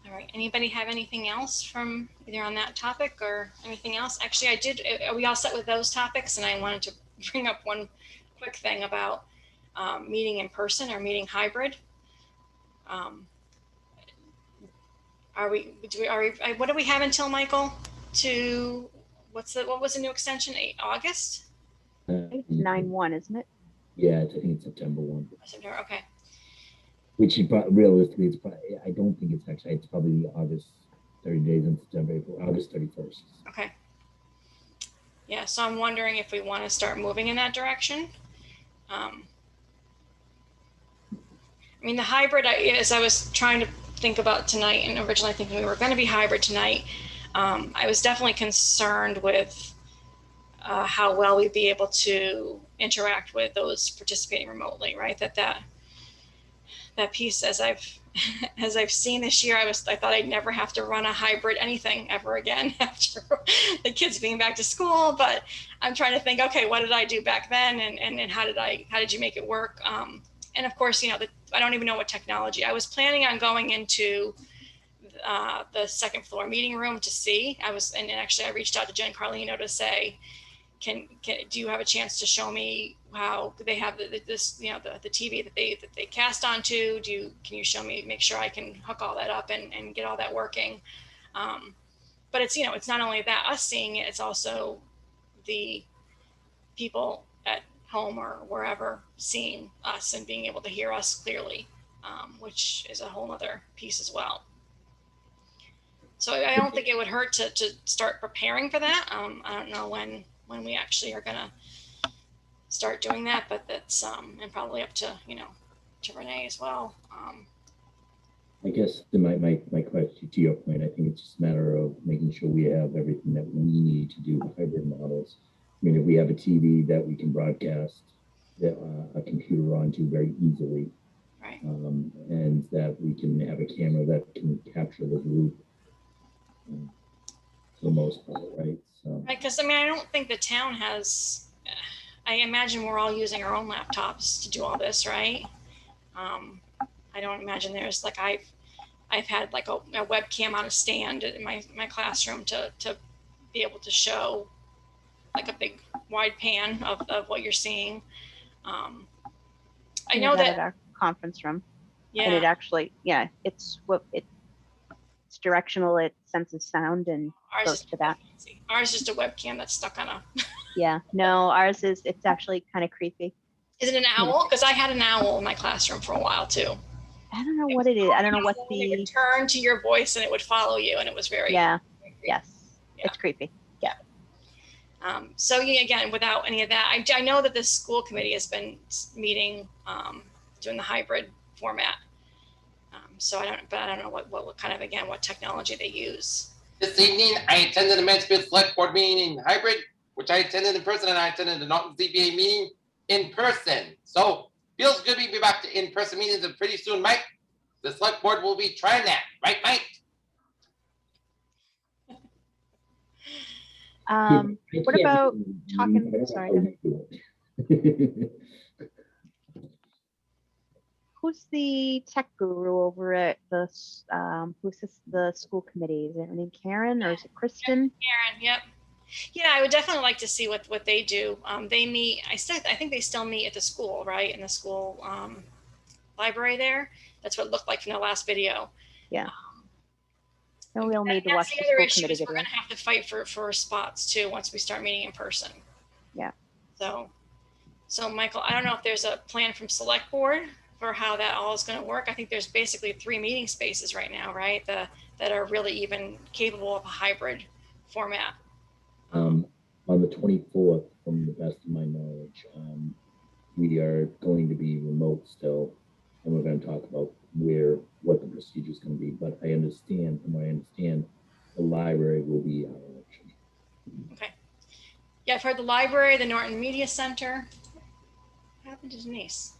S1: All right. Anybody have anything else from either on that topic or anything else? Actually, are we all set with those topics? And I wanted to bring up one quick thing about meeting in person or meeting hybrid. What do we have until, Michael, to what was the new extension? August?
S2: It's 9/1, isn't it?
S9: Yeah, I think it's September 1.
S1: September, okay.
S9: Which realistically, I don't think it's actually, it's probably August, 30 days in September, August 31st.
S1: Okay. Yeah, so I'm wondering if we want to start moving in that direction. I mean, the hybrid, as I was trying to think about tonight, and originally thinking we were going to be hybrid tonight, I was definitely concerned with how well we'd be able to interact with those participating remotely, right? That piece, as I've seen this year, I thought I'd never have to run a hybrid anything ever again after the kids being back to school. But I'm trying to think, okay, what did I do back then, and how did you make it work? And of course, you know, I don't even know what technology. I was planning on going into the second floor meeting room to see. And actually I reached out to Jen Carlino to say, do you have a chance to show me how they have this, you know, the TV that they cast onto? Can you show me, make sure I can hook all that up and get all that working? But it's, you know, it's not only that us seeing it, it's also the people at home or wherever seeing us and being able to hear us clearly, which is a whole other piece as well. So I don't think it would hurt to start preparing for that. I don't know when we actually are gonna start doing that, but that's and probably up to, you know, to Renee as well.
S9: I guess my question, to your point, I think it's just a matter of making sure we have everything that we need to do hybrid models. I mean, if we have a TV that we can broadcast a computer onto very easily,
S1: right,
S9: and that we can have a camera that can capture the group for the most part, right? So,
S1: Right, because I mean, I don't think the town has, I imagine we're all using our own laptops to do all this, right? I don't imagine there's like, I've had like a webcam on a stand in my classroom to be able to show like a big wide pan of what you're seeing. I
S2: We
S1: know
S2: have
S1: that,
S2: at our conference room, and
S1: yeah,
S2: it actually, yeah, it's directional. It senses sound and
S1: ours
S2: goes
S1: is
S2: to that.
S1: ours is just a webcam that's stuck on a,
S2: Yeah, no, ours is. It's actually kind of creepy.
S1: is it an owl? Because I had an owl in my classroom for a while too.
S2: I don't know what it is. I don't know what
S1: It
S2: the.
S1: would turn to your voice and it would follow you, and it was very
S2: Yeah.
S1: creepy.
S2: Yes.
S1: Yeah.
S2: It's creepy. Yeah.
S1: So yeah, again, without any of that, I know that the school committee has been meeting, doing the hybrid format. So I don't know what kind of, again, what technology they use.
S10: This evening, I attended the Mansfield Select Board meeting in hybrid, which I attended in person, and I attended the Norton ZBA meeting in person. So feels good to be back to in-person meetings, and pretty soon, Mike, the Select Board will be trying that, right, Mike?
S2: What about talking? Sorry. Go ahead. Who's the tech guru over at the the school committee? Is it her name Karen or is it Kristen?
S1: Karen, yep. Yeah, I would definitely like to see what they do. They meet. I think they still meet at the school, right? In the school library there. That's what it looked like from the last video.
S2: Yeah. No, we'll need to watch the
S1: other
S2: school
S1: issue
S2: committee
S1: is we're
S2: video.
S1: going to have to fight for spots too once we start meeting in person.
S2: Yeah.
S1: So Michael, I don't know if there's a plan from select board for how that all is going to work. I think there's basically 3 meeting spaces right now, right? That are really even capable of a hybrid format.
S9: on the 24th, from the best of my knowledge, we are going to be remote still, and we're going to talk about what the procedure is going to be. But I understand, from what I understand, the library will be our option.
S1: Okay. Yeah, I've heard the library, the Norton Media Center. What happened to Denise?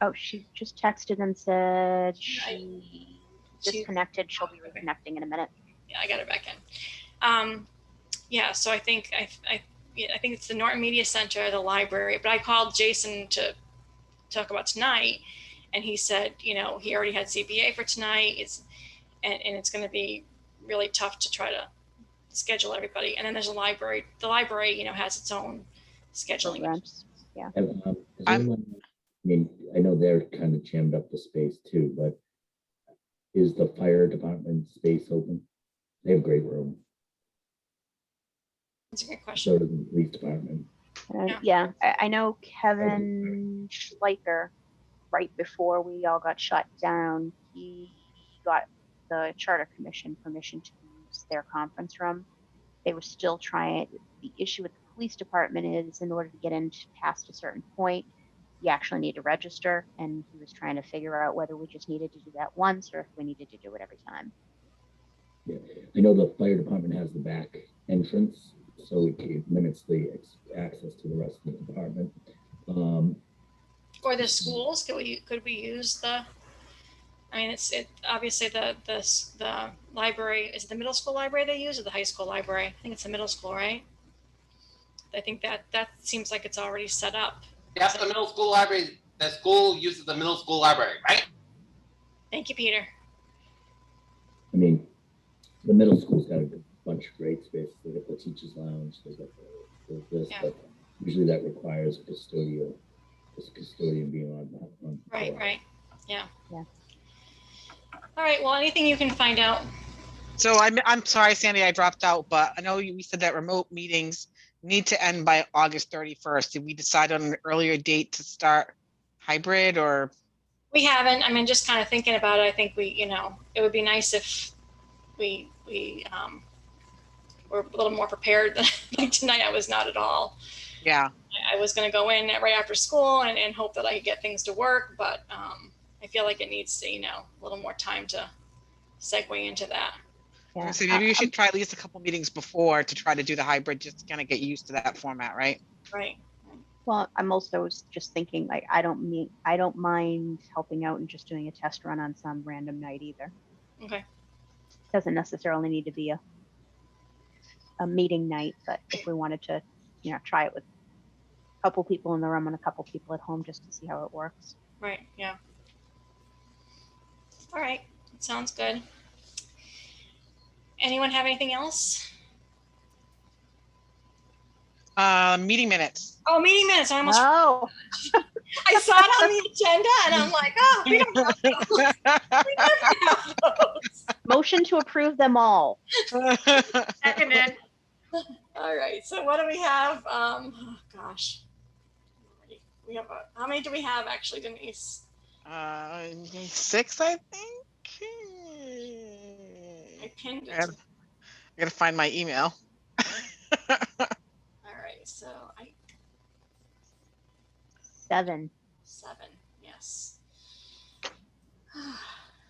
S2: Oh, she just texted and said she disconnected. She'll be reconnecting in a minute.
S1: Yeah, I got her back in. Yeah, so I think it's the Norton Media Center, the library. But I called Jason to talk about tonight, and he said, he already had CBA for tonight. And it's going to be really tough to try to schedule everybody. And then there's a library. The library, has its own scheduling.
S2: Programs. Yeah.
S9: I know they're kind of jammed up the space too, but is the fire department space open? They have a great room.
S1: That's a good question.
S9: So does the police department.
S2: Yeah, I know Kevin Schleicher, right before we all got shut down, he got the Charter Commission permission to use their conference room. They were still trying. The issue with the police department is, in order to get in past a certain point, you actually need to register, and he was trying to figure out whether we just needed to do that once or if we needed to do it every time.
S9: Yeah, I know the fire department has the back entrance, so it limits the access to the rest of the department.
S1: Or the schools, could we use the? I mean, it obviously the library, is it the middle school library they use or the high school library? I think it's the middle school, right? I think that seems like it's already set up.
S10: Yes, the middle school library. The school uses the middle school library, right?
S1: Thank you, Peter.
S9: I mean, the middle school's got a bunch of great spaces. They got the teachers' lounge. They got this,
S1: Yeah.
S9: but usually that requires a custodian being on.
S1: Right. Yeah. All right. Well, anything you can find out.
S5: So I'm sorry, Sandy, I dropped out, but I know we said that remote meetings need to end by August 31st. Did we decide on an earlier date to start hybrid or? We
S1: haven't. I mean, just kind of thinking about it. I think it would be nice if we were a little more prepared than like tonight. I was not at all.
S5: Yeah.
S1: I was going to go in right after school and hope that I could get things to work, but I feel like it needs to, a little more time to segue into that.
S2: Yeah.
S5: So maybe we should try at least a couple meetings before to try to do the hybrid, just to kind of get used to that format, right?
S1: Right.
S2: Well, I'm also just thinking, like, I don't mind helping out and just doing a test run on some random night either.
S1: Okay.
S2: Doesn't necessarily need to be a meeting night, but if we wanted to, try it with a couple people in the room and a couple people at home just to see how it works.
S1: Right, yeah. All right, sounds good. Anyone have anything else?
S5: Meeting minutes.
S1: Oh, meeting minutes. I almost
S2: Oh,
S1: I saw it on the agenda and I'm like, oh, we don't have those. We never have those.
S2: motion to approve them all.
S8: Seconded.
S1: All right, so what do we have? Oh gosh. We have how many do we have actually, Denise?
S5: 6, I think.
S1: I pinned
S5: I
S1: it.
S5: gotta, I gotta find my email.
S1: All right, so
S2: 7.
S1: 7, yes.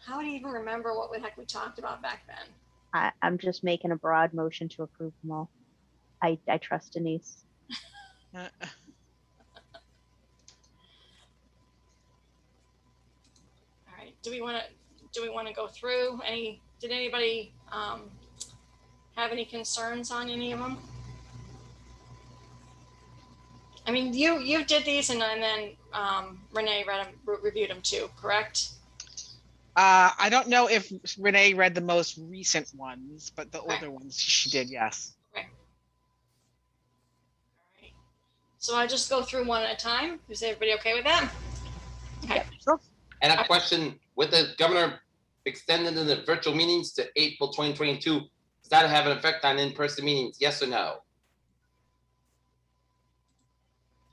S1: How would you even remember what the heck we talked about back then?
S2: I'm just making a broad motion to approve them all. I trust Denise.
S1: All right, do we want to go through did anybody have any concerns on any of them? I mean, you did these and then Renee reviewed them too, correct?
S5: I don't know if Renee read the most recent ones, but the older ones she did, yes.
S1: Okay. All right. So I'll just go through one at a time. Is everybody okay with that? Okay.
S2: Yep, sure.
S10: And a question, with the governor extending the virtual meetings to April 2022, does that have an effect on in-person meetings? Yes or no?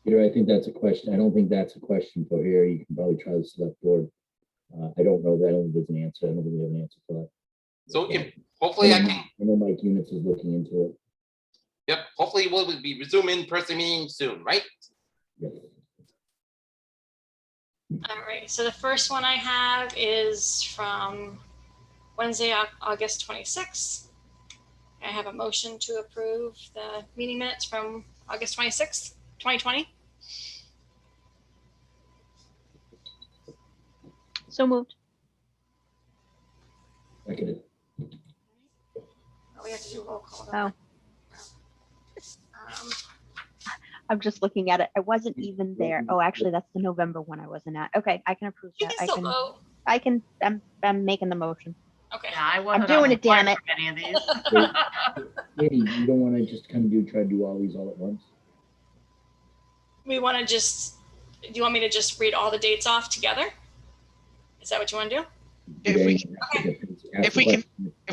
S9: Peter, I think that's a question. I don't think that's a question for here. You can probably try the select board. I don't know that. I don't think there's an answer. I don't think we have an answer for that.
S10: So hopefully I can,
S9: I know Mike Units is looking into it.
S10: yep, hopefully we'll be resuming in-person meetings soon, right?
S9: Yes.
S1: All right. So the first one I have is from Wednesday, August 26th. I have a motion to approve the meeting minutes from August 26th, 2020.
S2: So moved.
S9: Seconded.
S1: Oh, we have to do roll call.
S2: Oh. I'm just looking at it. I wasn't even there. Oh, actually, that's the November one I wasn't at. Okay, I can approve
S1: You
S2: that.
S1: can still vote.
S2: I'm making the motion.
S1: Okay.
S8: Yeah, I wasn't
S2: doing
S8: on the
S2: it, damn
S8: board
S2: it.
S8: for any of these.
S9: Katie, you don't want to just kind of try to do all these all at once?
S1: We want to do you want me to just read all the dates off together? Is that what you want to do?
S5: If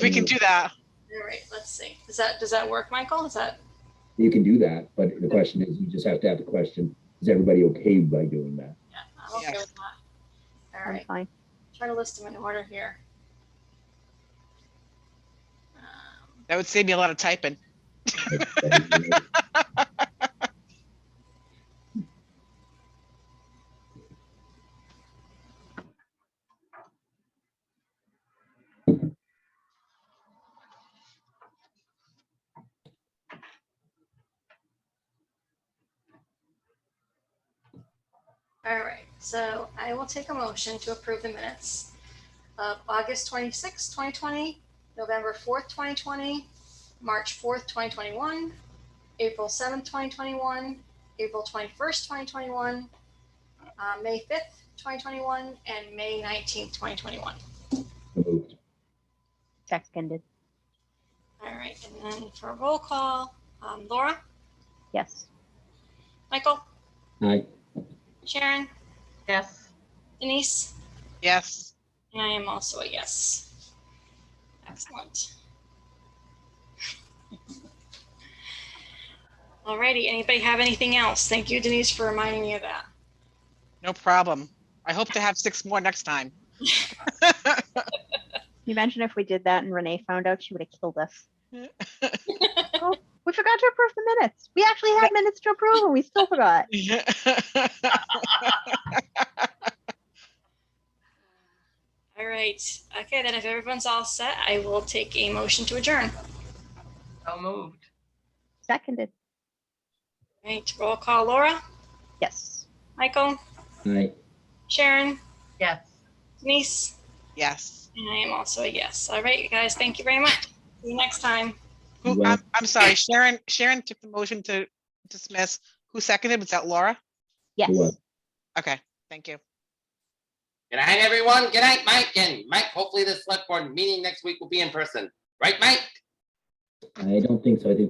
S5: we can do that.
S1: All right, let's see. Does that work, Michael? Is that?
S9: You can do that, but the question is, you just have to have the question, is everybody okay by doing that?
S1: Yeah, I'm okay with that. All right.
S2: I'm fine.
S1: Try to list them in order here.
S5: That would save me a lot of typing.
S1: All right, so I will take a motion to approve the minutes of August 26th, 2020, November 4th, 2020, March 4th, 2021, April 7th, 2021, April 21st, 2021, May 5th, 2021, and May 19th, 2021.
S9: Moved.
S2: Seconded.
S1: All right, and then for a roll call, Laura,
S2: Yes.
S1: Michael,
S9: Aye.
S1: Sharon,
S8: Yes.
S1: Denise,
S5: Yes.
S1: and I am also a yes. Excellent. Alrighty, anybody have anything else? Thank you, Denise, for reminding me of that.
S5: No problem. I hope to have 6 more next time.
S2: You mentioned if we did that and Renee found out, she would have killed us. Oh, we forgot to approve the minutes. We actually had minutes to approve and we still forgot.
S1: All right. Okay, then if everyone's all set, I will take a motion to adjourn.
S8: So moved.
S2: Seconded.
S1: All right, roll call, Laura,
S2: Yes.
S1: Michael,
S9: Aye.
S1: Sharon,
S8: Yes.
S1: Denise,
S12: Yes.
S1: And I am also a yes. All right, you guys, thank you very much. See you next time.
S12: Who,
S9: Well-
S12: I'm sorry, Sharon took the motion to dismiss. Who seconded? Was that Laura?
S2: Yes.
S9: What?
S12: Okay, thank you.
S10: Good night, everyone. Good night, Mike. And Mike, hopefully the select board meeting next week will be in person. Right, Mike?
S9: I don't think so. I think